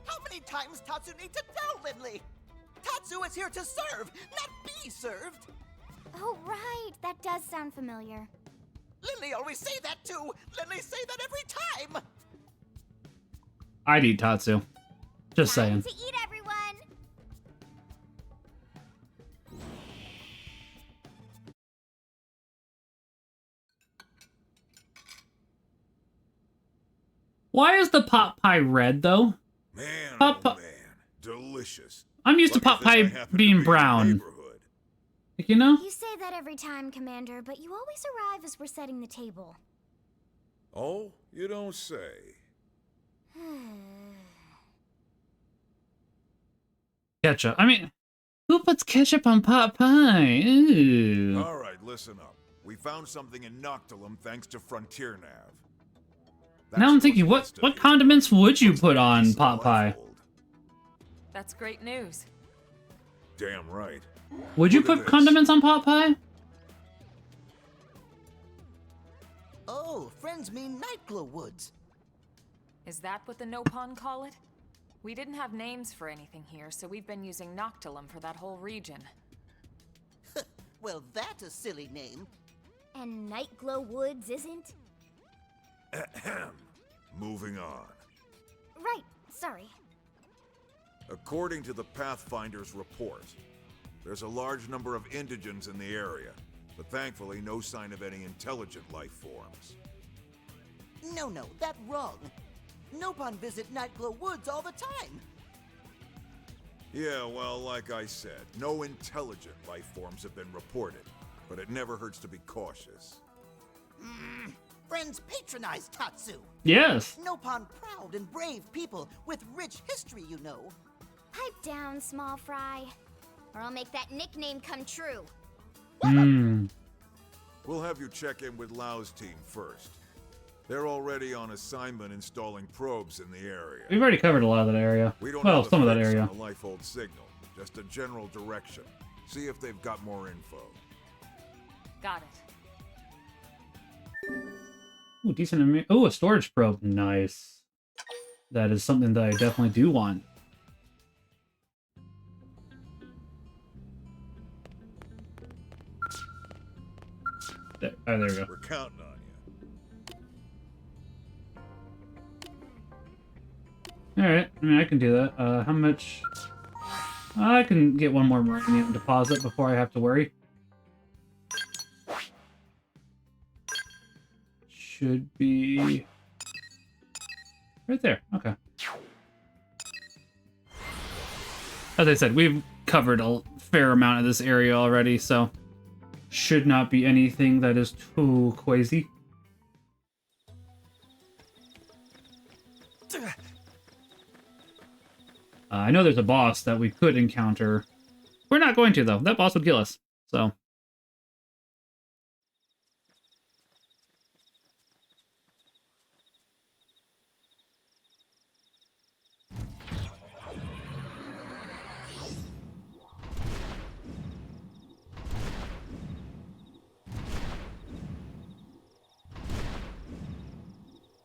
How many times Tatsu need to tell Lindley? Tatsu is here to serve, not be served. Oh, right. That does sound familiar. Lindley always say that too. Lindley say that every time. I'd eat Tatsu. Just saying. To eat, everyone. Why is the pot pie red, though? Man, pot oh man, delicious. I'm used to pot pie being brown. Like, you know? You say that every time, Commander, but you always arrive as we're setting the table. Oh, you don't say. Ketchup. I mean, who puts ketchup on pot pie? Ew. All right, listen up. We found something in Noctilum thanks to Frontier Nav. Now I'm thinking, what condiments would you put on pot pie? That's great news. Damn right. Would you put condiments on pot pie? Oh, friends mean Nightglow Woods. Is that what the Nopon call it? We didn't have names for anything here, so we've been using Noctilum for that whole region. Well, that's a silly name. And Nightglow Woods isn't? Moving on. Right, sorry. According to the Pathfinder's report, there's a large number of indigents in the area, but thankfully no sign of any intelligent life forms. No, that's wrong. Nopon visit Nightglow Woods all the time. Yeah, well, like I said, no intelligent life forms have been reported, but it never hurts to be cautious. Friends patronize Tatsu. Yes. Nopon proud and brave people with rich history, you know. Pipe down, small fry, or I'll make that nickname come true. We'll have you check in with Lau's team first. They're already on assignment installing probes in the area. We've already covered a lot of that area. We don't Well, have some of that effects area. on the Lifehold signal, just a general direction. See if they've got more info. Got it. Ooh, decent. Oh, a storage probe. Nice. That is something that I definitely do want. There. Oh, there we go. We're counting on you. Alright, I mean, I can do that. How much? I can get one more uranium deposit before I have to worry. Should be right there. Okay. As I said, we've covered a fair amount of this area already, so should not be anything that is too crazy. I know there's a boss that we could encounter. We're not going to, though. That boss would kill us, so.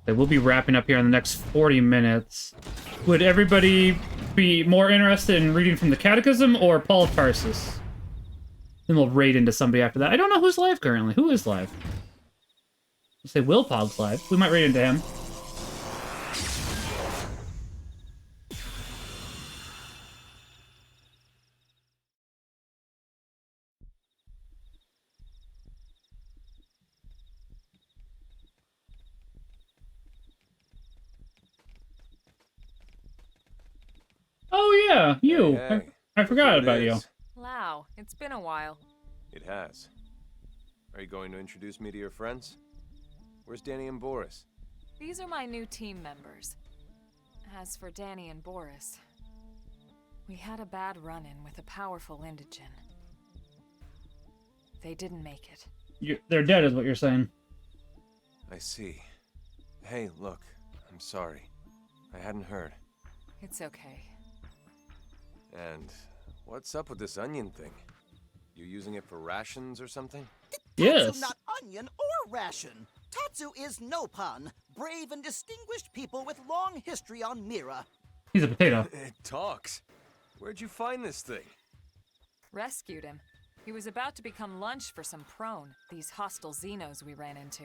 Okay, we'll be wrapping up here in the next 40 minutes. Would everybody be more interested in reading from the Catechism or Paul of Tarsus? Then we'll raid into somebody after that. I don't know who's live currently. Who is live? Let's say Will Pog's live. We might raid into him. Oh yeah, you. Hey, I forgot here it about you. is. Lau, it's been a while. It has. Are you going to introduce me to your friends? Where's Danny and Boris? These are my new team members. As for Danny and Boris, we had a bad run-in with a powerful indigen. They didn't make it. They're dead is what you're saying. I see. Hey, look. I'm sorry. I hadn't heard. It's okay. And what's up with this onion thing? You using it for rations or something? Tatsu not onion or ration. Tatsu is Nopon, brave and distinguished people with long history on Mira. He's a potato. It talks. Where'd you find this thing? Rescued him. He was about to become lunch for some prone, these hostile Xenos we ran into.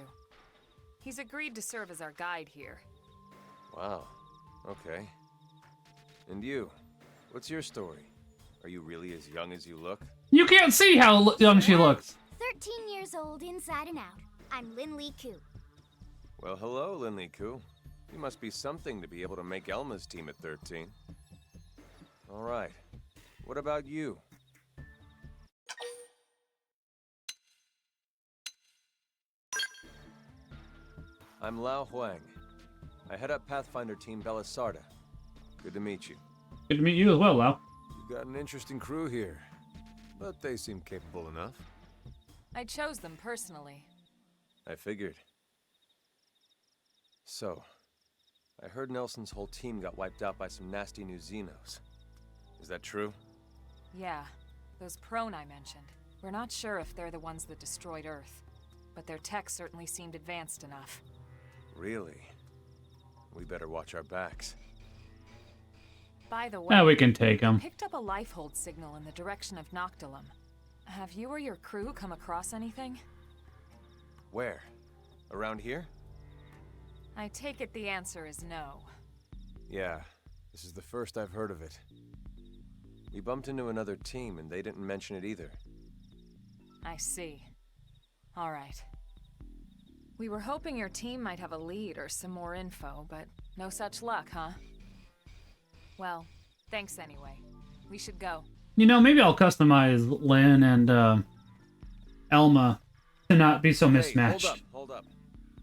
He's agreed to serve as our guide here. Wow. Okay. And you? What's your story? Are you really as young as you look? You can't see how young she looks. 13 years old, inside and out. I'm Lin Li Ku. Well, hello, Lin Li Ku. You must be something to be able to make Elma's team at 13. All right. What about you? I'm Lao Huang. I head up Pathfinder Team Belisarda. Good to meet you. Good to meet you as well, Lau. You've got an interesting crew here, but they seem capable enough. I chose them personally. I figured. So, I heard Nelson's whole team got wiped out by some nasty new Xenos. Is that true? Yeah, those prone I mentioned. We're not sure if they're the ones that destroyed Earth, but their tech certainly seemed advanced enough. Really? We better watch our backs. By the way, Now we can take them. I picked up a lifehold signal in the direction of Noctilum. Have you or your crew come across anything? Where? Around here? I take it the answer is no. Yeah, this is the first I've heard of it. We bumped into another team and they didn't mention it either. I see. All right. We were hoping your team might have a lead or some more info, but no such luck, huh? Well, thanks anyway. We should go. You know, maybe I'll customize Lynn and Elma to not be so mismatched. Hey, hold up.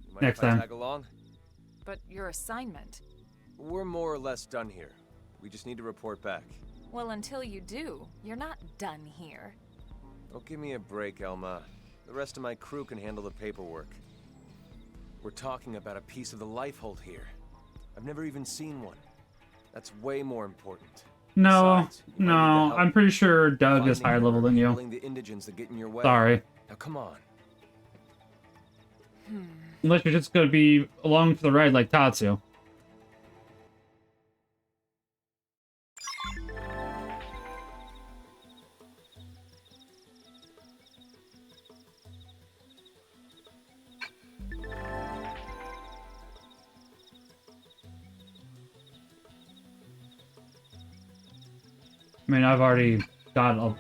You mind Next if I time. tag along? But your assignment? We're more or less done here. We just need to report back. Well, until you do, you're not done here. Oh, give me a break, Elma. The rest of my crew can handle the paperwork. We're talking about a piece of the lifehold here. I've never even seen one. That's way more important. No, Besides, you might need the no, help I'm pretty sure Doug is finding higher her level than and you. handling the indigents that get in your way. Sorry. Now come on. Unless you're just going to be along for the ride like Tatsu. I mean, I've already got a...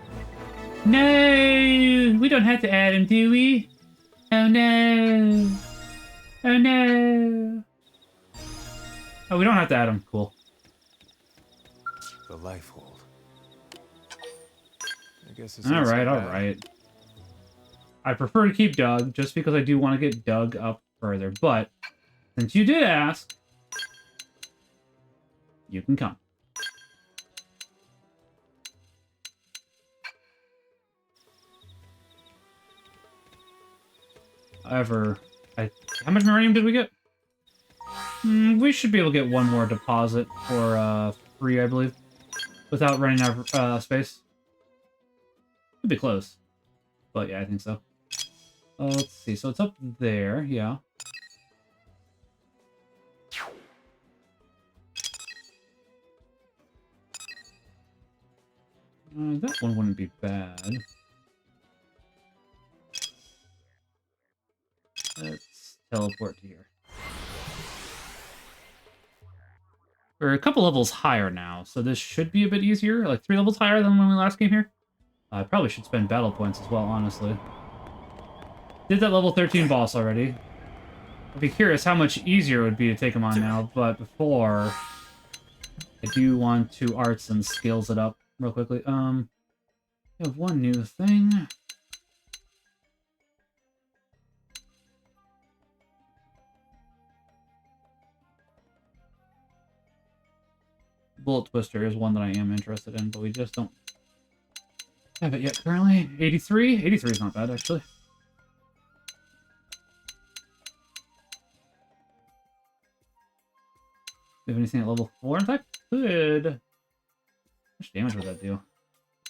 No! We don't have to add him, do we? Oh no! Oh no! Oh, we don't have to add him. Cool. The lifehold. I guess it's Alright, alright. I prefer to keep Doug, just because I do want to get Doug up further, but since you did ask, you can come. However, how much Marinium did we get? We should be able to get one more deposit for free, I believe, without running out of space. Could be close, but yeah, I think so. Let's see. So it's up there, yeah. That one wouldn't be bad. Let's teleport to here. We're a couple levels higher now, so this should be a bit easier. Like 3 levels higher than when we last came here. I probably should spend battle points as well, honestly. Did that level 13 boss already. I'd be curious how much easier it would be to take him on now, but before... I do want to arts and skills it up real quickly. We have one new thing. Bullet Twister is one that I am interested in, but we just don't have it yet currently. 83? 83 is not bad, actually. Do you have anything at level 4 in fact? Good. How much damage would that do?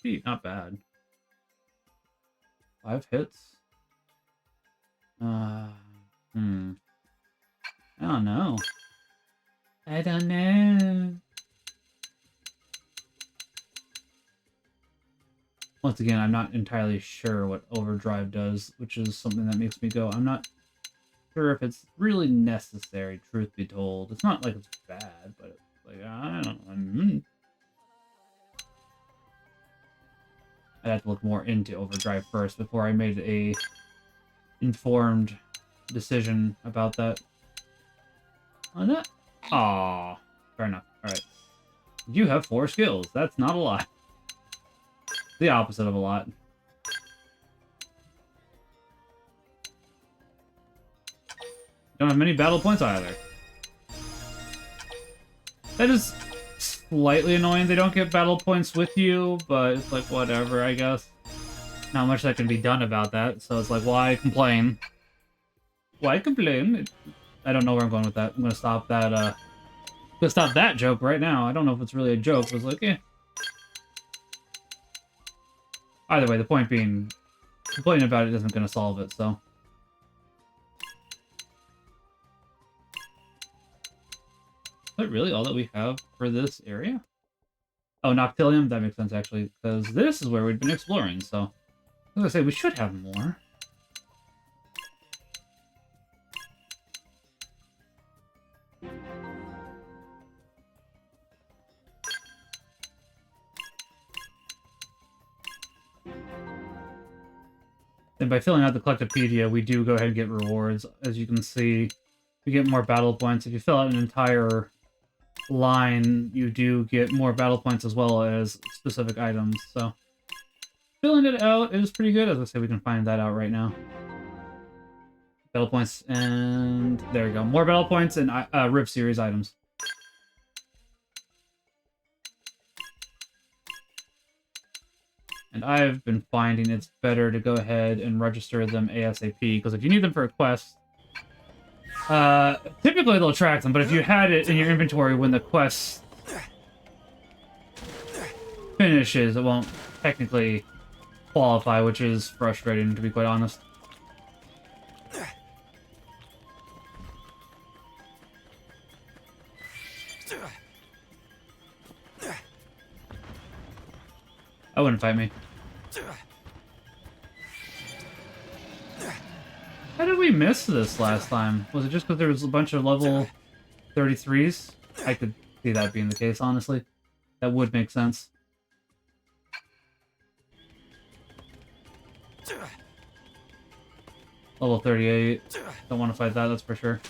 Gee, not bad. 5 hits. I don't know. I don't know. Once again, I'm not entirely sure what Overdrive does, which is something that makes me go, I'm not sure if it's really necessary, truth be told. It's not like it's bad, but it's like, I don't know. I'd have to look more into Overdrive first before I made a informed decision about that. Oh, that? Aww. Fair enough. Alright. You have 4 skills. That's not a lot. The opposite of a lot. Don't have many battle points either. That is slightly annoying. They don't get battle points with you, but it's like, whatever, I guess. Not much that can be done about that, so it's like, why complain? Why complain? I don't know where I'm going with that. I'm gonna stop that, gonna stop that joke right now. I don't know if it's really a joke, but it's like, eh. Either way, the point being, complaining about it isn't gonna solve it, so. Is that really all that we have for this area? Oh, Noctilium? That makes sense, actually, because this is where we've been exploring, so... I was gonna say, we should have more. And by filling out the Collectopedia, we do go ahead and get rewards. As you can see, we get more battle points. If you fill out an entire line, you do get more battle points as well as specific items. So, filling it out is pretty good. As I say, we can find that out right now. Battle points, and there we go. More battle points and RIP series items. And I've been finding it's better to go ahead and register them ASAP, because if you need them for a quest, typically they'll track them, but if you had it in your inventory when the quest finishes, it won't technically qualify, which is frustrating, to be quite honest. I wouldn't fight me. How did we miss this last time? Was it just because there was a bunch of level 33s? I could see that being the case, honestly. That would make sense. Level 38. Don't want to fight that, that's for sure.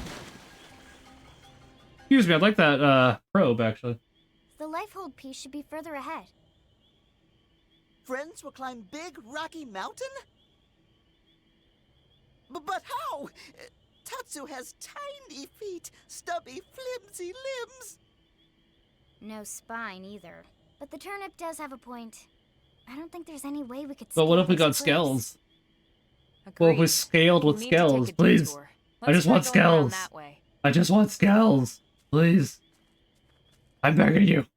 Excuse me, I'd like that probe, actually. The lifehold piece should be further ahead. Friends will climb big, rocky mountain? But how? Tatsu has tiny feet, stubby, flimsy limbs. No spine, either. But the turnip does have a point. I don't think there's any way we could But what if we got Skells? Well, if we scaled with Skells, please. I just want Skells. I just want Skells. Please. I'm begging you.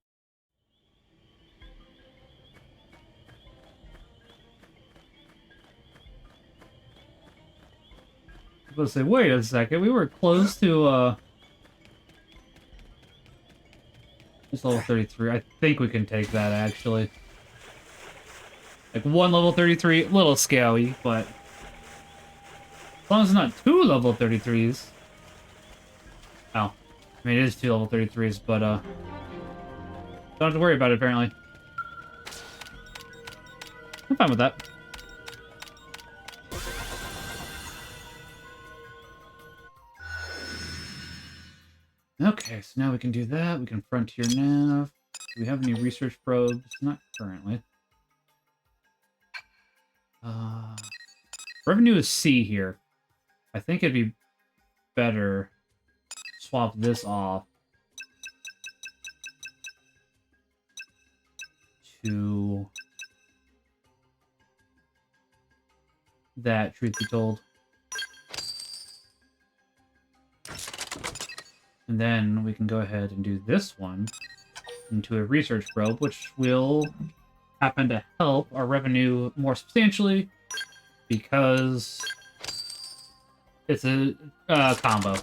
I was gonna say, wait a second, we were close to, it's level 33. I think we can take that, actually. Like one level 33, a little scary, but as long as it's not two level 33s. Oh, I mean it is two level 33s, but don't have to worry about it apparently. I'm fine with that. Okay, so now we can do that. We can frontier nav. Do we have any research probes? Not currently. Revenue is C here. I think it'd be better to swap this off to that, truth be told. And then we can go ahead and do this one into a research probe, which will happen to help our revenue more substantially because it's a combo.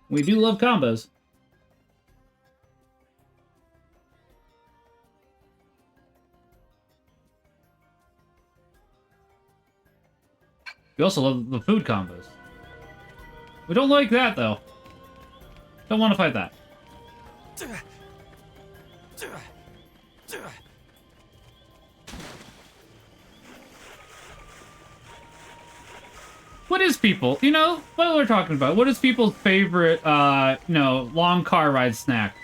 We do love combos. We also love the food combos. We don't like that, though. Don't want to fight that. What is people? You know, what we're talking about. What is people's favorite, long car ride snack?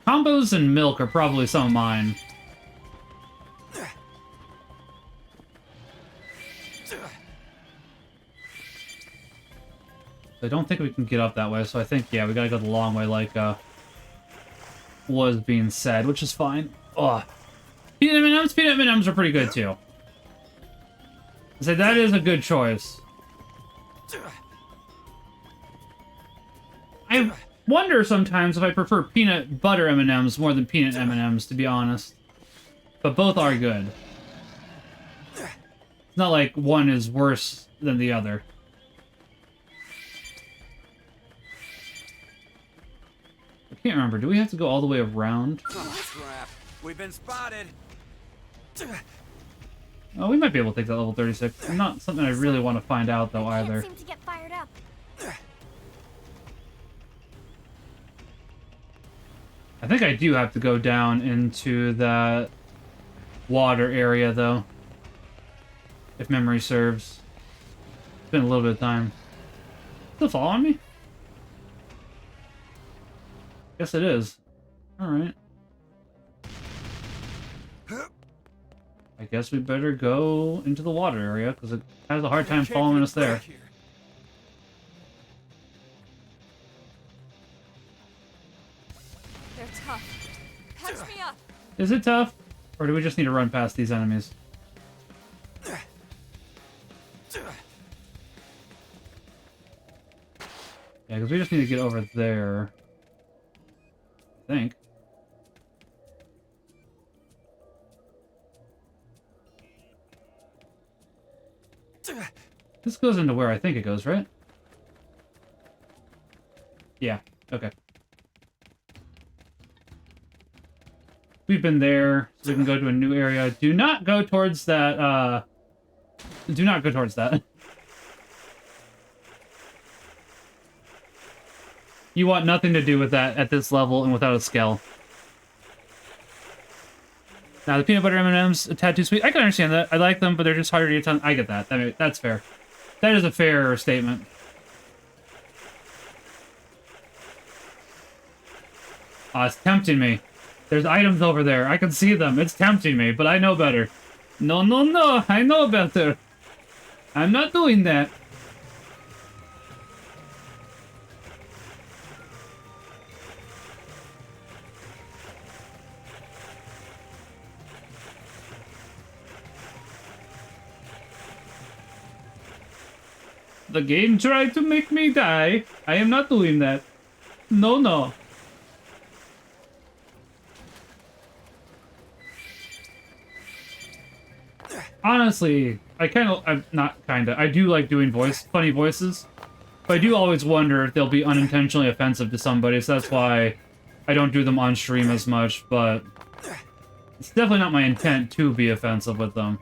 Combos and milk are probably some of mine. I don't think we can get up that way, so I think, yeah, we gotta go the long way like, was being said, which is fine. Ugh. Peanut M&Ms are pretty good, too. So that is a good choice. I wonder sometimes if I prefer peanut butter M&Ms more than peanut M&Ms, to be honest. But both are good. It's not like one is worse than the other. I can't remember. Do we have to go all the way around? Oh, crap. We've been spotted. Oh, we might be able to take that level 36. Not something I really want to find out, though, either. Seem to get fired up. I think I do have to go down into that water area, though. If memory serves. It's been a little bit of time. Still following me? Guess it is. Alright. I guess we better go into the water area, because it has a hard time following us there. They're tough. Catch me up. Is it tough? Or do we just need to run past these enemies? Yeah, because we just need to get over there. I think. This goes into where I think it goes, right? Yeah, okay. We've been there, so we can go to a new area. Do not go towards that, do not go towards that. You want nothing to do with that at this level and without a Skell. Now, the peanut butter M&Ms, a tad too sweet. I can understand that. I like them, but they're just harder to get on. I get that. That's fair. That is a fair statement. Oh, it's tempting me. There's items over there. I can see them. It's tempting me, but I know better. No, no, no. I know better. I'm not doing that. The game tried to make me die. I am not doing that. No, no. Honestly, I do like doing funny voices. But I do always wonder if they'll be unintentionally offensive to somebody, so that's why I don't do them on stream as much, but it's definitely not my intent to be offensive with them.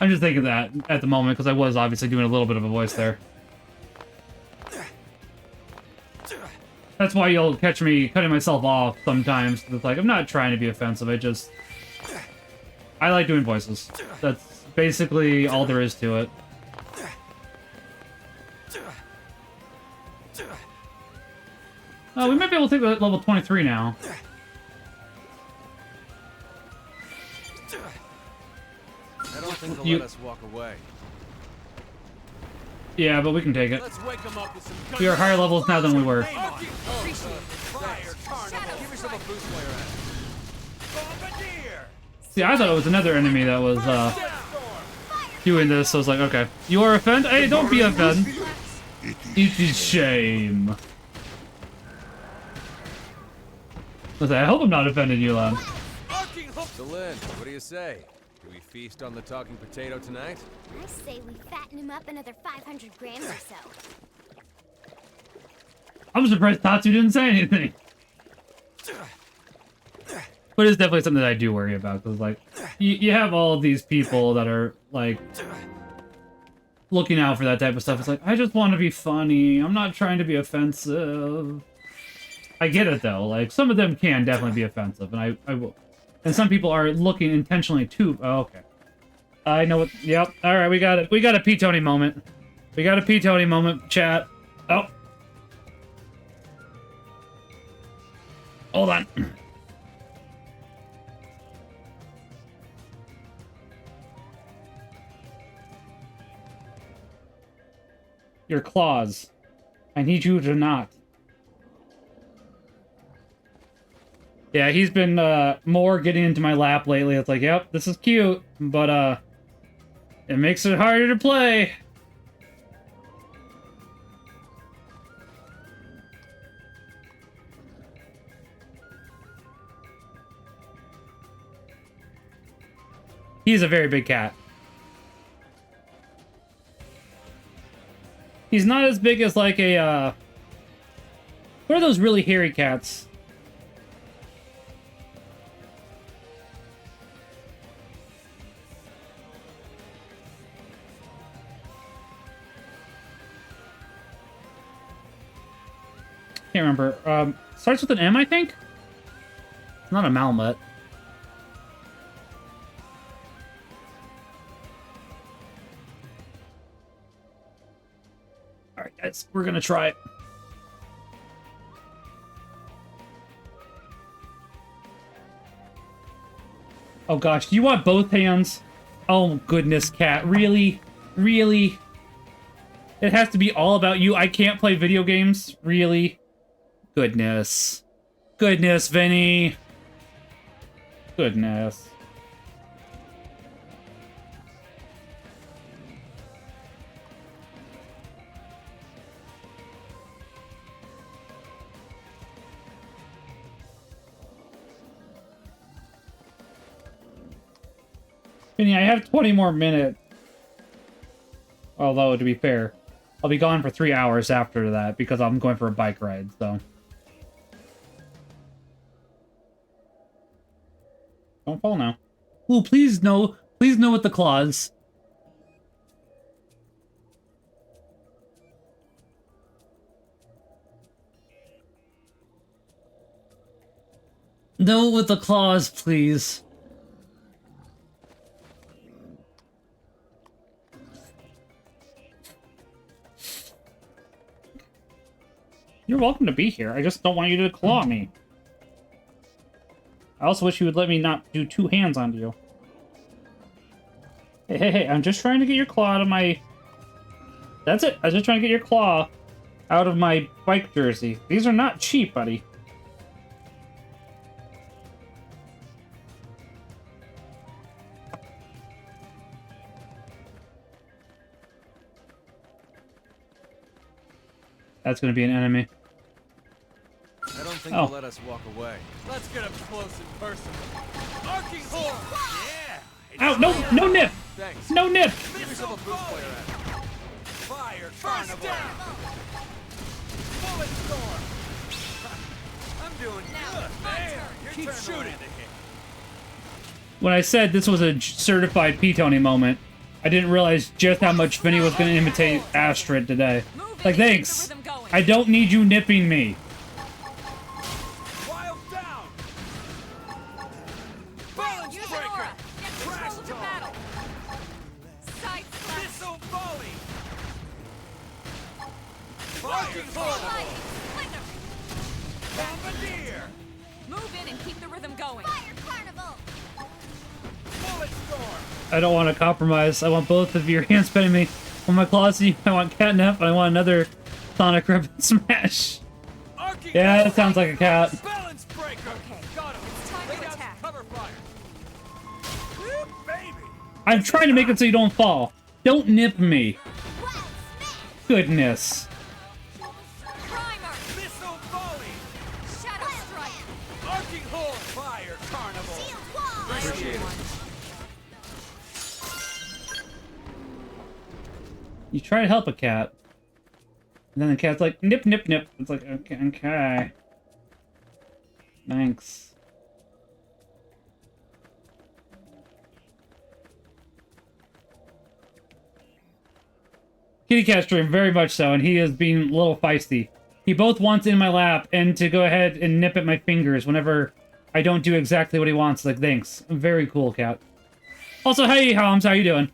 I'm just thinking that at the moment, because I was obviously doing a little bit of a voice there. That's why you'll catch me cutting myself off sometimes. It's like, I'm not trying to be offensive, I like doing voices. That's basically all there is to it. We might be able to take that level 23 now. I don't think they'll let us walk away. Yeah, but we can take it. Let's wake them up with some We are higher levels now than we were. Give yourself a boost while you're at it. See, I thought it was another enemy that was doing this, so I was like, okay. You are offended? Hey, don't be offended. It is shame. I hope I'm not offending you, Lon. So Lynn, what do you say? Do we feast on the talking potato tonight? I say we fatten him up another 500 grams or so. I'm surprised Tatsu didn't say anything. But it's definitely something that I do worry about, because, like, you have all of these people that are, like, looking out for that type of stuff. It's like, I just want to be funny. I'm not trying to be offensive. I get it, though. Like, some of them can definitely be offensive, and I will. And some people are looking intentionally to... Oh, okay. I know what... Yep. Alright, we got it. We got a P-Tony moment. We got a P-Tony moment, chat. Oh. Hold on. Your claws. I need you to not. Yeah, he's been more getting into my lap lately. It's like, yep, this is cute, but it makes it harder to play. He's a very big cat. He's not as big as like a what are those really hairy cats? Can't remember. Starts with an M, I think? It's not a Malmut. Alright, guys, we're gonna try it. Oh gosh, do you want both hands? Oh goodness, cat. Really? Really? It has to be all about you. I can't play video games? Really? Goodness. Goodness, Vinny. Goodness. Vinny, I have 20 more minutes. Although, to be fair, I'll be gone for 3 hours after that because I'm going for a bike ride, so... Don't fall now. Ooh, please no. Please no with the claws. No with the claws, please. You're welcome to be here. I just don't want you to claw me. I also wish you would let me not do two hands onto you. Hey, hey, hey, I'm just trying to get your claw out of my... That's it. I was just trying to get your claw out of my bike jersey. These are not cheap, buddy. That's going to be an enemy. I don't think they'll let us walk away. Let's get up close and personal. Arcing horn! Yeah! Ow, no, no nip! Thanks. No nip! Give yourself a boost while you're at it. Fire, first down! doing good, man. Keep shooting. When I said this was a certified P-Tony moment, I didn't realize just how much Vinny was going to imitate Astrid today. Like, thanks. I don't need you nipping me. Wild down. Balance breaker. Crash battle. Side missile volley. Arcing horn. Bombardier. Move in and keep the rhythm going. Fire carnival. Bullet storm. I don't want to compromise. I want both of your hands petting me. On my claws, I want catnip, and I want another Sonic Ribbon Smash. Yeah, that sounds like a cat. Balance breaker. Okay, got him. It's time to attack. Cover fire. Baby. I'm trying to make it so you don't fall. Don't nip me. Goodness. Primer. Missile volley. Shadow strike. Arcing horn. Fire carnival. Appreciate it. You try to help a cat. And then the cat's like, nip, nip, nip. It's like, okay, okay. Thanks. Kitty Cat's dream, very much so, and he is being a little feisty. He both wants in my lap and to go ahead and nip at my fingers whenever I don't do exactly what he wants. Like, thanks. Very cool, cat. Also, hey, Holmes, how you doing?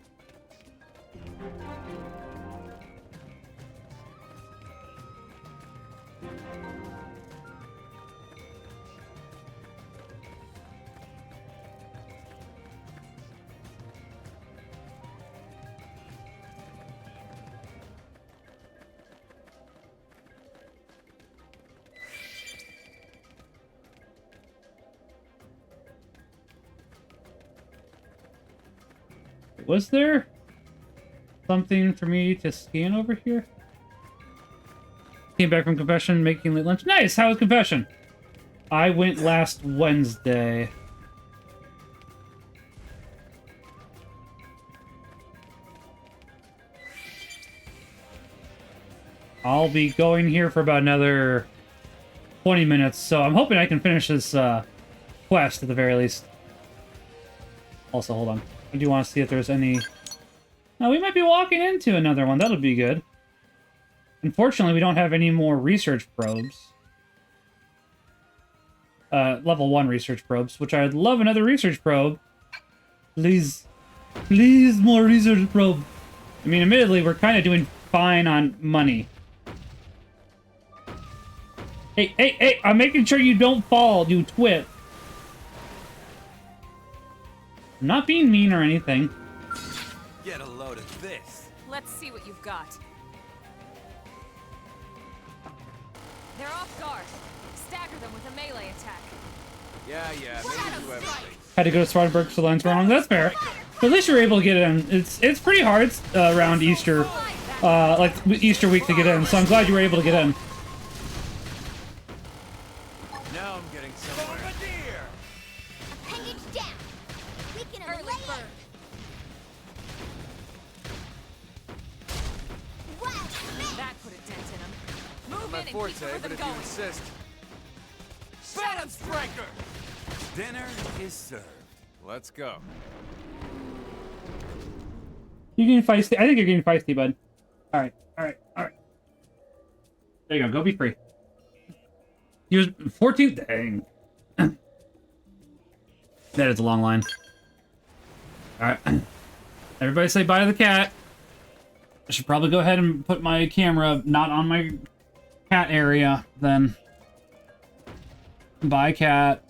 Was there something for me to scan over here? Came back from confession, making late lunch. Nice! How was confession? I went last Wednesday. I'll be going here for about another 20 minutes, so I'm hoping I can finish this quest at the very least. Also, hold on. I do want to see if there's any... Now, we might be walking into another one. That'll be good. Unfortunately, we don't have any more research probes. Level 1 research probes, which I'd love another research probe. Please. Please, more research probe. I mean, admittedly, we're kind of doing fine on money. Hey, hey, hey! I'm making sure you don't fall, you twit. I'm not being mean or anything. Get a load of this. Let's see what you've got. They're off guard. Stagger them with a melee attack. Yeah, maybe do everything. Had to go to Spartanburg for lines wrong. That's fair. But at least you're able to get in. It's pretty hard around Easter, like Easter week to get in. So I'm glad you were able to get in. Now I'm getting somewhere. Appendage down. We can early bird. That put a dent in them. Move My in and keep forte, the but rhythm if you going. insist. Balance breaker. Dinner is served. Let's go. You're getting feisty. I think you're getting feisty, bud. All right, all right, all right. There you go. Go be free. He was 14. Dang. That is a long line. All right. Everybody say bye to the cat. I should probably go ahead and put my camera not on my cat area then. Bye, cat.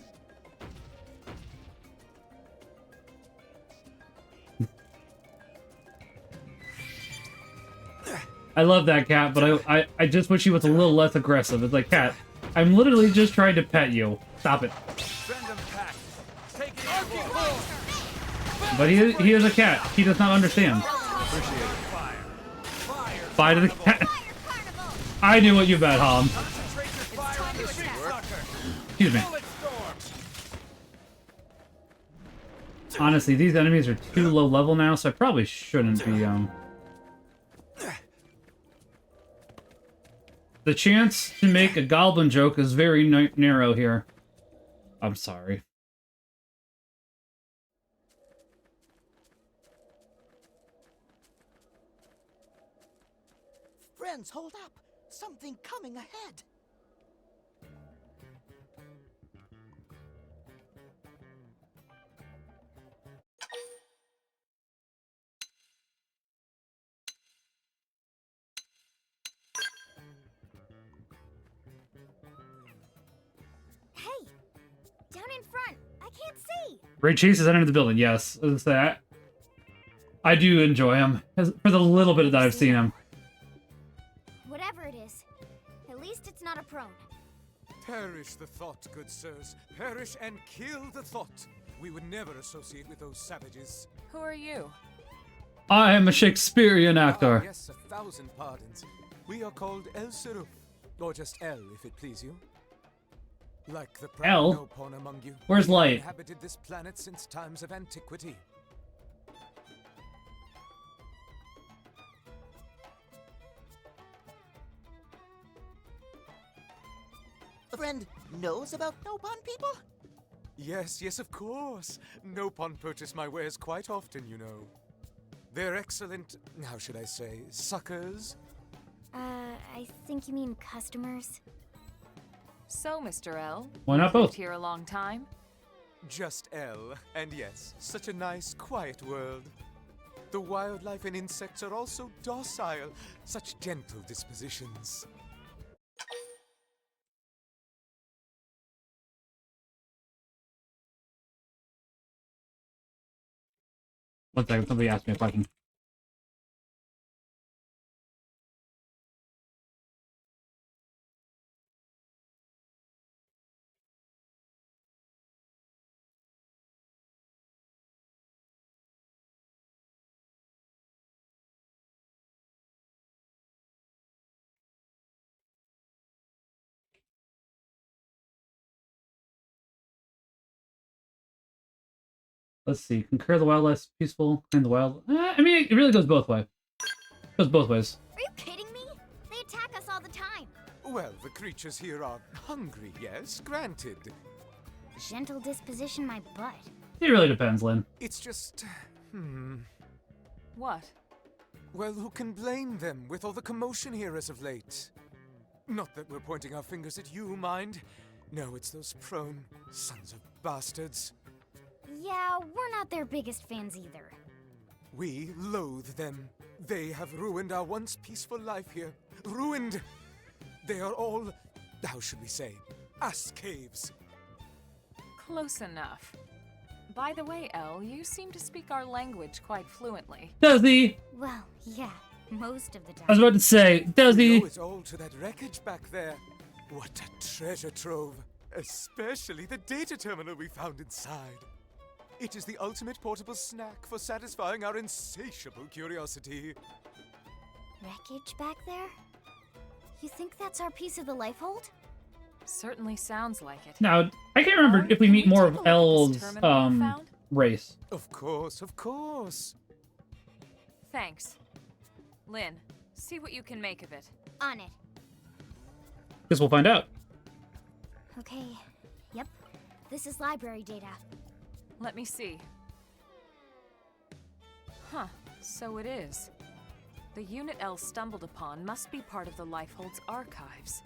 I love that cat, but I just wish he was a little less aggressive. It's like, cat, I'm literally just trying to pet you. Stop it. But he is a cat. He does not understand. Bye to the cat. I knew what you bet, Hom. Excuse me. Honestly, these enemies are too low level now, so I probably shouldn't be, The chance to make a goblin joke is very narrow here. I'm sorry. Friends, hold up. Something coming ahead. Hey, down in front. I can't see. Ray Chase is entering the building. Yes, is that. I do enjoy him for the little bit that I've seen him. Whatever it is, at least it's not a prone. Perish the thought, good sirs. Perish and kill the thought. We would never associate with those savages. Who are you? I am a Shakespearean actor. Yes, 1,000 pardons. We are called El Seruf, or just El, if it please you. Like the El? Nopon among you. Where's we have Light? inhabited this planet since times of antiquity. A friend knows about Nopon people? Yes, yes, of course. Nopon purchase my wares quite often, you know. They're excellent, how should I say, suckers? I think you mean customers. So, Mr. L, Why not you've both? lived here a long time? Just L, and yes, such a nice, quiet world. The wildlife and insects are all so docile, such gentle dispositions. One second, somebody asked me a question. Let's see. Concur the wildlife peaceful, claim the wild. I mean, it really goes both ways. It goes both ways. Are you kidding me? They attack us all the time. Well, the creatures here are hungry, yes, granted. Gentle disposition, my butt. It really depends, Lynn. It's just... What? Well, who can blame them with all the commotion here as of late? Not that we're pointing our fingers at you, mind. No, it's those prone sons of bastards. Yeah, we're not their biggest fans either. We loathe them. They have ruined our once peaceful life here. Ruined! They are all, how should we say, ass caves. Close enough. By the way, Elle, you seem to speak our language quite fluently. Does he? Well, yeah, most of the time. I was about to say, does We he? owe it all to that wreckage back there. What a treasure trove. Especially the data terminal we found inside. It is the ultimate portable snack for satisfying our insatiable curiosity. Wreckage back there? You think that's our piece of the life hold? Certainly sounds like it. Now, I can't remember if we meet more of Elle's race. Of course, of course. Thanks. Lynn, see what you can make of it. On it. Guess we'll find out. Okay, yep. This is library data. Let me see. Huh, so it is. The unit L stumbled upon must be part of the Lifehold's archives.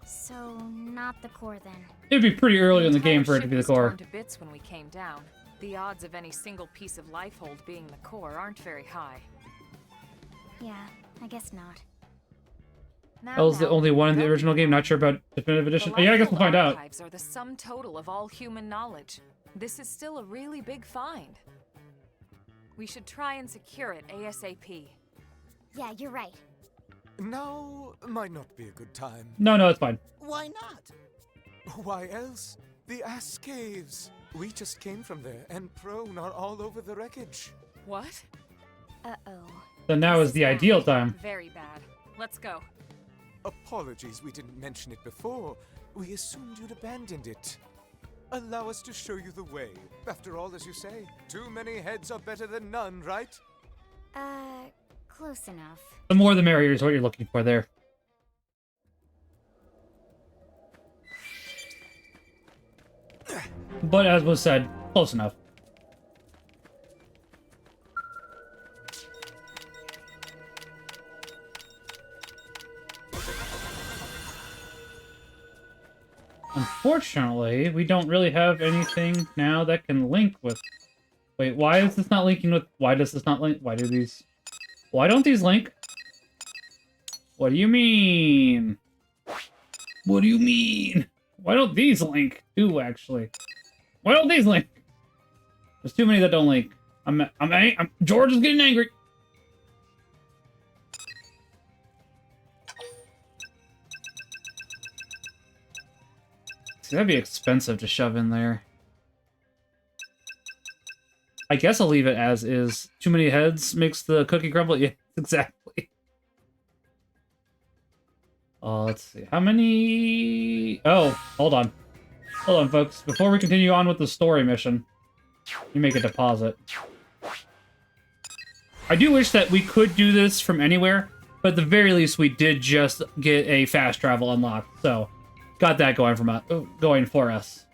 So, not the core then. It'd be pretty early in the game for it to ship be the was core. torn to bits when we came down. The odds of any single piece of Lifehold being the core aren't very high. Yeah, I guess not. Elle's the only one in the original game. Not sure about definitive edition. Oh, yeah, I guess we'll find out. Archives are the sum total of all human knowledge. This is still a really big find. We should try and secure it ASAP. Yeah, you're right. Now might not be a good time. No, it's fine. Why not? Why else? The ass caves. We just came from there, and prone are all over the wreckage. What? Uh-oh. So now is the ideal time. Very bad. Let's go. Apologies we didn't mention it before. We assumed you'd abandoned it. Allow us to show you the way. After all, as you say, too many heads are better than none, right? Close enough. The more the merrier is what you're looking for there. But as was said, close enough. Unfortunately, we don't really have anything now that can link with... Wait, why is this not linking with... Why does this not link? Why do these... Why don't these link? What do you mean? What do you mean? Why don't these link? Ooh, actually. Why don't these link? There's too many that don't link. George is getting angry. See, that'd be expensive to shove in there. I guess I'll leave it as is. Too many heads makes the cookie crumble. Yeah, exactly. Let's see. How many... Oh, hold on. Hold on, folks. Before we continue on with the story mission, you make a deposit. I do wish that we could do this from anywhere, but at the very least, we did just get a fast travel unlocked. So, got that going for us.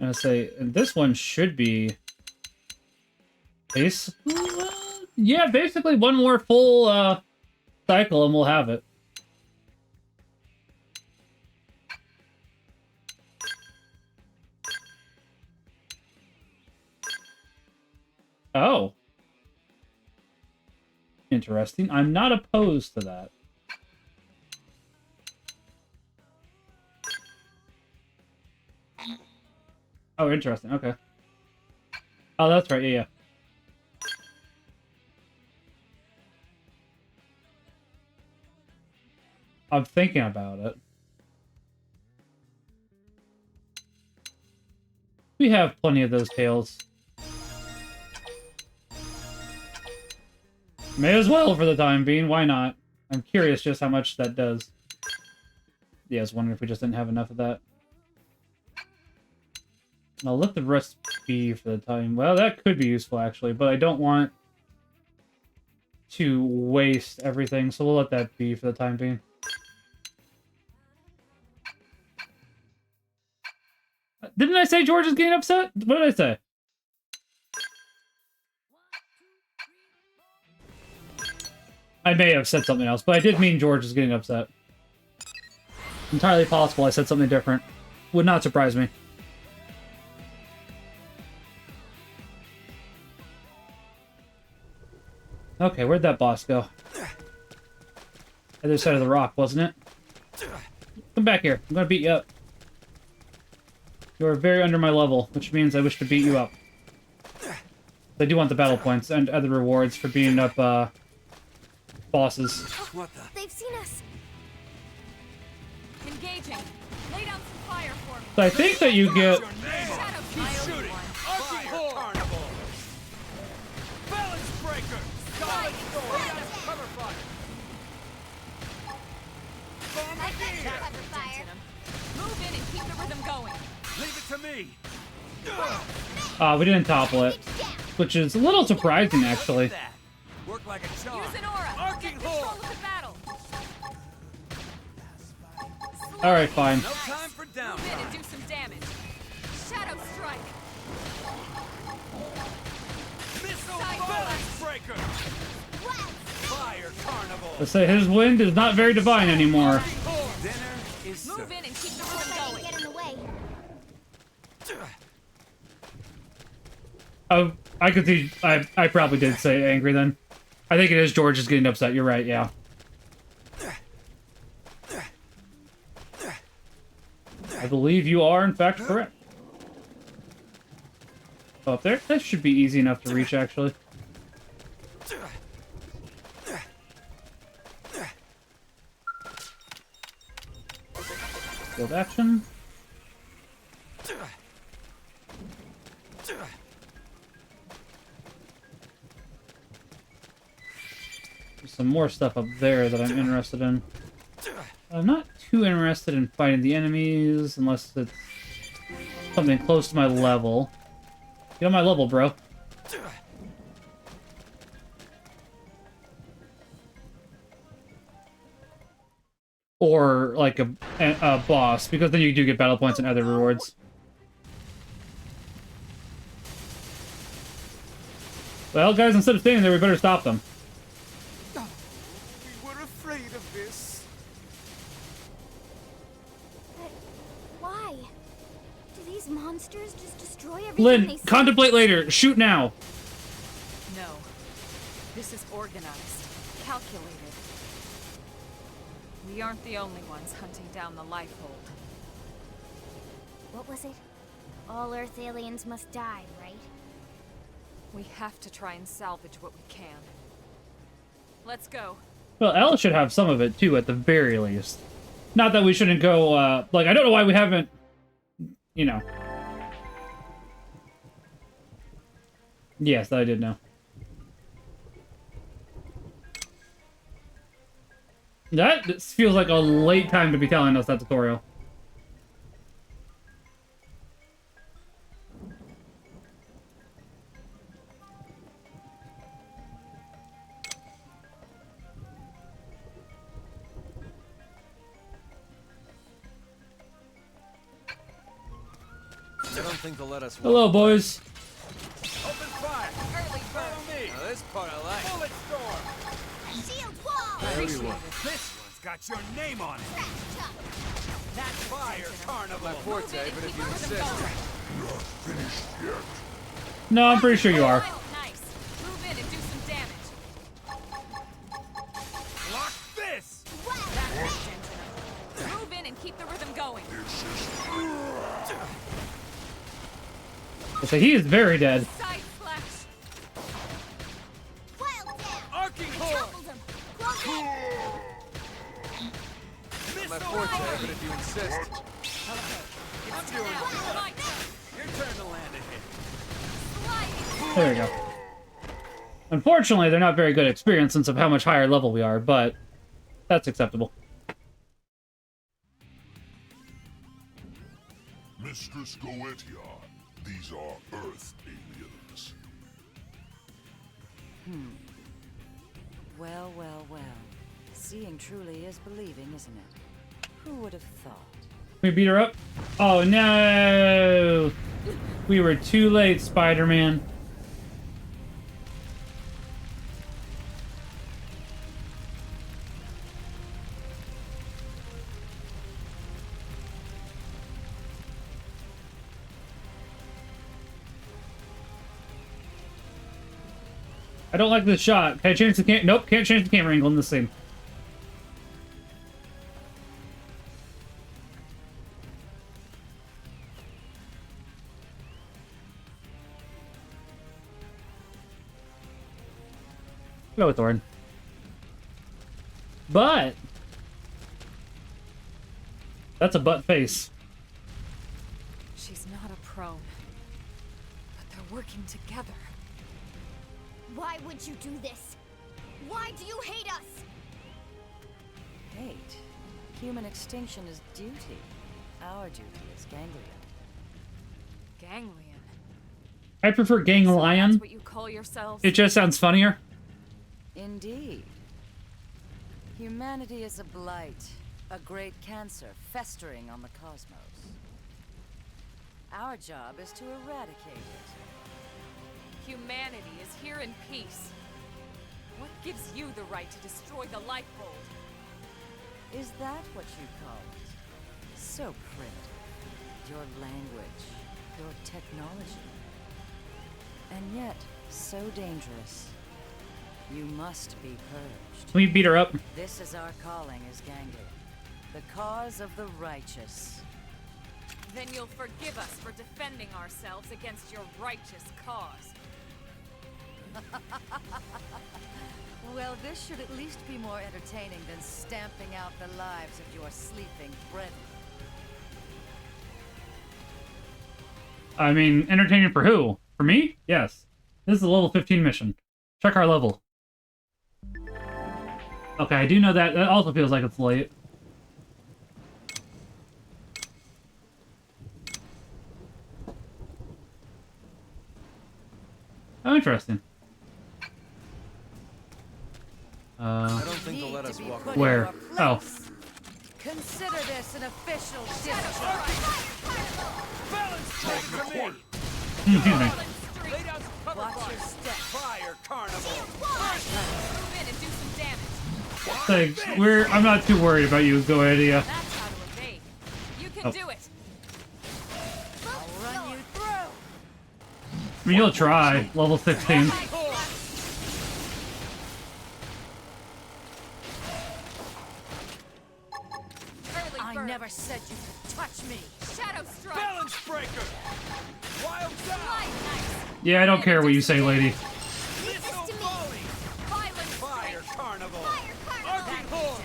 I'm gonna say, and this one should be yeah, basically one more full cycle and we'll have it. Oh. Interesting. I'm not opposed to that. Oh, interesting. Okay. Oh, that's right. Yeah. I'm thinking about it. We have plenty of those tails. May as well for the time being. Why not? I'm curious just how much that does. Yeah, I was wondering if we just didn't have enough of that. I'll let the rest be for the time. Well, that could be useful, actually, but I don't want to waste everything, so we'll let that be for the time being. Didn't I say George is getting upset? What did I say? I may have said something else, but I did mean George is getting upset. Entirely possible I said something different. Would not surprise me. Okay, where'd that boss go? Other side of the rock, wasn't it? Come back here. I'm gonna beat you up. You are very under my level, which means I wish to beat you up. I do want the battle points and other rewards for beating up, bosses. What the? They've seen us. Engaging. Lay down some fire for me. So I think that you get... Keep shooting! Arching Carnival! Balance breaker! Solid sword! Cover fire! Move in and keep the rhythm going. Leave it to me! We didn't topple it. Which is a little surprising, actually. Work like a charm. Use an aura. Get control of the battle. Alright, fine. No time for down. Move in and do some damage. Shadow strike. Missile balance breaker. Fire carnival. Let's say his wind is not very divine anymore. Dinner is Move in and keep the rhythm going. Get in the way. Oh, I could see. I probably did say angry then. I think it is George is getting upset. You're right. Yeah. I believe you are, in fact, correct. Oh, up there? That should be easy enough to reach, actually. Field action. There's some more stuff up there that I'm interested in. I'm not too interested in fighting the enemies unless it's something close to my level. Get on my level, bro. or like a boss, because then you do get battle points and other rewards. Well, guys, instead of standing there, we better stop them. Oh, we were afraid of this. But why? Do these monsters just destroy everything Lynn, they see? contemplate later. Shoot now. No. This is organized, calculated. We aren't the only ones hunting down the Lifehold. What was it? All Earth aliens must die, right? We have to try and salvage what we can. Let's go. Well, Alice should have some of it, too, at the very least. Not that we shouldn't go, like, I don't know why we haven't, you know. Yes, I did know. That feels like a late time to be telling us that tutorial. I don't think they'll let us. Hello, boys. Open fire! Early follow me! Now, this part I like. Bullet storm! Shield wall! Everyone. This one's got your name on it! That's fire, Carnival! My forte, but if you insist. Not finished yet. No, I'm pretty sure you are. Nice. Move in and do some damage. Lock this! Move in and keep the rhythm going. So he is very dead. Side slash. Arcing horde! My forte, but if you insist. I'm doing good. Your turn to land a hit. There we go. Unfortunately, they're not very good experience of how much higher level we are, but that's acceptable. Mistress Goetia, these are Earth aliens. Well, well, well. Seeing truly is believing, isn't it? Who would have thought? We beat her up? Oh no! We were too late, Spider-Man. I don't like this shot. Can I change the cam? Nope, can't change the camera angle in this scene. Go with Thorin. But that's a butt face. She's not a prone. But they're working together. Why would you do this? Why do you hate us? Hate. Human extinction is duty. Our duty is ganglion. Ganglion. I prefer ganglion. That's what you call yourselves? It just sounds funnier. Indeed. Humanity is a blight, a great cancer festering on the cosmos. Our job is to eradicate it. Humanity is here in peace. What gives you the right to destroy the Lifehold? Is that what you call it? So primitive. Your language, your technology. And yet, so dangerous. You must be purged. Can we beat her up? This is our calling as ganglion. The cause of the righteous. Then you'll forgive us for defending ourselves against your righteous cause. Well, this should at least be more entertaining than stamping out the lives of your sleeping brethren. I mean, entertaining for who? For me? Yes. This is a level 15 mission. Check our level. Okay, I do know that. That also feels like it's late. Oh, interesting. I don't think they'll let us walk away. Where? Oh. Consider this an official discharge. Excuse me. Watch your step. Fire carnival. Move in and do some damage. Thanks. I'm not too worried about you, Goetia. That's how to evade. You can do it. I'll run you through. I mean, you'll try. Level 16. I never said you could touch me. Shadow strike. Balance breaker. Wild Light knife. Yeah, I don't care what you say, lady. Fire carnival. Arcing horn.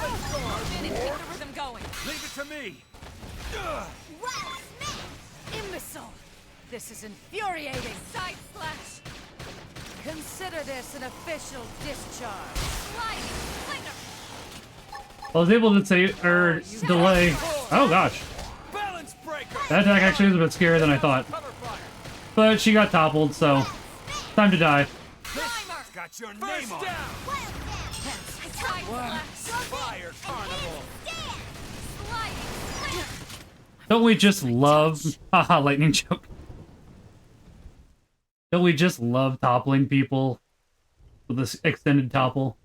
Move in and keep the rhythm going. Leave it to me. Imbecile! This is infuriating. Side slash. Consider this an official discharge. Sliding. Slinger. I was able to say, delay. Oh gosh. That attack actually was a bit scarier than I thought. But she got toppled, so time to die. It's got your name on it. Fire carnival. Sliding. Don't we just love... Haha, lightning joke. Don't we just love toppling people with this extended topple?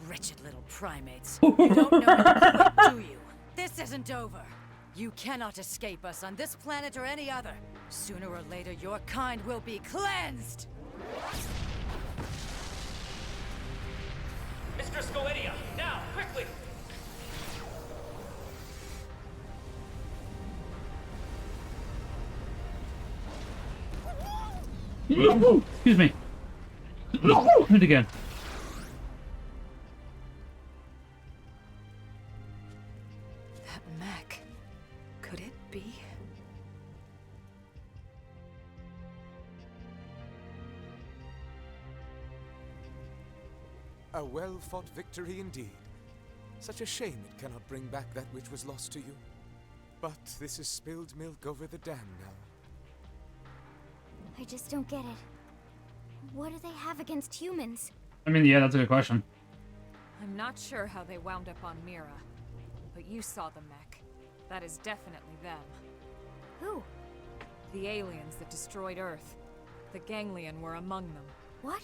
Wretched little primates. You don't know what to do, you? This isn't over. You cannot escape us on this planet or any other. Sooner or later, your kind will be cleansed! Mr. Skells, now, quickly! Excuse me. Do it again. That mech. Could it be? A well-fought victory indeed. Such a shame it cannot bring back that which was lost to you. But this is spilled milk over the dam now. I just don't get it. What do they have against humans? I mean, yeah, that's a good question. I'm not sure how they wound up on Mira, but you saw the mech. That is definitely them. Who? The aliens that destroyed Earth. The Ganglion were among them. What?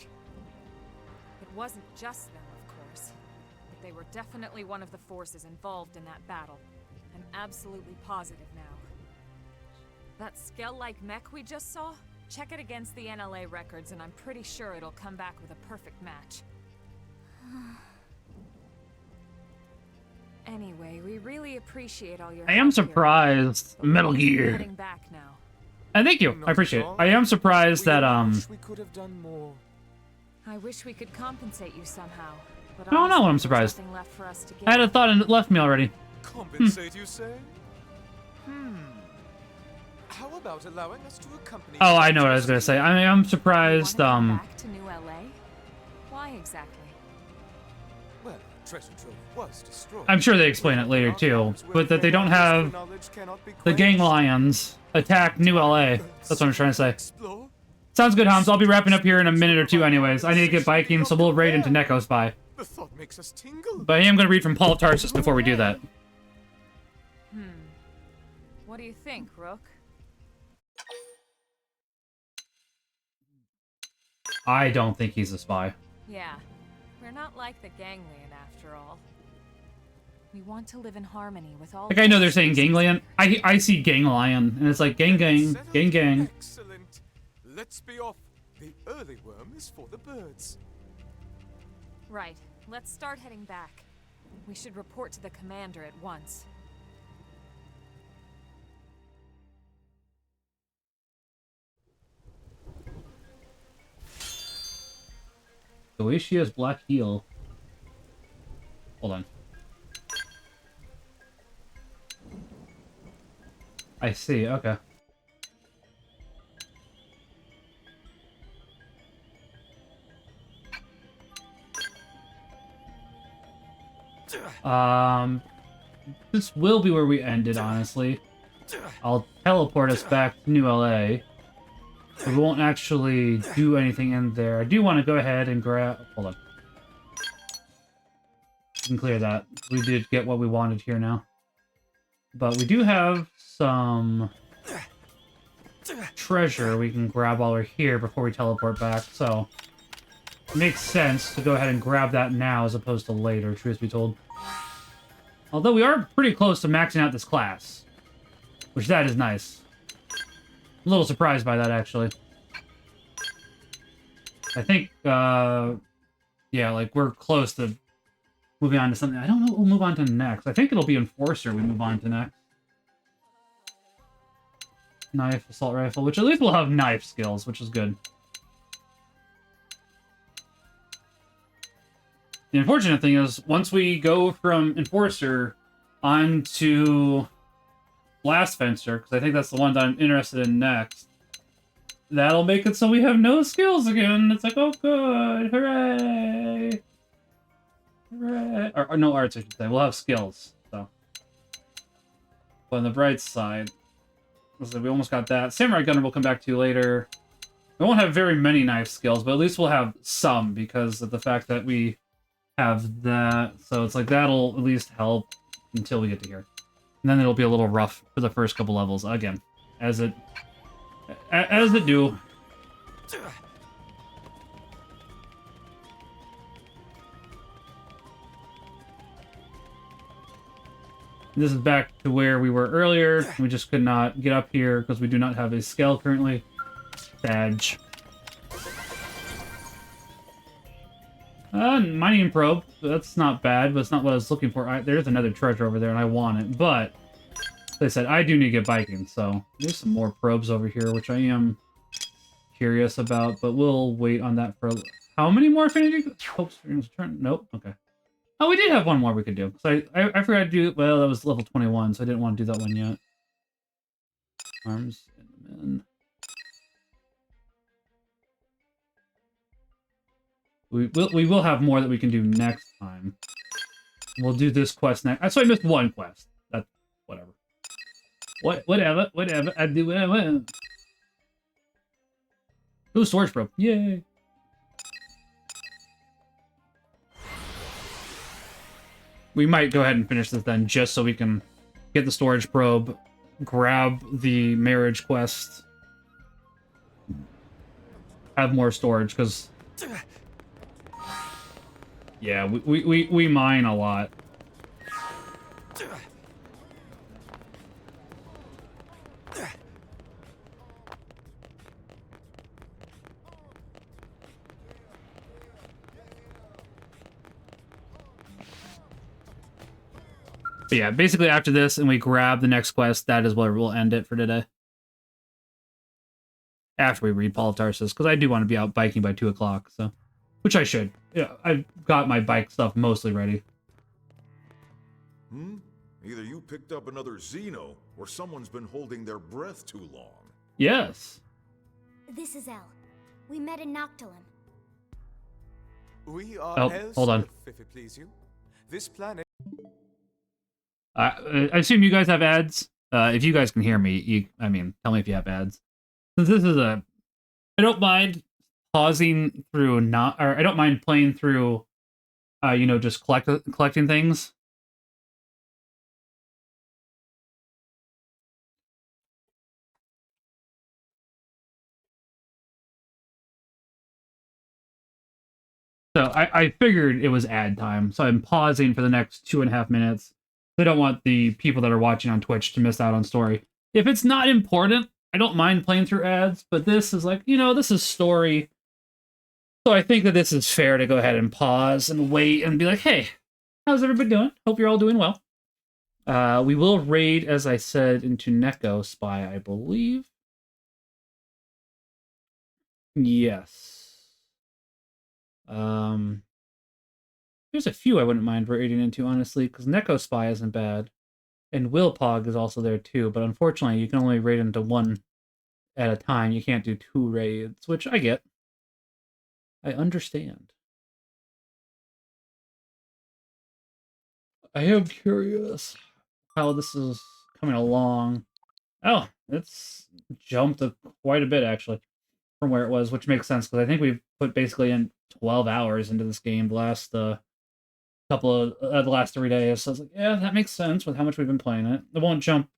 It wasn't just them, of course, but they were definitely one of the forces involved in that battle. I'm absolutely positive now. That Skell-like mech we just saw? Check it against the NLA records and I'm pretty sure it'll come back with a perfect match. Anyway, we really appreciate all your I am surprised. Metal Gear. Heading back now. Thank you. I appreciate it. I am surprised that, We could have done more. I wish we could compensate you somehow, but No, honestly, I'm there's surprised. nothing left for us to give. I had a thought and it left me already. Compensate, you say? How about allowing us to accompany Oh, you I know what I was to gonna say. I mean, I'm surprised, Back to New LA? Why exactly? Well, treasure trove was destroyed. I'm sure they explain it later too, but that they don't have the gang lions attack New LA. That's what I'm trying to say. Sounds good, Hams. I'll be wrapping up here in a minute or two anyways. I need to get biking, so we'll raid into Neko's by. The thought makes us tingle. But I am going to read from Paul of Tarsus before we do that. What do you think, Rook? I don't think he's a spy. Yeah, we're not like the Ganglion after all. We want to live in harmony with all. Like, I know they're saying ganglion. I see ganglion, and it's like gang. Excellent. Let's be off. The early worm is for the birds. Right. Let's start heading back. We should report to the commander at once. Goetia's Black Heel. Hold on. I see, okay. This will be where we ended, honestly. I'll teleport us back to New LA. We won't actually do anything in there. I do want to go ahead and grab... Hold on. We can clear that. We did get what we wanted here now. But we do have some treasure we can grab while we're here before we teleport back, so it makes sense to go ahead and grab that now as opposed to later, truth be told. Although we are pretty close to maxing out this class, which that is nice. I'm a little surprised by that, actually. I think, yeah, like, we're close to moving on to something. I don't know what we'll move on to next. I think it'll be Enforcer we move on to next. Knife, assault rifle, which at least we'll have knife skills, which is good. The unfortunate thing is, once we go from Enforcer on to Blast Fencer, because I think that's the one that I'm interested in next, that'll make it so we have no skills again. It's like, oh good, hooray! Hooray! Or no arts, I should say. We'll have skills, so. But on the bright side, we almost got that. Samurai Gunner we'll come back to later. We won't have very many knife skills, but at least we'll have some because of the fact that we have that. So it's like that'll at least help until we get to here. And then it'll be a little rough for the first couple levels again, as it do. This is back to where we were earlier. We just could not get up here because we do not have a Skell currently. Badge. Mining probe. That's not bad, but it's not what I was looking for. There's another treasure over there, and I want it. But, as I said, I do need to get biking, so there's some more probes over here, which I am curious about, but we'll wait on that for... How many more affinity? Nope. Okay. Oh, we did have one more we could do. So I forgot to do... Well, that was level 21, so I didn't want to do that one yet. Arms and men. We will have more that we can do next time. We'll do this quest next. So I missed one quest. That's whatever. Whatever. I do whatever. Ooh, storage probe. Yay. We might go ahead and finish this then, just so we can get the storage probe, grab the marriage quest, have more storage, because... Yeah, we mine a lot. But yeah, basically after this and we grab the next quest, that is where we'll end it for today. After we read Paul of Tarsus, because I do want to be out biking by 2 o'clock, so... Which I should. Yeah, I've got my bike stuff mostly ready. Either you picked up another Xeno, or someone's been holding their breath too long. Yes. This is Elle. We met in Noctilum. We are hold on. If it please you. This planet... I assume you guys have ads. If you guys can hear me, I mean, tell me if you have ads. Since this is I don't mind pausing through I don't mind playing through, you know, just collecting things. So I figured it was ad time, so I'm pausing for the next 2.5 minutes. I don't want the people that are watching on Twitch to miss out on story. If it's not important, I don't mind playing through ads, but this is like, you know, this is story. So I think that this is fair to go ahead and pause and wait and be like, hey, how's everybody doing? Hope you're all doing well. We will raid, as I said, into Neko Spy, I believe. Yes. There's a few I wouldn't mind raiding into, honestly, because Neko Spy isn't bad. And Wilpog is also there, too, but unfortunately, you can only raid into one at a time. You can't do 2 raids, which I get. I understand. I am curious how this is coming along. Oh, it's jumped quite a bit, actually, from where it was, which makes sense, because I think we've put basically in 12 hours into this game the couple of the last 3 days. So I was like, yeah, that makes sense with how much we've been playing it. It won't jump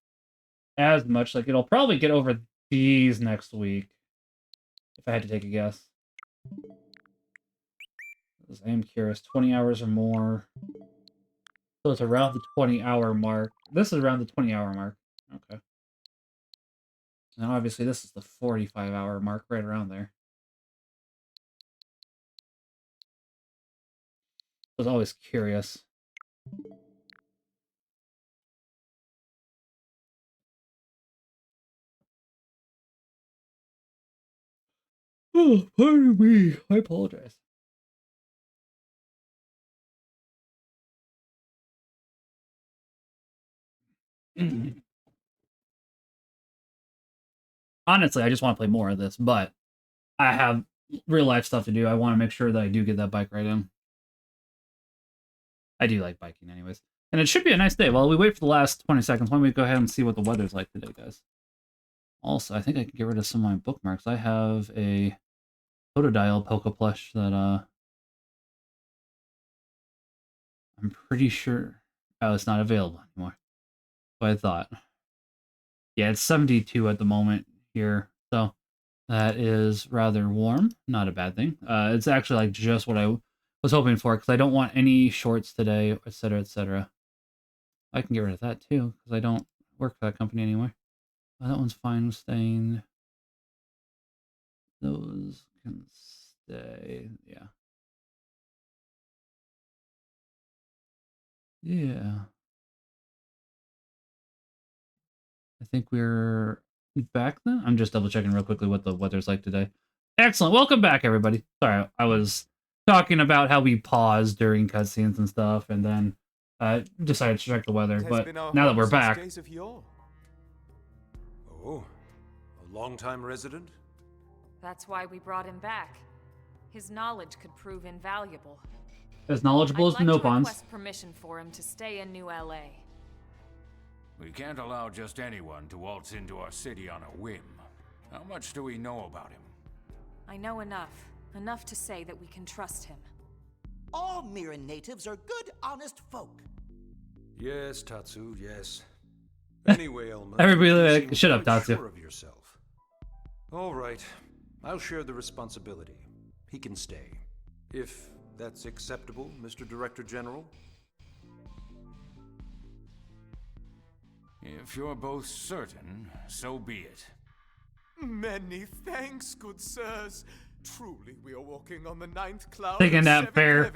as much. Like, it'll probably get over these next week, if I had to take a guess. I am curious. 20 hours or more. So it's around the 20-hour mark. This is around the 20-hour mark. Okay. And obviously this is the 45-hour mark, right around there. I was always curious. Oh, pardon me. I apologize. Honestly, I just want to play more of this, but I have real life stuff to do. I want to make sure that I do get that bike ride in. I do like biking anyways. And it should be a nice day. While we wait for the last 20 seconds, why don't we go ahead and see what the weather's like today, guys? Also, I think I can get rid of some of my bookmarks. I have a Totodile Poke plush that I'm pretty sure it's not available anymore. But I thought. Yeah, it's 72 at the moment here, so that is rather warm. Not a bad thing. It's actually like just what I was hoping for, because I don't want any shorts today, etc., etc. I can get rid of that too, because I don't work for that company anymore. That one's fine with staying. Those can stay. Yeah. Yeah. I think we're back then. I'm just double checking real quickly what the weather's like today. Excellent. Welcome back, everybody. Sorry, I was talking about how we paused during cutscenes and stuff, and then decided to check the weather. But now that we're back, oh, a long-time resident? That's why we brought him back. His knowledge could prove invaluable. as knowledgeable as the Nopons. I'd like to request permission for him to stay in New LA. We can't allow just anyone to waltz into our city on a whim. How much do we know about him? I know enough. Enough to say that we can trust him. All Mirren natives are good, honest folk. Yes, Tatsu, yes. Anyway, Elma, everybody you like, shut up, Tatsu. Sure of yourself. All right, I'll share the responsibility. He can stay. If that's acceptable, Mr. Director General? If you're both certain, so be it. Many thanks, good sirs. Truly, we are walking on the 9th cloud. Taking that fair.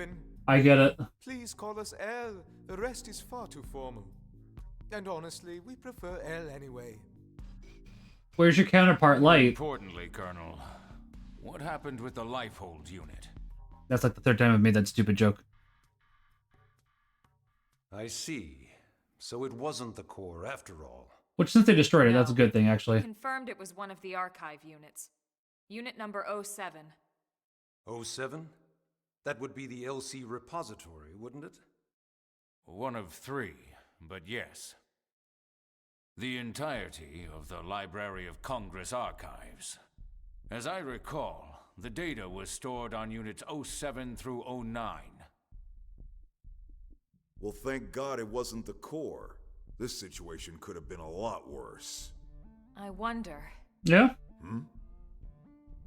I get it. Please call us L. The rest is far too formal. And honestly, we prefer L anyway. Where's your counterpart, Light? Importantly, Colonel, what happened with the Lifehold unit? That's like the 3rd time I've made that stupid joke. I see. So it wasn't the core after all. Which, since they destroyed it, that's a good thing, actually. Confirmed it was one of the archive units. Unit number 07. 07? That would be the LC repository, wouldn't it? One of 3, but yes. The entirety of the Library of Congress archives. As I recall, the data was stored on units 07 through 09. Well, thank God it wasn't the core. This situation could have been a lot worse. I wonder. Yeah?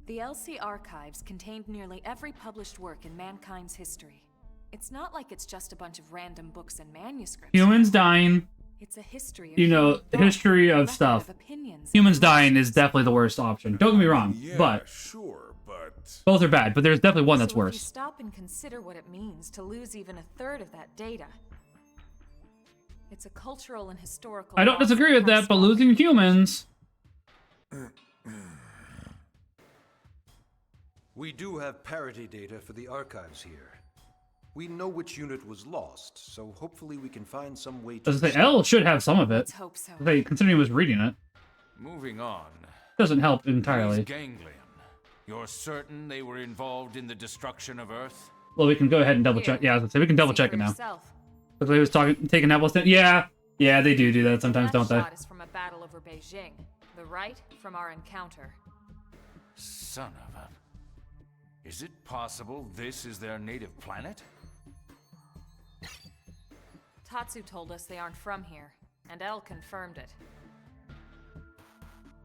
The LC archives contained nearly every published work in mankind's history. It's not like it's just a bunch of random books and manuscripts. Humans dying. It's a history of history of stuff. Humans dying is definitely the worst option. Don't get me wrong, but sure, but both are bad. But there's definitely one that's If you worse. stop and consider what it means to lose even a third of that data, it's a cultural and historical. I don't disagree with that, but losing humans. We do have parity data for the archives here. We know which unit was lost, so hopefully we can find some way to... As I say, L should have some of it. Let's hope so. Considering he was reading it. Moving on. Doesn't help entirely. Ganglion. You're certain they were involved in the destruction of Earth? Well, we can go ahead and double check. Yeah, I was gonna say we can double check it now. Because he was taking apples. Yeah, they do that sometimes, don't they? Shot is from a battle over Beijing. The right from our encounter. Son of a... Is it possible this is their native planet? Tatsu told us they aren't from here, and Elle confirmed it.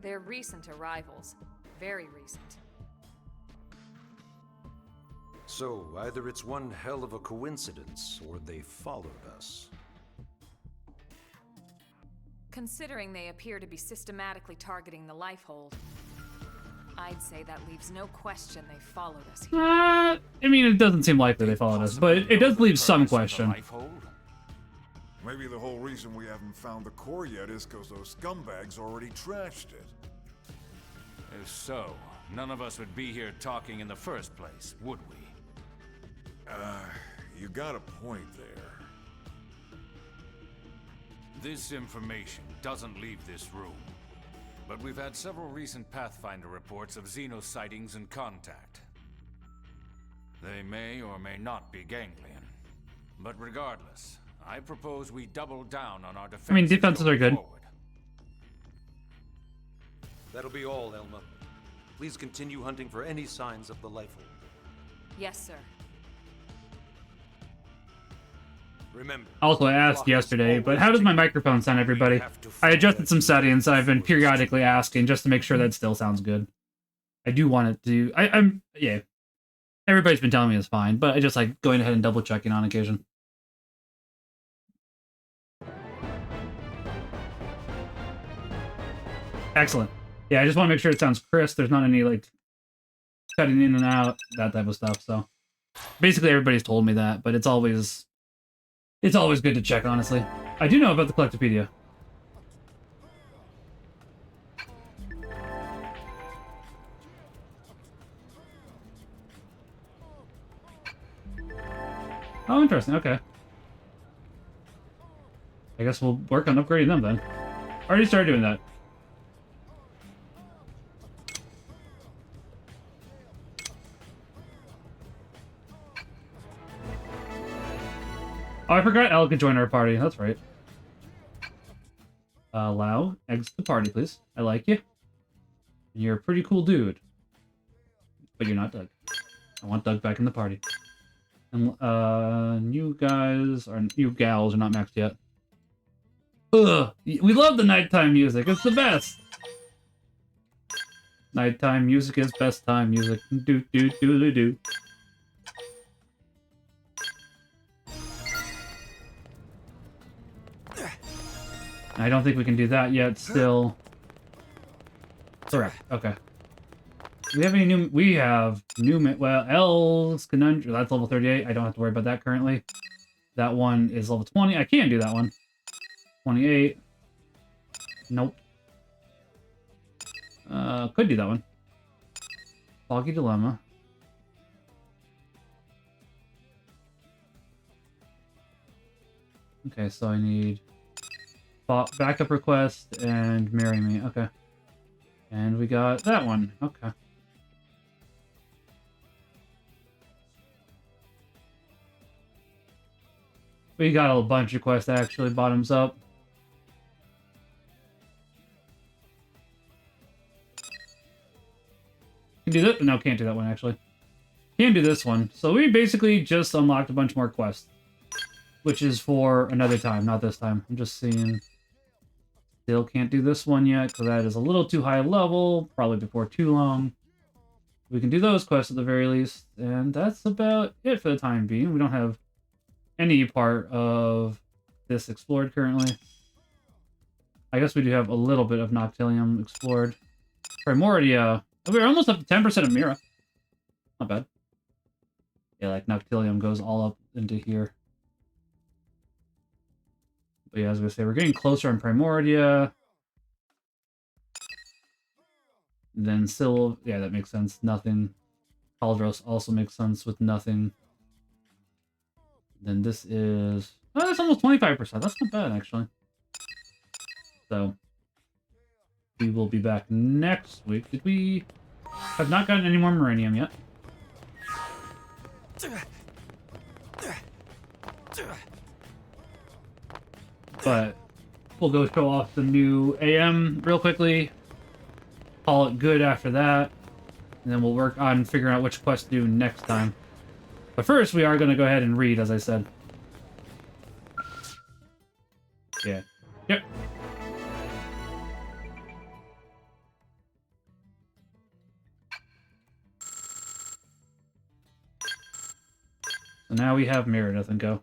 They're recent arrivals. Very recent. So, either it's one hell of a coincidence, or they followed us. Considering they appear to be systematically targeting the Lifehold, I'd say that leaves no question they followed us here. I mean, it doesn't seem likely they followed us, but it does leave some question. Maybe the whole reason we haven't found the core yet is because those scumbags already trashed it. If so, none of us would be here talking in the first place, would we? You got a point there. This information doesn't leave this room. But we've had several recent Pathfinder reports of Xeno sightings and contact. They may or may not be ganglion. But regardless, I propose we double down on our defenses. I mean, defenses are good. Forward. That'll be all, Elma. Please continue hunting for any signs of the Lifehold. Yes, sir. Remember. Also, I asked yesterday, but how does my microphone sound, everybody? I adjusted some settings. I've been periodically asking just to make sure that still sounds good. I do want it to. Yeah. Everybody's been telling me it's fine, but I just like going ahead and double checking on occasion. Excellent. Yeah, I just want to make sure it sounds crisp. There's not any like cutting in and out, that type of stuff. So basically, everybody's told me that, but it's always good to check, honestly. I do know about the Collectopedia. Oh, interesting. Okay. I guess we'll work on upgrading them then. Already started doing that. Oh, I forgot Elle could join our party. That's right. Allow exit the party, please. I like you. You're a pretty cool dude. But you're not Doug. I want Doug back in the party. And, you gals are not maxed yet. Ugh! We love the nighttime music. It's the best! Nighttime music is best time music. Do do do do do. I don't think we can do that yet, still. Correct, okay. Do we have any new... We have new... Well, L's Conundrum, that's level 38. I don't have to worry about that currently. That one is level 20. I can do that one. 28. Nope. Could do that one. Foggy Dilemma. Okay, so I need... backup request and marry me. Okay. And we got that one. Okay. We got a bunch of quests actually, bottoms up. Can do that? No, can't do that one actually. Can do this one. So we basically just unlocked a bunch more quests. Which is for another time, not this time. I'm just seeing... Still can't do this one yet, because that is a little too high level, probably before too long. We can do those quests at the very least, and that's about it for the time being. We don't have any part of this explored currently. I guess we do have a little bit of Noctilium explored. Primordia, we're almost up to 10% of Mira. Not bad. Yeah, like Noctilium goes all up into here. But yeah, as I was gonna say, we're getting closer on Primordia. Then Sil, yeah, that makes sense. Nothing. Caldros also makes sense with nothing. Then this is... Oh, that's almost 25%. That's not bad, actually. So, we will be back next week. Did we... have not gotten any more Meridium yet. But we'll go show off the new AM real quickly. Call it good after that. And then we'll work on figuring out which quest to do next time. But first, we are going to go ahead and read, as I said. Yeah. Yep. So now we have Meredith and go.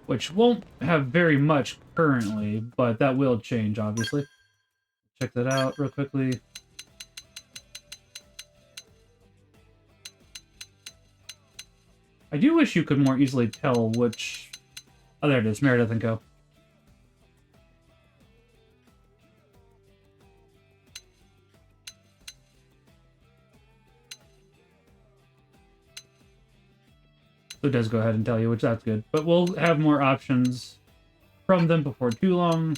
Which won't have very much currently, but that will change, obviously. Check that out real quickly. I do wish you could more easily tell which... Oh, there it is, Meredith and Co. So it does go ahead and tell you, which that's good. But we'll have more options from them before too long.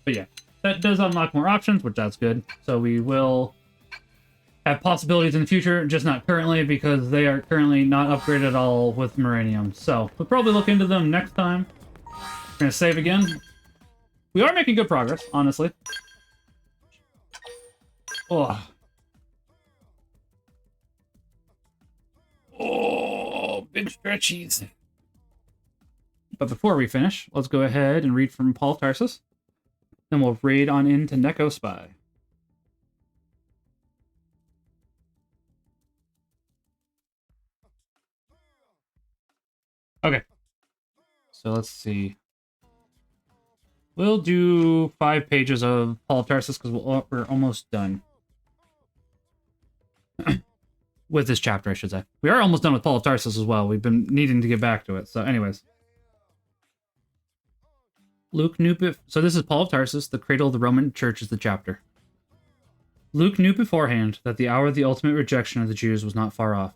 But yeah, that does unlock more options, which that's good. So we will have possibilities in the future, just not currently, because they are currently not upgraded at all with Miranium. So we'll probably look into them next time. We're going to save again. We are making good progress, honestly. Oh. Oh, big stretchies. But before we finish, let's go ahead and read from Paul of Tarsus. Then we'll raid on into Neko Spy. Okay. So let's see. We'll do 5 pages of Paul of Tarsus because we're almost done. With this chapter, I should say. We are almost done with Paul of Tarsus as well. We've been needing to get back to it. So anyways. Luke knew... So this is Paul of Tarsus, the cradle of the Roman Church is the chapter. Luke knew beforehand that the hour of the ultimate rejection of the Jews was not far off.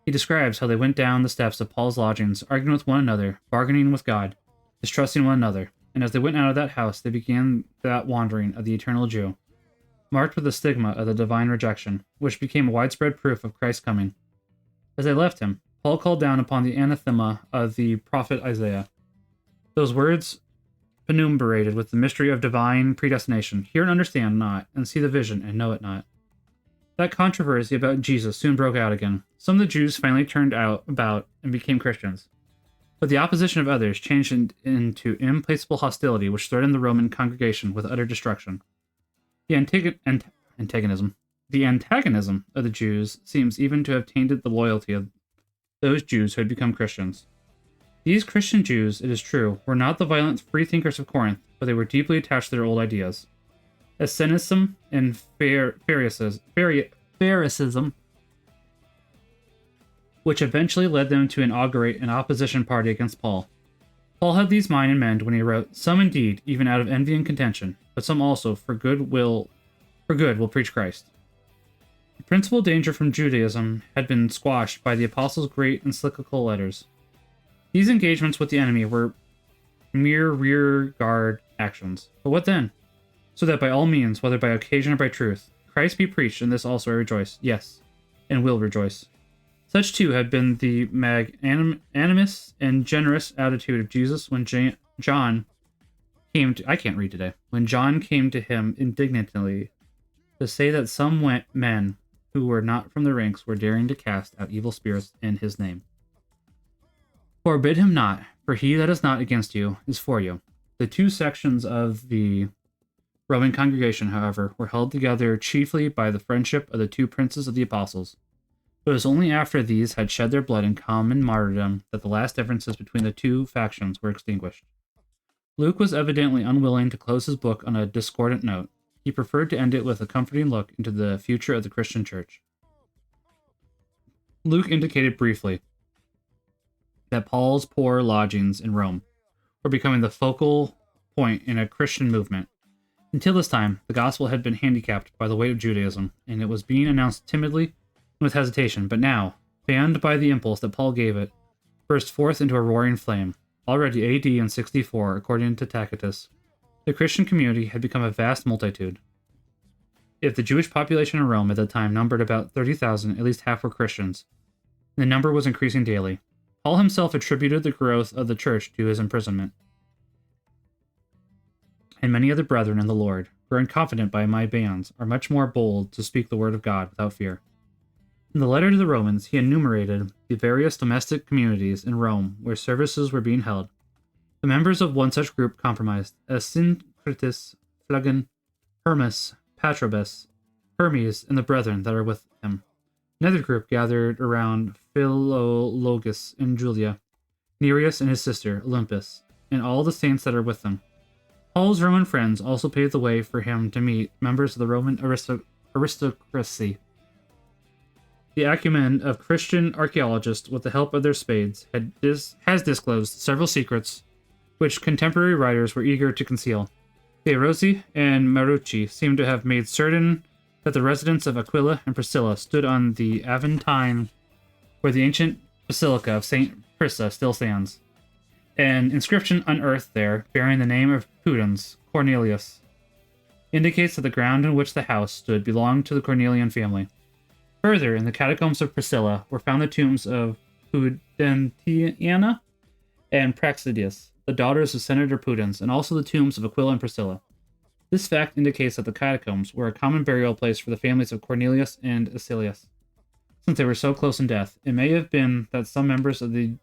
He describes how they went down the steps of Paul's lodgings, arguing with one another, bargaining with God, distrusting one another. And as they went out of that house, they began that wandering of the eternal Jew, marked with the stigma of the divine rejection, which became a widespread proof of Christ's coming. As they left him, Paul called down upon the anathema of the prophet Isaiah. Those words penumbrated with the mystery of divine predestination, hear and understand not, and see the vision and know it not. That controversy about Jesus soon broke out again. Some of the Jews finally turned about and became Christians. But the opposition of others changed into implacable hostility which threatened the Roman congregation with utter destruction. The antagonism of the Jews seems even to have tainted the loyalty of those Jews who had become Christians. These Christian Jews, it is true, were not the violent freethinkers of Corinth, but they were deeply attached to their old ideas. Asceticism and Pharisaism, which eventually led them to inaugurate an opposition party against Paul. Paul had these mind in mind when he wrote, "Some indeed, even out of envy and contention, but some also for good will preach Christ." The principal danger from Judaism had been squashed by the apostles' great encyclical letters. These engagements with the enemy were mere rear-guard actions. But what then? So that by all means, whether by occasion or by truth, Christ be preached, and this also I rejoice, yes, and will rejoice. Such too had been the magnanimous and generous attitude of Jesus when John came to... I can't read today. When John came to him indignantly to say that some men who were not from the ranks were daring to cast out evil spirits in his name. Forbid him not, for he that is not against you is for you. The two sections of the Roman congregation, however, were held together chiefly by the friendship of the two princes of the apostles. It was only after these had shed their blood in common martyrdom that the last differences between the two factions were extinguished. Luke was evidently unwilling to close his book on a discordant note. He preferred to end it with a comforting look into the future of the Christian church. Luke indicated briefly that Paul's poor lodgings in Rome were becoming the focal point in a Christian movement. Until this time, the gospel had been handicapped by the weight of Judaism, and it was being announced timidly with hesitation, but now, fanned by the impulse that Paul gave it, burst forth into a roaring flame. Already AD in 64, according to Tacitus, the Christian community had become a vast multitude. If the Jewish population in Rome at the time numbered about 30,000, at least half were Christians. The number was increasing daily. Paul himself attributed the growth of the church to his imprisonment. And many other brethren in the Lord, growing confident by my bands, are much more bold to speak the word of God without fear. In the letter to the Romans, he enumerated the various domestic communities in Rome where services were being held. The members of one such group comprised Asyncritus, Phlegon, Hermas, Patrobas, Hermes, and the brethren that are with him. Another group gathered around Philologus and Julia, Nereus and his sister, Olympus, and all the saints that are with them. Paul's Roman friends also paved the way for him to meet members of the Roman aristocracy. The acumen of Christian archaeologists, with the help of their spades, has disclosed several secrets which contemporary writers were eager to conceal. Theology and Marucci seem to have made certain that the residence of Aquila and Priscilla stood on the Aventine, where the ancient basilica of St. Prisca still stands. An inscription unearthed there, bearing the name of Pudens, Cornelius, indicates that the ground in which the house stood belonged to the Cornelian family. Further, in the catacombs of Priscilla were found the tombs of Pudentiana and Praxedius, the daughters of Senator Pudens, and also the tombs of Aquila and Priscilla. This fact indicates that the catacombs were a common burial place for the families of Cornelius and Acilius. Since they were so close in death, it may have been that some members of the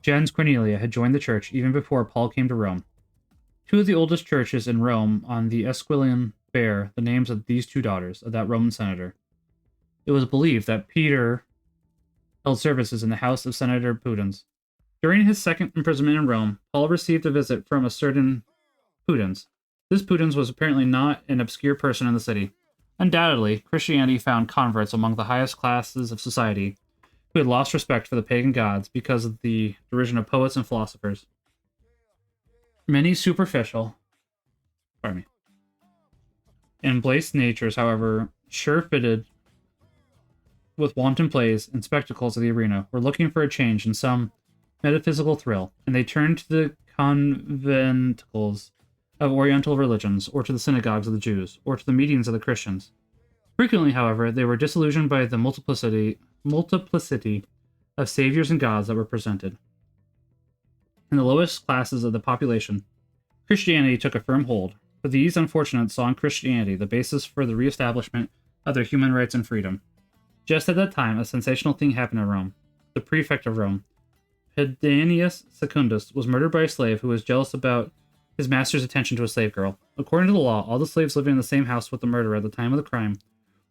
gens Cornelia had joined the church even before Paul came to Rome. Two of the oldest churches in Rome on the Esquilian bear the names of these two daughters of that Roman senator. It was believed that Peter held services in the house of Senator Pudens. During his second imprisonment in Rome, Paul received a visit from a certain Pudens. This Pudens was apparently not an obscure person in the city. Undoubtedly, Christianity found converts among the highest classes of society who had lost respect for the pagan gods because of the derision of poets and philosophers. Many superficial and base natures, however, sure-fitted with wanton plays and spectacles of the arena, were looking for a change in some metaphysical thrill, and they turned to the conventicles of Oriental religions, or to the synagogues of the Jews, or to the meetings of the Christians. Frequently, however, they were disillusioned by the multiplicity of saviors and gods that were presented. In the lowest classes of the population, Christianity took a firm hold, for these unfortunates saw in Christianity the basis for the reestablishment of their human rights and freedom. Just at that time, a sensational thing happened in Rome. The prefect of Rome, Pedanius Secundus, was murdered by a slave who was jealous about his master's attention to a slave girl. According to the law, all the slaves living in the same house with the murderer at the time of the crime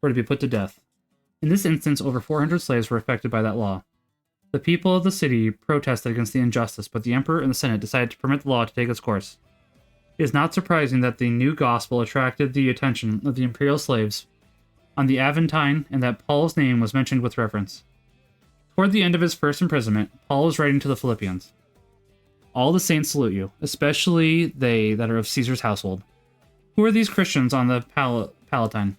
were to be put to death. In this instance, over 400 slaves were affected by that law. The people of the city protested against the injustice, but the emperor and the senate decided to permit the law to take its course. It is not surprising that the new gospel attracted the attention of the imperial slaves on the Aventine, and that Paul's name was mentioned with reference. Toward the end of his first imprisonment, Paul was writing to the Philippians. All the saints salute you, especially they that are of Caesar's household. Who are these Christians on the Palatine?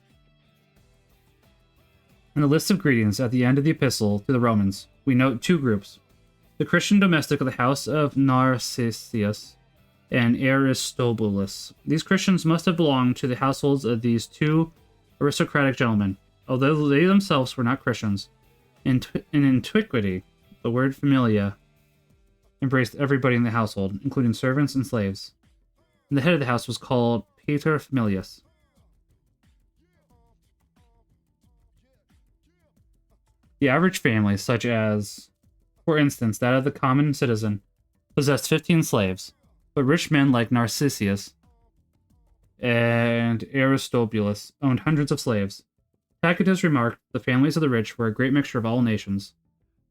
In the list of greetings at the end of the epistle to the Romans, we note two groups. The Christian domestic of the house of Narcissus and Aristobulus. These Christians must have belonged to the households of these two aristocratic gentlemen, although they themselves were not Christians. In antiquity, the word familia embraced everybody in the household, including servants and slaves. And the head of the house was called Pater Familias. The average family, such as, for instance, that of the common citizen, possessed 15 slaves, but rich men like Narcissus and Aristobulus owned hundreds of slaves. Tacitus remarked the families of the rich were a great mixture of all nations.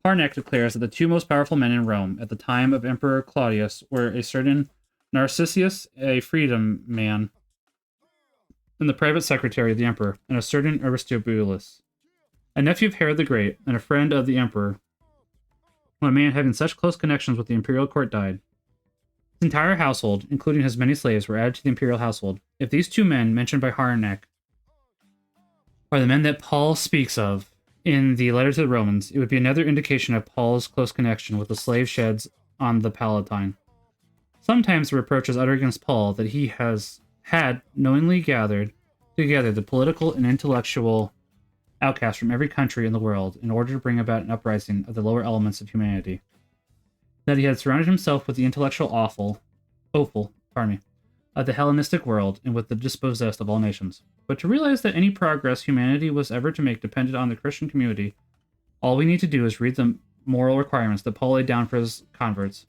Harnack declares that the two most powerful men in Rome at the time of Emperor Claudius were a certain Narcissus, a freedom man, and the private secretary of the emperor, and a certain Aristobulus, a nephew of Herod the Great and a friend of the emperor. When a man having such close connections with the imperial court died, his entire household, including his many slaves, were added to the imperial household. If these two men mentioned by Harnack are the men that Paul speaks of in the letter to the Romans, it would be another indication of Paul's close connection with the slave sheds on the Palatine. Sometimes the reproach is uttered against Paul that he has had knowingly gathered together the political and intellectual outcasts from every country in the world in order to bring about an uprising of the lower elements of humanity. That he had surrounded himself with the intellectual offal of the Hellenistic world and with the dispossessed of all nations. But to realize that any progress humanity was ever to make depended on the Christian community, all we need to do is read the moral requirements that Paul laid down for his converts.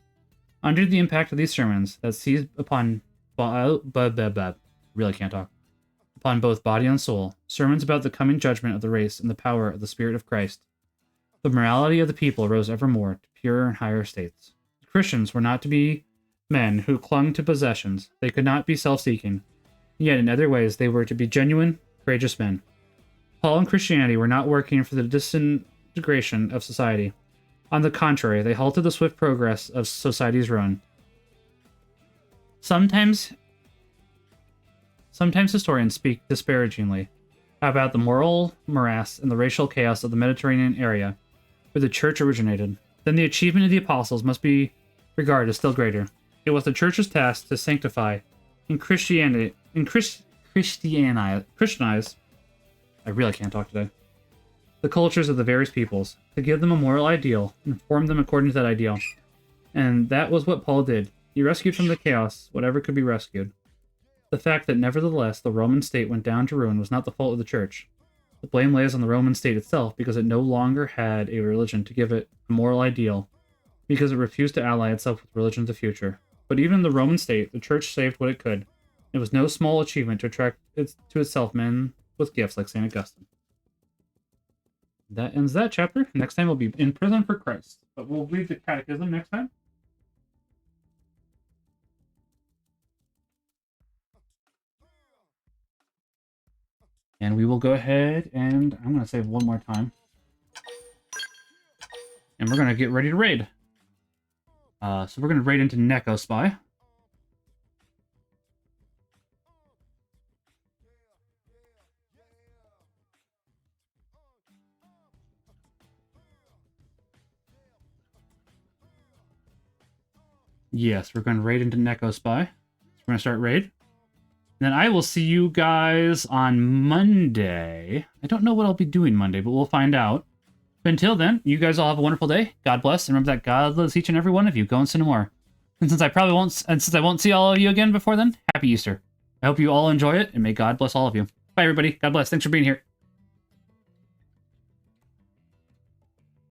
Under the impact of these sermons that seized upon really can't talk. Upon both body and soul, sermons about the coming judgment of the race and the power of the Spirit of Christ, the morality of the people rose ever more to purer and higher states. Christians were not to be men who clung to possessions. They could not be self-seeking. Yet in other ways they were to be genuine, courageous men. Paul and Christianity were not working for the disintegration of society. On the contrary, they halted the swift progress of society's ruin. Sometimes historians speak disparagingly about the moral morass and the racial chaos of the Mediterranean area where the church originated. Then the achievement of the apostles must be regarded as still greater. It was the church's task to sanctify and Christianize. I really can't talk today. The cultures of the various peoples, to give them a moral ideal and form them according to that ideal. And that was what Paul did. He rescued from the chaos whatever could be rescued. The fact that nevertheless the Roman state went down to ruin was not the fault of the church. The blame lays on the Roman state itself because it no longer had a religion to give it a moral ideal, because it refused to ally itself with religions of the future. But even in the Roman state, the church saved what it could. It was no small achievement to attract to itself men with gifts like St. Augustine. That ends that chapter. Next time we'll be in prison for Christ. But we'll read the Catechism next time. And we will go ahead and I'm going to save one more time. And we're going to get ready to raid. So we're going to raid into Neko Spy. Yes, we're going to raid into Neko Spy. So we're going to start raid. Then I will see you guys on Monday. I don't know what I'll be doing Monday, but we'll find out. But until then, you guys all have a wonderful day. God bless, and remember that God loves each and every one of you. Go and sin no more. And since I won't see all of you again before then, happy Easter. I hope you all enjoy it, and may God bless all of you. Bye, everybody. God bless. Thanks for being here.